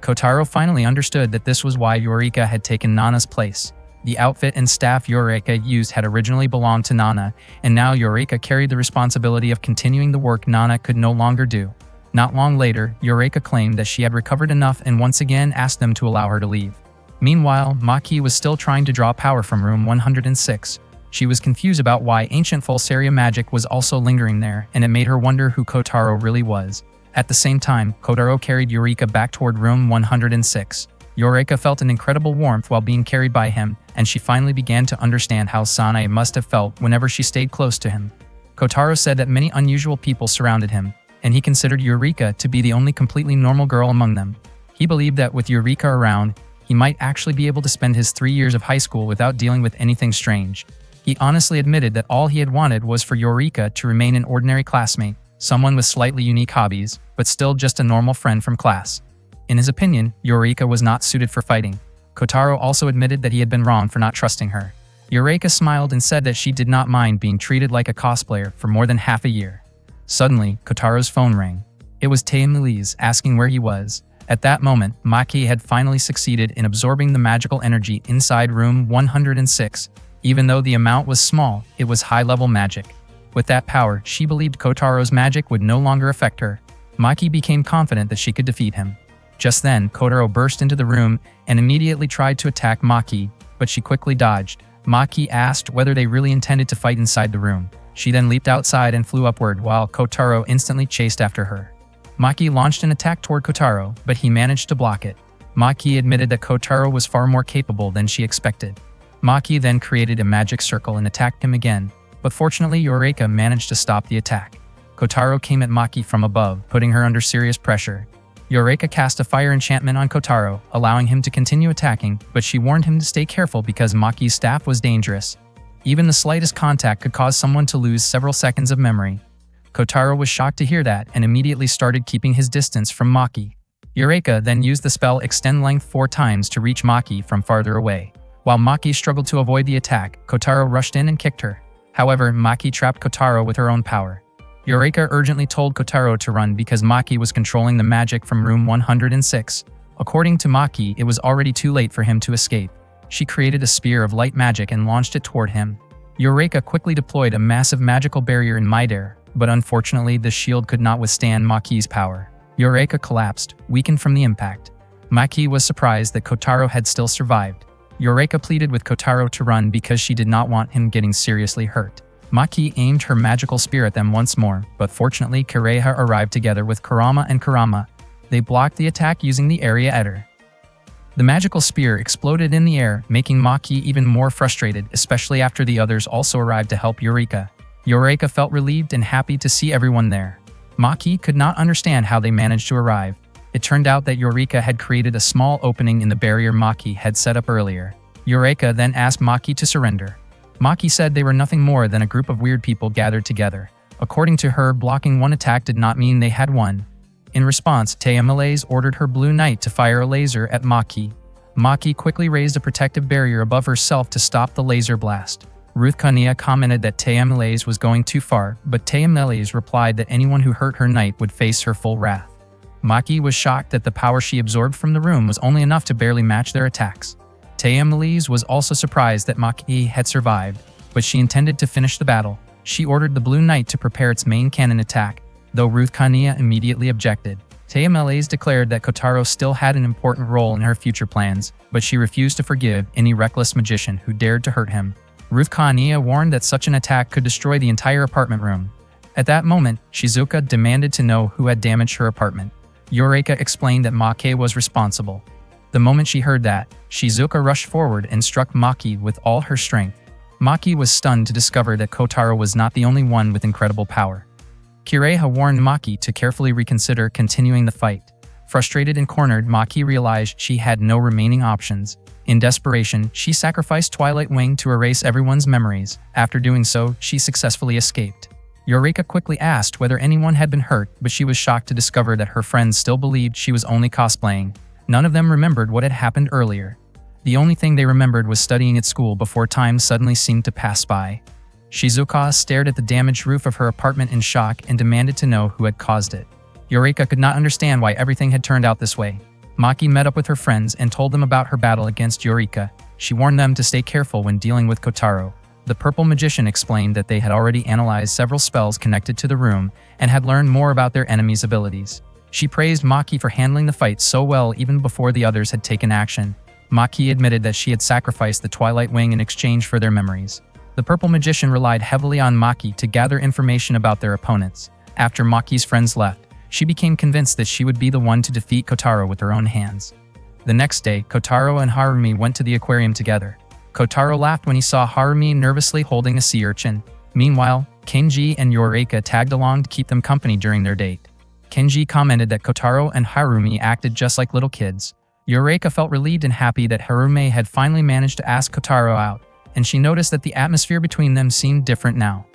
Kotaro finally understood that this was why Eureka had taken Nana's place. The outfit and staff Eureka used had originally belonged to Nana, and now Eureka carried the responsibility of continuing the work Nana could no longer do. Not long later, Eureka claimed that she had recovered enough and once again asked them to allow her to leave. Meanwhile, Maki was still trying to draw power from room 106. She was confused about why ancient Forsaria magic was also lingering there, and it made her wonder who Kotaro really was. At the same time, Kotaro carried Eureka back toward room 106. Eureka felt an incredible warmth while being carried by him, and she finally began to understand how Sanae must have felt whenever she stayed close to him. Kotaro said that many unusual people surrounded him, and he considered Eureka to be the only completely normal girl among them. He believed that with Eureka around, he might actually be able to spend his 3 years of high school without dealing with anything strange. He honestly admitted that all he had wanted was for Eureka to remain an ordinary classmate, someone with slightly unique hobbies, but still just a normal friend from class. In his opinion, Eureka was not suited for fighting. Kotaro also admitted that he had been wrong for not trusting her. Eureka smiled and said that she did not mind being treated like a cosplayer for more than half a year. Suddenly, Kotaro's phone rang. It was Taemelise asking where he was. At that moment, Maki had finally succeeded in absorbing the magical energy inside room 106. Even though the amount was small, it was high-level magic. With that power, she believed Kotaro's magic would no longer affect her. Maki became confident that she could defeat him. Just then, Kotaro burst into the room and immediately tried to attack Maki, but she quickly dodged. Maki asked whether they really intended to fight inside the room. She then leaped outside and flew upward while Kotaro instantly chased after her. Maki launched an attack toward Kotaro, but he managed to block it. Maki admitted that Kotaro was far more capable than she expected. Maki then created a magic circle and attacked him again, but fortunately Eureka managed to stop the attack. Kotaro came at Maki from above, putting her under serious pressure. Eureka cast a fire enchantment on Kotaro, allowing him to continue attacking, but she warned him to stay careful because Maki's staff was dangerous. Even the slightest contact could cause someone to lose several seconds of memory. Kotaro was shocked to hear that and immediately started keeping his distance from Maki. Eureka then used the spell Extend Length 4 times to reach Maki from farther away. While Maki struggled to avoid the attack, Kotaro rushed in and kicked her. However, Maki trapped Kotaro with her own power. Eureka urgently told Kotaro to run because Maki was controlling the magic from room 106. According to Maki, it was already too late for him to escape. She created a spear of light magic and launched it toward him. Eureka quickly deployed a massive magical barrier in midair, but unfortunately the shield could not withstand Maki's power. Eureka collapsed, weakened from the impact. Maki was surprised that Kotaro had still survived. Eureka pleaded with Kotaro to run because she did not want him getting seriously hurt. Maki aimed her magical spear at them once more, but fortunately Kureha arrived together with Kurama and Kurama. They blocked the attack using the area editor. The magical spear exploded in the air, making Maki even more frustrated, especially after the others also arrived to help Eureka. Eureka felt relieved and happy to see everyone there. Maki could not understand how they managed to arrive. It turned out that Eureka had created a small opening in the barrier Maki had set up earlier. Eureka then asked Maki to surrender. Maki said they were nothing more than a group of weird people gathered together. According to her, blocking one attack did not mean they had won. In response, Taya Malaise ordered her Blue Knight to fire a laser at Maki. Maki quickly raised a protective barrier above herself to stop the laser blast. Ruth Kania commented that Taya Malaise was going too far, but Taya Malaise replied that anyone who hurt her knight would face her full wrath. Maki was shocked that the power she absorbed from the room was only enough to barely match their attacks. Taya Malaise was also surprised that Maki had survived, but she intended to finish the battle. She ordered the Blue Knight to prepare its main cannon attack, though Ruth Kania immediately objected. Taya Malaise declared that Kotaro still had an important role in her future plans, but she refused to forgive any reckless magician who dared to hurt him. Ruth Kania warned that such an attack could destroy the entire apartment room. At that moment, Shizuka demanded to know who had damaged her apartment. Eureka explained that Maki was responsible. The moment she heard that, Shizuka rushed forward and struck Maki with all her strength. Maki was stunned to discover that Kotaro was not the only one with incredible power. Kureha warned Maki to carefully reconsider continuing the fight. Frustrated and cornered, Maki realized she had no remaining options. In desperation, she sacrificed Twilight Wing to erase everyone's memories. After doing so, she successfully escaped. Eureka quickly asked whether anyone had been hurt, but she was shocked to discover that her friends still believed she was only cosplaying. None of them remembered what had happened earlier. The only thing they remembered was studying at school before time suddenly seemed to pass by. Shizuka stared at the damaged roof of her apartment in shock and demanded to know who had caused it. Eureka could not understand why everything had turned out this way. Maki met up with her friends and told them about her battle against Eureka. She warned them to stay careful when dealing with Kotaro. The purple magician explained that they had already analyzed several spells connected to the room and had learned more about their enemies' abilities. She praised Maki for handling the fight so well even before the others had taken action. Maki admitted that she had sacrificed the Twilight Wing in exchange for their memories. The purple magician relied heavily on Maki to gather information about their opponents. After Maki's friends left, she became convinced that she would be the one to defeat Kotaro with her own hands. The next day, Kotaro and Harumi went to the aquarium together. Kotaro laughed when he saw Harumi nervously holding a sea urchin. Meanwhile, Kenji and Eureka tagged along to keep them company during their date. Kenji commented that Kotaro and Harumi acted just like little kids. Eureka felt relieved and happy that Harumi had finally managed to ask Kotaro out, and she noticed that the atmosphere between them seemed different now.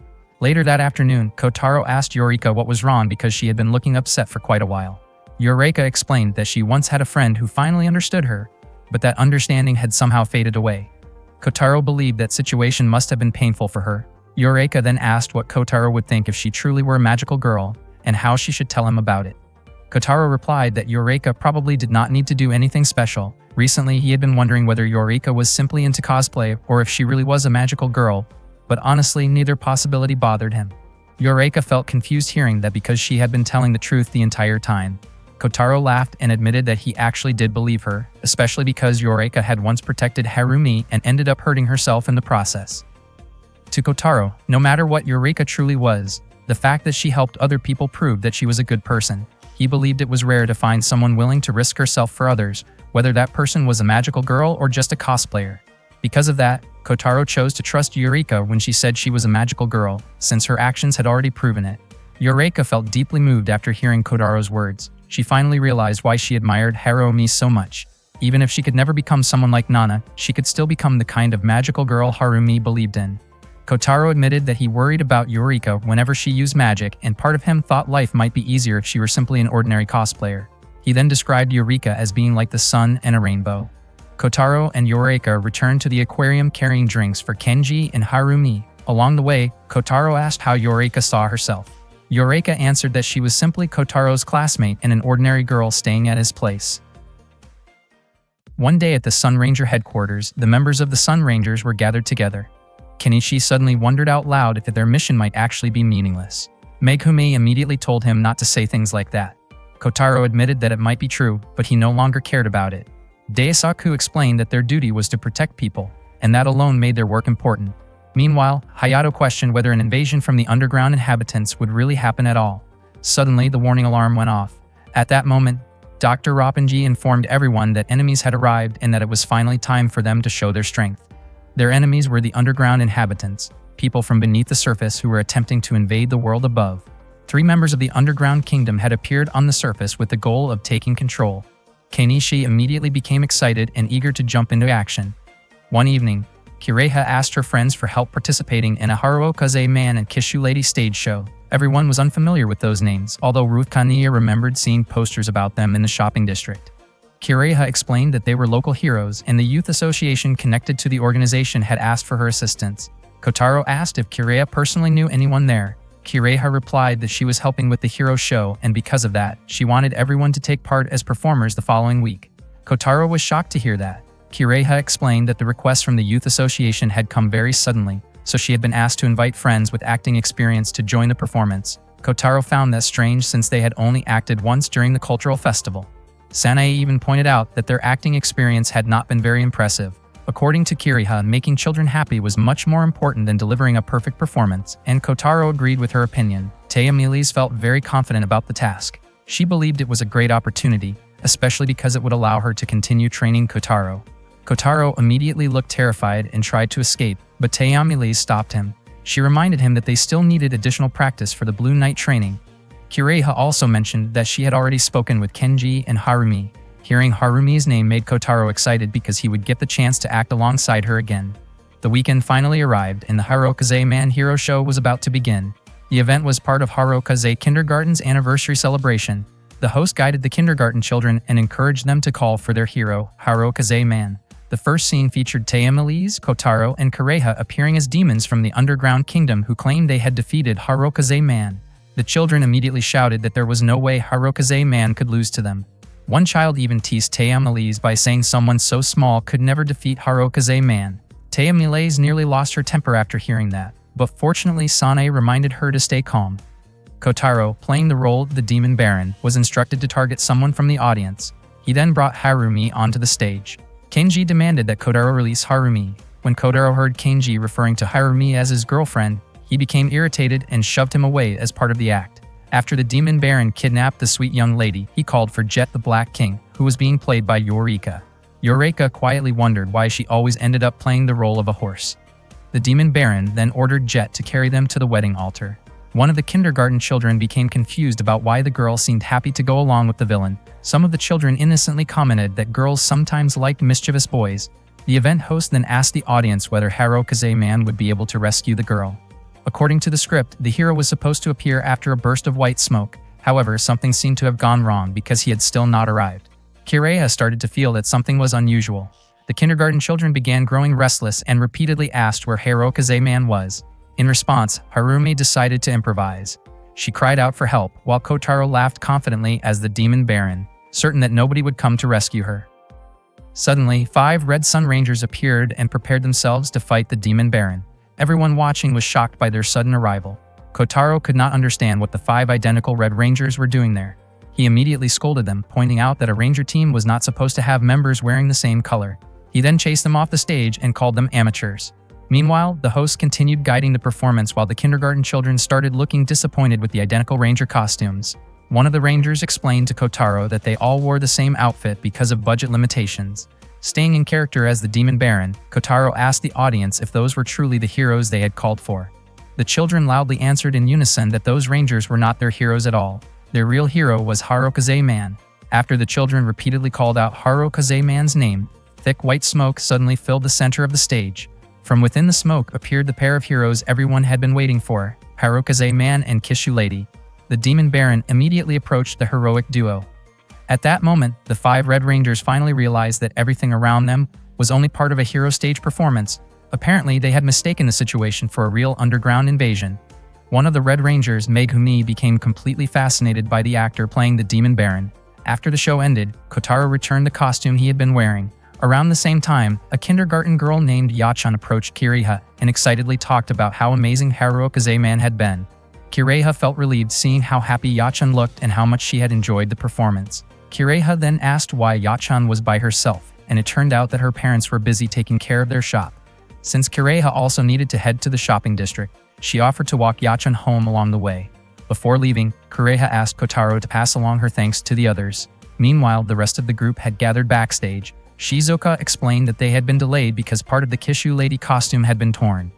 Later that afternoon, Kotaro asked Eureka what was wrong because she had been looking upset for quite a while. Eureka explained that she once had a friend who finally understood her, but that understanding had somehow faded away. Kotaro believed that situation must have been painful for her. Eureka then asked what Kotaro would think if she truly were a magical girl, and how she should tell him about it. Kotaro replied that Eureka probably did not need to do anything special. Recently, he had been wondering whether Eureka was simply into cosplay or if she really was a magical girl, but honestly, neither possibility bothered him. Eureka felt confused hearing that because she had been telling the truth the entire time. Kotaro laughed and admitted that he actually did believe her, especially because Eureka had once protected Harumi and ended up hurting herself in the process. To Kotaro, no matter what Eureka truly was, the fact that she helped other people proved that she was a good person. He believed it was rare to find someone willing to risk herself for others, whether that person was a magical girl or just a cosplayer. Because of that, Kotaro chose to trust Eureka when she said she was a magical girl, since her actions had already proven it. Eureka felt deeply moved after hearing Kotaro's words. She finally realized why she admired Harumi so much. Even if she could never become someone like Nana, she could still become the kind of magical girl Harumi believed in. Kotaro admitted that he worried about Eureka whenever she used magic, and part of him thought life might be easier if she were simply an ordinary cosplayer. He then described Eureka as being like the sun and a rainbow. Kotaro and Eureka returned to the aquarium carrying drinks for Kenji and Harumi. Along the way, Kotaro asked how Eureka saw herself. Eureka answered that she was simply Kotaro's classmate and an ordinary girl staying at his place. One day at the Sun Ranger headquarters, the members of the Sun Rangers were gathered together. Kenichi suddenly wondered out loud if their mission might actually be meaningless. Megumi immediately told him not to say things like that. Kotaro admitted that it might be true, but he no longer cared about it. Daisaku explained that their duty was to protect people, and that alone made their work important. Meanwhile, Hayato questioned whether an invasion from the underground inhabitants would really happen at all. Suddenly, the warning alarm went off. At that moment, Dr. Roppongi informed everyone that enemies had arrived and that it was finally time for them to show their strength. Their enemies were the underground inhabitants, people from beneath the surface who were attempting to invade the world above. 3 members of the underground kingdom had appeared on the surface with the goal of taking control. Kenichi immediately became excited and eager to jump into action. One evening, Kireha asked her friends for help participating in a Haruokaze Man and Kishu Lady stage show. Everyone was unfamiliar with those names, although Ruth Kaniya remembered seeing posters about them in the shopping district. Kireha explained that they were local heroes and the youth association connected to the organization had asked for her assistance. Kotaro asked if Kireha personally knew anyone there. Kireha replied that she was helping with the hero show, and because of that, she wanted everyone to take part as performers the following week. Kotaro was shocked to hear that. Kireha explained that the request from the youth association had come very suddenly, so she had been asked to invite friends with acting experience to join the performance. Kotaro found that strange since they had only acted once during the cultural festival. Sanae even pointed out that their acting experience had not been very impressive. According to Kireha, making children happy was much more important than delivering a perfect performance, and Kotaro agreed with her opinion. Taya Miles felt very confident about the task. She believed it was a great opportunity, especially because it would allow her to continue training Kotaro. Kotaro immediately looked terrified and tried to escape, but Taya Miles stopped him. She reminded him that they still needed additional practice for the Blue Knight training. Kireha also mentioned that she had already spoken with Kenji and Harumi. Hearing Harumi's name made Kotaro excited because he would get the chance to act alongside her again. The weekend finally arrived and the Haruokaze Man Hero Show was about to begin. The event was part of Haruokaze Kindergarten's anniversary celebration. The host guided the kindergarten children and encouraged them to call for their hero, Haruokaze Man. The first scene featured Taya Miles, Kotaro, and Kireha appearing as demons from the underground kingdom who claimed they had defeated Haruokaze Man. The children immediately shouted that there was no way Haruokaze Man could lose to them. One child even teased Taya Miles by saying someone so small could never defeat Haruokaze Man. Taya Miles nearly lost her temper after hearing that, but fortunately Sanae reminded her to stay calm. Kotaro, playing the role of the Demon Baron, was instructed to target someone from the audience. He then brought Harumi onto the stage. Kenji demanded that Kotaro release Harumi. When Kotaro heard Kenji referring to Harumi as his girlfriend, he became irritated and shoved him away as part of the act. After the Demon Baron kidnapped the sweet young lady, he called for Jet the Black King, who was being played by Eureka. Eureka quietly wondered why she always ended up playing the role of a horse. The Demon Baron then ordered Jet to carry them to the wedding altar. One of the kindergarten children became confused about why the girl seemed happy to go along with the villain. Some of the children innocently commented that girls sometimes liked mischievous boys. The event host then asked the audience whether Haruokaze Man would be able to rescue the girl. According to the script, the hero was supposed to appear after a burst of white smoke. However, something seemed to have gone wrong because he had still not arrived. Kireha started to feel that something was unusual. The kindergarten children began growing restless and repeatedly asked where Haruokaze Man was. In response, Harumi decided to improvise. She cried out for help, while Kotaro laughed confidently as the Demon Baron, certain that nobody would come to rescue her. Suddenly, 5 Red Sun Rangers appeared and prepared themselves to fight the Demon Baron. Everyone watching was shocked by their sudden arrival. Kotaro could not understand what the 5 identical Red Rangers were doing there. He immediately scolded them, pointing out that a ranger team was not supposed to have members wearing the same color. He then chased them off the stage and called them amateurs. Meanwhile, the host continued guiding the performance while the kindergarten children started looking disappointed with the identical ranger costumes. One of the rangers explained to Kotaro that they all wore the same outfit because of budget limitations. Staying in character as the Demon Baron, Kotaro asked the audience if those were truly the heroes they had called for. The children loudly answered in unison that those rangers were not their heroes at all. Their real hero was Harukaze Man. After the children repeatedly called out Harukaze Man's name, thick white smoke suddenly filled the center of the stage. From within the smoke appeared the pair of heroes everyone had been waiting for, Harukaze Man and Kishu Lady. The Demon Baron immediately approached the heroic duo. At that moment, the 5 Red Rangers finally realized that everything around them was only part of a hero stage performance. Apparently, they had mistaken the situation for a real underground invasion. One of the Red Rangers, Megumi, became completely fascinated by the actor playing the Demon Baron. After the show ended, Kotaro returned the costume he had been wearing. Around the same time, a kindergarten girl named Yachan approached Kiriha and excitedly talked about how amazing Harukaze Man had been. Kiriha felt relieved seeing how happy Yachan looked and how much she had enjoyed the performance. Kiriha then asked why Yachan was by herself, and it turned out that her parents were busy taking care of their shop. Since Kiriha also needed to head to the shopping district, she offered to walk Yachan home along the way. Before leaving, Kiriha asked Kotaro to pass along her thanks to the others. Meanwhile, the rest of the group had gathered backstage. Shizuka explained that they had been delayed because part of the Kishu Lady costume had been torn.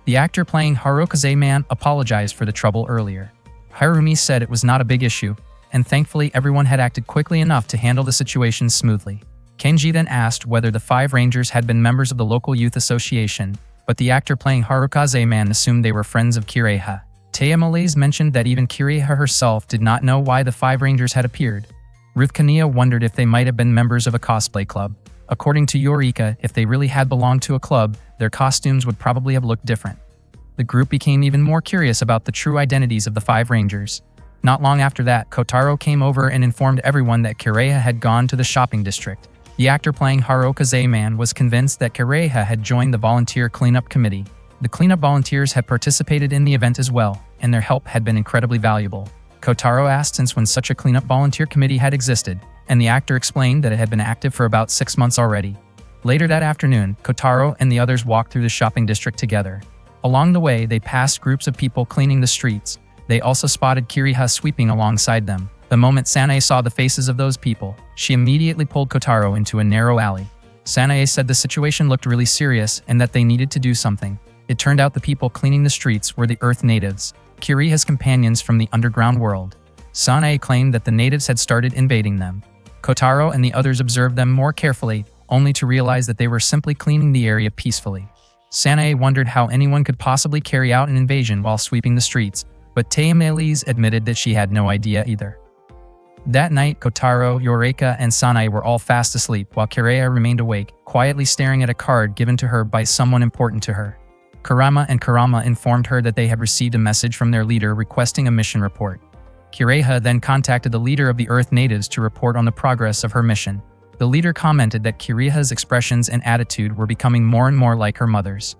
The actor playing Harukaze Man apologized for the trouble earlier. Harumi said it was not a big issue, and thankfully everyone had acted quickly enough to handle the situation smoothly. Kenji then asked whether the 5 Rangers had been members of the local youth association, but the actor playing Harukaze Man assumed they were friends of Kiriha. Taya mentioned that even Kiriha herself did not know why the 5 Rangers had appeared. Ruth Kania wondered if they might have been members of a cosplay club. According to Yorika, if they really had belonged to a club, their costumes would probably have looked different. The group became even more curious about the true identities of the 5 Rangers. Not long after that, Kotaro came over and informed everyone that Kiriha had gone to the shopping district. The actor playing Harukaze Man was convinced that Kiriha had joined the volunteer cleanup committee. The cleanup volunteers had participated in the event as well, and their help had been incredibly valuable. Kotaro asked since when such a cleanup volunteer committee had existed, and the actor explained that it had been active for about 6 months already. Later that afternoon, Kotaro and the others walked through the shopping district together. Along the way, they passed groups of people cleaning the streets. They also spotted Kiriha sweeping alongside them. The moment Sanae saw the faces of those people, she immediately pulled Kotaro into a narrow alley. Sanae said the situation looked really serious and that they needed to do something. It turned out the people cleaning the streets were the Earth natives, Kiriha's companions from the underground world. Sanae claimed that the natives had started invading them. Kotaro and the others observed them more carefully, only to realize that they were simply cleaning the area peacefully. Sanae wondered how anyone could possibly carry out an invasion while sweeping the streets, but Taya admitted that she had no idea either. That night, Kotaro, Yorika, and Sanae were all fast asleep while Kiriha remained awake, quietly staring at a card given to her by someone important to her. Kurama and Karama informed her that they had received a message from their leader requesting a mission report. Kiriha then contacted the leader of the Earth natives to report on the progress of her mission. The leader commented that Kiriha's expressions and attitude were becoming more and more like her mother's.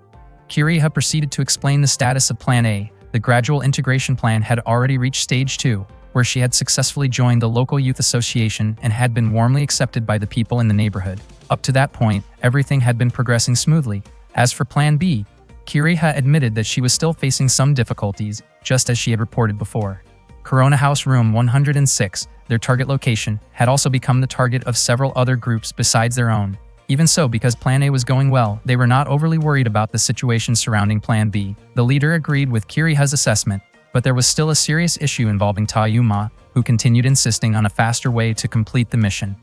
Kiriha proceeded to explain the status of Plan A. The gradual integration plan had already reached stage 2, where she had successfully joined the local youth association and had been warmly accepted by the people in the neighborhood. Up to that point, everything had been progressing smoothly. As for Plan B, Kiriha admitted that she was still facing some difficulties, just as she had reported before. Corona House Room 106, their target location, had also become the target of several other groups besides their own. Even so, because Plan A was going well, they were not overly worried about the situation surrounding Plan B. The leader agreed with Kiriha's assessment, but there was still a serious issue involving Tayuma, who continued insisting on a faster way to complete the mission.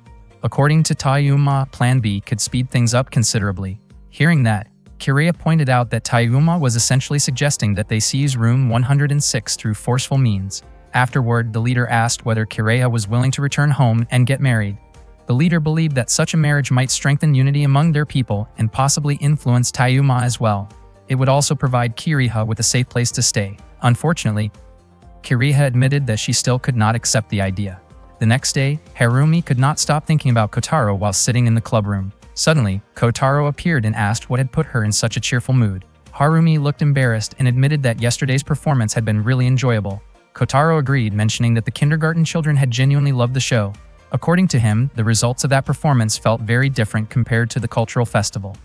According to Tayuma, Plan B could speed things up considerably. Hearing that, Kiriha pointed out that Tayuma was essentially suggesting that they seize Room 106 through forceful means. Afterward, the leader asked whether Kiriha was willing to return home and get married. The leader believed that such a marriage might strengthen unity among their people and possibly influence Tayuma as well. It would also provide Kiriha with a safe place to stay. Unfortunately, Kiriha admitted that she still could not accept the idea. The next day, Harumi could not stop thinking about Kotaro while sitting in the clubroom. Suddenly, Kotaro appeared and asked what had put her in such a cheerful mood. Harumi looked embarrassed and admitted that yesterday's performance had been really enjoyable. Kotaro agreed, mentioning that the kindergarten children had genuinely loved the show. According to him, the results of that performance felt very different compared to the cultural festival.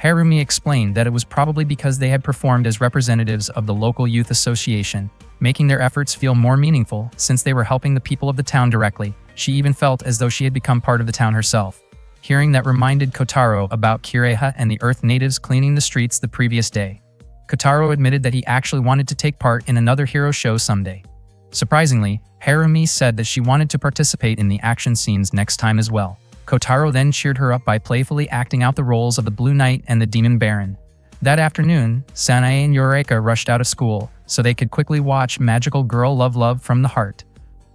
Harumi explained that it was probably because they had performed as representatives of the local youth association, making their efforts feel more meaningful since they were helping the people of the town directly. She even felt as though she had become part of the town herself. Hearing that reminded Kotaro about Kireha and the Earth natives cleaning the streets the previous day. Kotaro admitted that he actually wanted to take part in another hero show someday. Surprisingly, Harumi said that she wanted to participate in the action scenes next time as well. Kotaro then cheered her up by playfully acting out the roles of the Blue Knight and the Demon Baron. That afternoon, Sanae and Eureka rushed out of school so they could quickly watch Magical Girl Love from the Heart.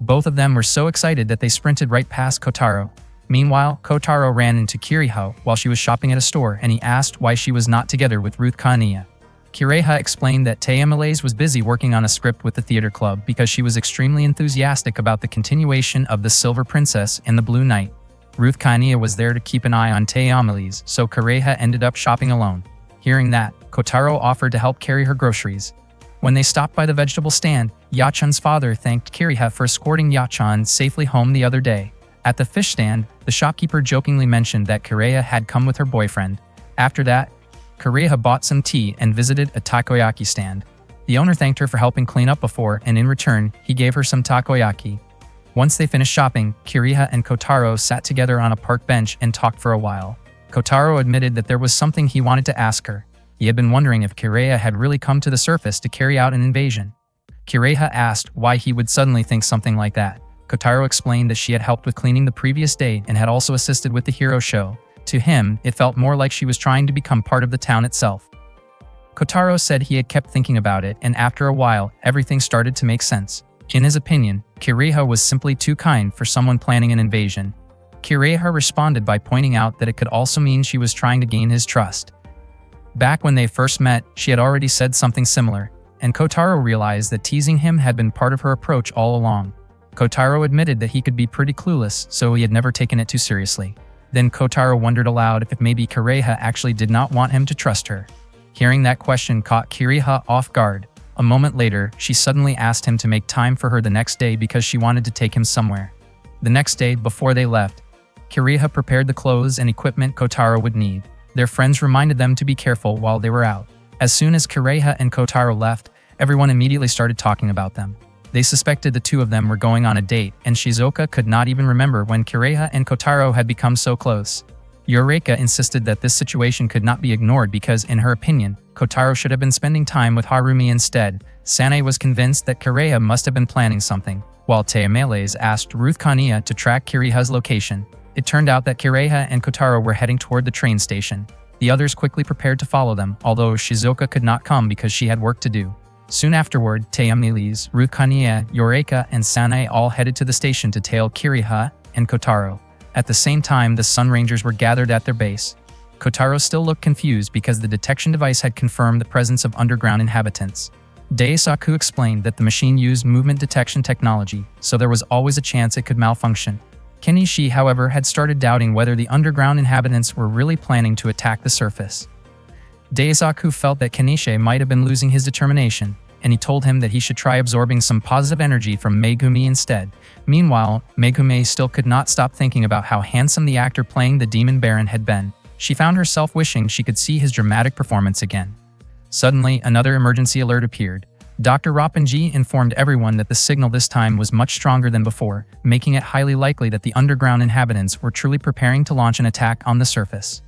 Both of them were so excited that they sprinted right past Kotaro. Meanwhile, Kotaro ran into Kiriha while she was shopping at a store and he asked why she was not together with Ruth Kaniya. Kiriha explained that Taemalaise was busy working on a script with the theater club because she was extremely enthusiastic about the continuation of The Silver Princess and The Blue Knight. Ruth Kaniya was there to keep an eye on Taemalaise, so Kiriha ended up shopping alone. Hearing that, Kotaro offered to help carry her groceries. When they stopped by the vegetable stand, Yachan's father thanked Kiriha for escorting Yachan safely home the other day. At the fish stand, the shopkeeper jokingly mentioned that Kiriha had come with her boyfriend. After that, Kiriha bought some tea and visited a takoyaki stand. The owner thanked her for helping clean up before, and in return, he gave her some takoyaki. Once they finished shopping, Kiriha and Kotaro sat together on a park bench and talked for a while. Kotaro admitted that there was something he wanted to ask her. He had been wondering if Kiriha had really come to the surface to carry out an invasion. Kiriha asked why he would suddenly think something like that. Kotaro explained that she had helped with cleaning the previous day and had also assisted with the hero show. To him, it felt more like she was trying to become part of the town itself. Kotaro said he had kept thinking about it, and after a while, everything started to make sense. In his opinion, Kiriha was simply too kind for someone planning an invasion. Kiriha responded by pointing out that it could also mean she was trying to gain his trust. Back when they first met, she had already said something similar, and Kotaro realized that teasing him had been part of her approach all along. Kotaro admitted that he could be pretty clueless, so he had never taken it too seriously. Then Kotaro wondered aloud if maybe Kiriha actually did not want him to trust her. Hearing that question caught Kiriha off guard. A moment later, she suddenly asked him to make time for her the next day because she wanted to take him somewhere. The next day, before they left, Kiriha prepared the clothes and equipment Kotaro would need. Their friends reminded them to be careful while they were out. As soon as Kiriha and Kotaro left, everyone immediately started talking about them. They suspected the two of them were going on a date, and Shizuoka could not even remember when Kiriha and Kotaro had become so close. Eureka insisted that this situation could not be ignored because, in her opinion, Kotaro should have been spending time with Harumi instead. Sanae was convinced that Kiriha must have been planning something, while Taemalaise asked Ruth Kaniya to track Kiriha's location. It turned out that Kiriha and Kotaro were heading toward the train station. The others quickly prepared to follow them, although Shizuoka could not come because she had work to do. Soon afterward, Taemalaise, Ruth Kaniya, Eureka, and Sanae all headed to the station to tail Kiriha and Kotaro. At the same time, the Sun Rangers were gathered at their base. Kotaro still looked confused because the detection device had confirmed the presence of underground inhabitants. Daisaku explained that the machine used movement detection technology, so there was always a chance it could malfunction. Kenichi, however, had started doubting whether the underground inhabitants were really planning to attack the surface. Daisaku felt that Kenichi might have been losing his determination, and he told him that he should try absorbing some positive energy from Megumi instead. Meanwhile, Megumi still could not stop thinking about how handsome the actor playing the Demon Baron had been. She found herself wishing she could see his dramatic performance again. Suddenly, another emergency alert appeared. Dr. Roppongi informed everyone that the signal this time was much stronger than before, making it highly likely that the underground inhabitants were truly preparing to launch an attack on the surface.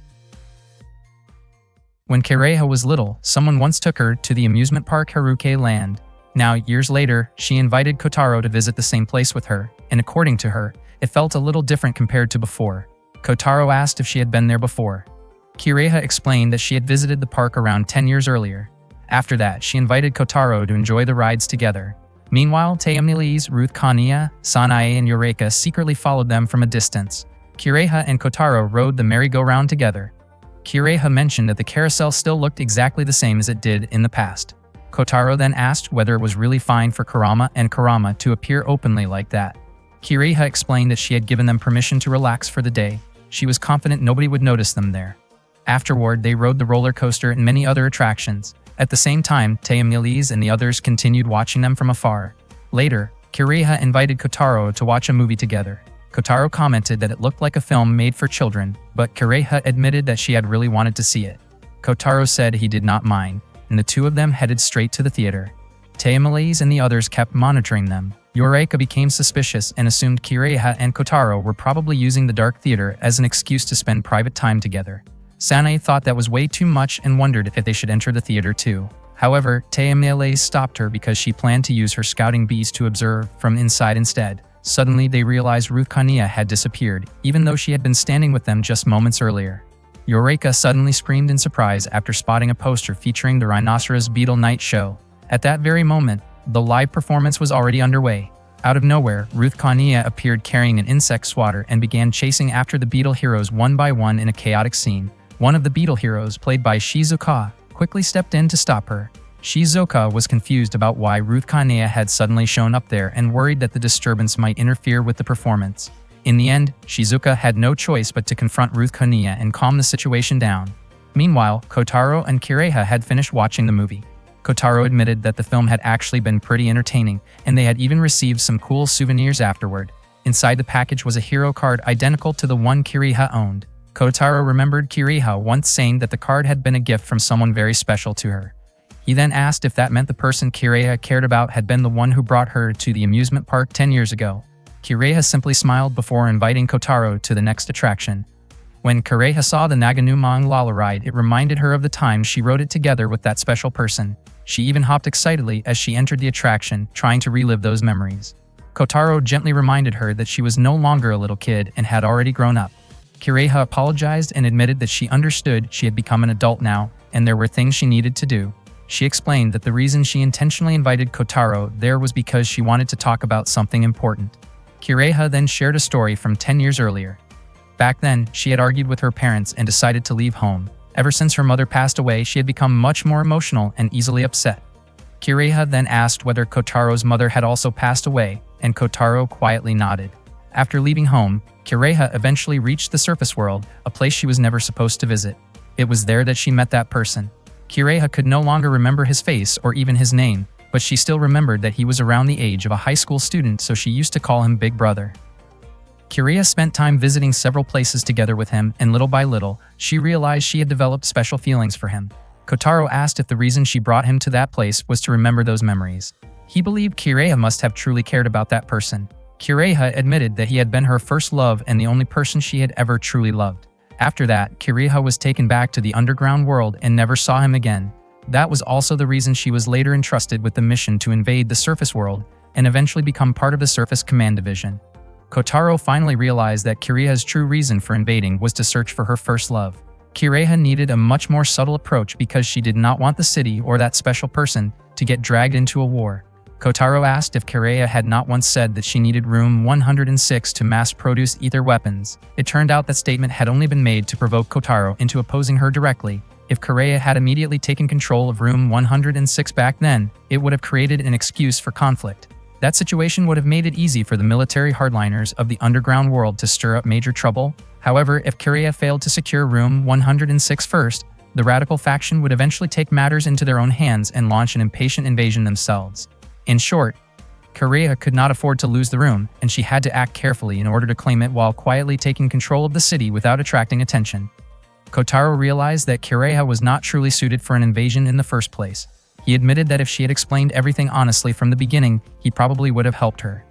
When Kiriha was little, someone once took her to the amusement park Haruke Land. Now, years later, she invited Kotaro to visit the same place with her, and according to her, it felt a little different compared to before. Kotaro asked if she had been there before. Kiriha explained that she had visited the park around 10 years earlier. After that, she invited Kotaro to enjoy the rides together. Meanwhile, Taemalaise, Ruth Kaniya, Sanae, and Eureka secretly followed them from a distance. Kiriha and Kotaro rode the merry-go-round together. Kiriha mentioned that the carousel still looked exactly the same as it did in the past. Kotaro then asked whether it was really fine for Kurama and Kurama to appear openly like that. Kiriha explained that she had given them permission to relax for the day. She was confident nobody would notice them there. Afterward, they rode the roller coaster and many other attractions. At the same time, Taemalaise and the others continued watching them from afar. Later, Kiriha invited Kotaro to watch a movie together. Kotaro commented that it looked like a film made for children, but Kiriha admitted that she had really wanted to see it. Kotaro said he did not mind, and the two of them headed straight to the theater. Taemalaise and the others kept monitoring them. Yoreka became suspicious and assumed Kiriha and Kotaro were probably using the dark theater as an excuse to spend private time together. Sanae thought that was way too much and wondered if they should enter the theater too. However, Taemile stopped her because she planned to use her scouting bees to observe from inside instead. Suddenly, they realized Ruth Kania had disappeared, even though she had been standing with them just moments earlier. Yoreka suddenly screamed in surprise after spotting a poster featuring the Rhinoceros Beetle Night Show. At that very moment, the live performance was already underway. Out of nowhere, Ruth Kania appeared carrying an insect swatter and began chasing after the beetle heroes one by one in a chaotic scene. One of the beetle heroes, played by Shizuka, quickly stepped in to stop her. Shizuka was confused about why Ruth Kania had suddenly shown up there and worried that the disturbance might interfere with the performance. In the end, Shizuka had no choice but to confront Ruth Kania and calm the situation down. Meanwhile, Kotaro and Kiriha had finished watching the movie. Kotaro admitted that the film had actually been pretty entertaining, and they had even received some cool souvenirs afterward. Inside the package was a hero card identical to the one Kiriha owned. Kotaro remembered Kiriha once saying that the card had been a gift from someone very special to her. He then asked if that meant the person Kiriha cared about had been the one who brought her to the amusement park 10 years ago. Kiriha simply smiled before inviting Kotaro to the next attraction. When Kiriha saw the Naganumang Lala ride, it reminded her of the time she rode it together with that special person. She even hopped excitedly as she entered the attraction, trying to relive those memories. Kotaro gently reminded her that she was no longer a little kid and had already grown up. Kiriha apologized and admitted that she understood she had become an adult now, and there were things she needed to do. She explained that the reason she intentionally invited Kotaro there was because she wanted to talk about something important. Kiriha then shared a story from 10 years earlier. Back then, she had argued with her parents and decided to leave home. Ever since her mother passed away, she had become much more emotional and easily upset. Kiriha then asked whether Kotaro's mother had also passed away, and Kotaro quietly nodded. After leaving home, Kiriha eventually reached the surface world, a place she was never supposed to visit. It was there that she met that person. Kiriha could no longer remember his face or even his name, but she still remembered that he was around the age of a high school student, so she used to call him Big Brother. Kiriha spent time visiting several places together with him, and little by little, she realized she had developed special feelings for him. Kotaro asked if the reason she brought him to that place was to remember those memories. He believed Kiriha must have truly cared about that person. Kiriha admitted that he had been her first love and the only person she had ever truly loved. After that, Kiriha was taken back to the underground world and never saw him again. That was also the reason she was later entrusted with the mission to invade the surface world and eventually become part of the Surface Command Division. Kotaro finally realized that Kiriha's true reason for invading was to search for her first love. Kiriha needed a much more subtle approach because she did not want the city or that special person to get dragged into a war. Kotaro asked if Kiriha had not once said that she needed Room 106 to mass-produce ether weapons. It turned out that statement had only been made to provoke Kotaro into opposing her directly. If Kiriha had immediately taken control of Room 106 back then, it would have created an excuse for conflict. That situation would have made it easy for the military hardliners of the underground world to stir up major trouble. However, if Kiriha failed to secure Room 106 first, the radical faction would eventually take matters into their own hands and launch an impatient invasion themselves. In short, Kiriha could not afford to lose the room, and she had to act carefully in order to claim it while quietly taking control of the city without attracting attention. Kotaro realized that Kiriha was not truly suited for an invasion in the first place. He admitted that if she had explained everything honestly from the beginning, he probably would have helped her.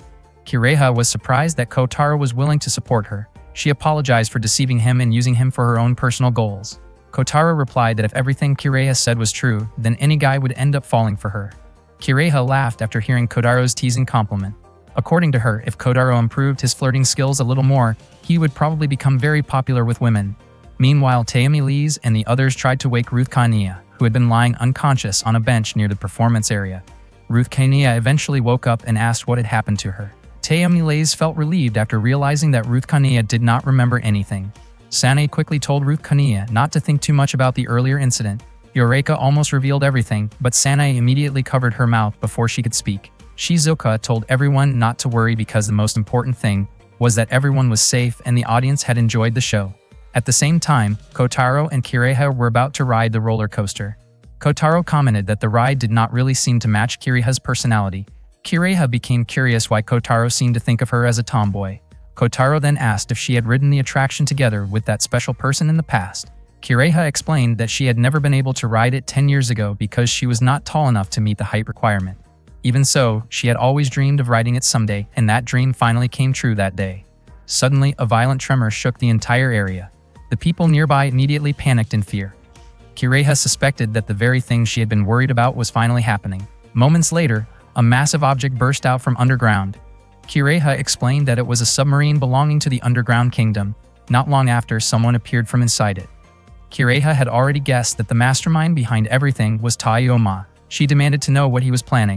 Kiriha was surprised that Kotaro was willing to support her. She apologized for deceiving him and using him for her own personal goals. Kotaro replied that if everything Kiriha said was true, then any guy would end up falling for her. Kiriha laughed after hearing Kotaro's teasing compliment. According to her, if Kotaro improved his flirting skills a little more, he would probably become very popular with women. Meanwhile, Taemi Lees and the others tried to wake Ruth Kania, who had been lying unconscious on a bench near the performance area. Ruth Kania eventually woke up and asked what had happened to her. Taemi Lees felt relieved after realizing that Ruth Kania did not remember anything. Sanae quickly told Ruth Kania not to think too much about the earlier incident. Yoreka almost revealed everything, but Sanae immediately covered her mouth before she could speak. Shizuka told everyone not to worry because the most important thing was that everyone was safe and the audience had enjoyed the show. At the same time, Kotaro and Kiriha were about to ride the roller coaster. Kotaro commented that the ride did not really seem to match Kiriha's personality. Kiriha became curious why Kotaro seemed to think of her as a tomboy. Kotaro then asked if she had ridden the attraction together with that special person in the past. Kiriha explained that she had never been able to ride it 10 years ago because she was not tall enough to meet the height requirement. Even so, she had always dreamed of writing it someday, and that dream finally came true that day. Suddenly, a violent tremor shook the entire area. The people nearby immediately panicked in fear. Kireha suspected that the very thing she had been worried about was finally happening. Moments later, a massive object burst out from underground. Kireha explained that it was a submarine belonging to the underground kingdom. Not long after, someone appeared from inside it. Kireha had already guessed that the mastermind behind everything was Taioma. She demanded to know what he was planning.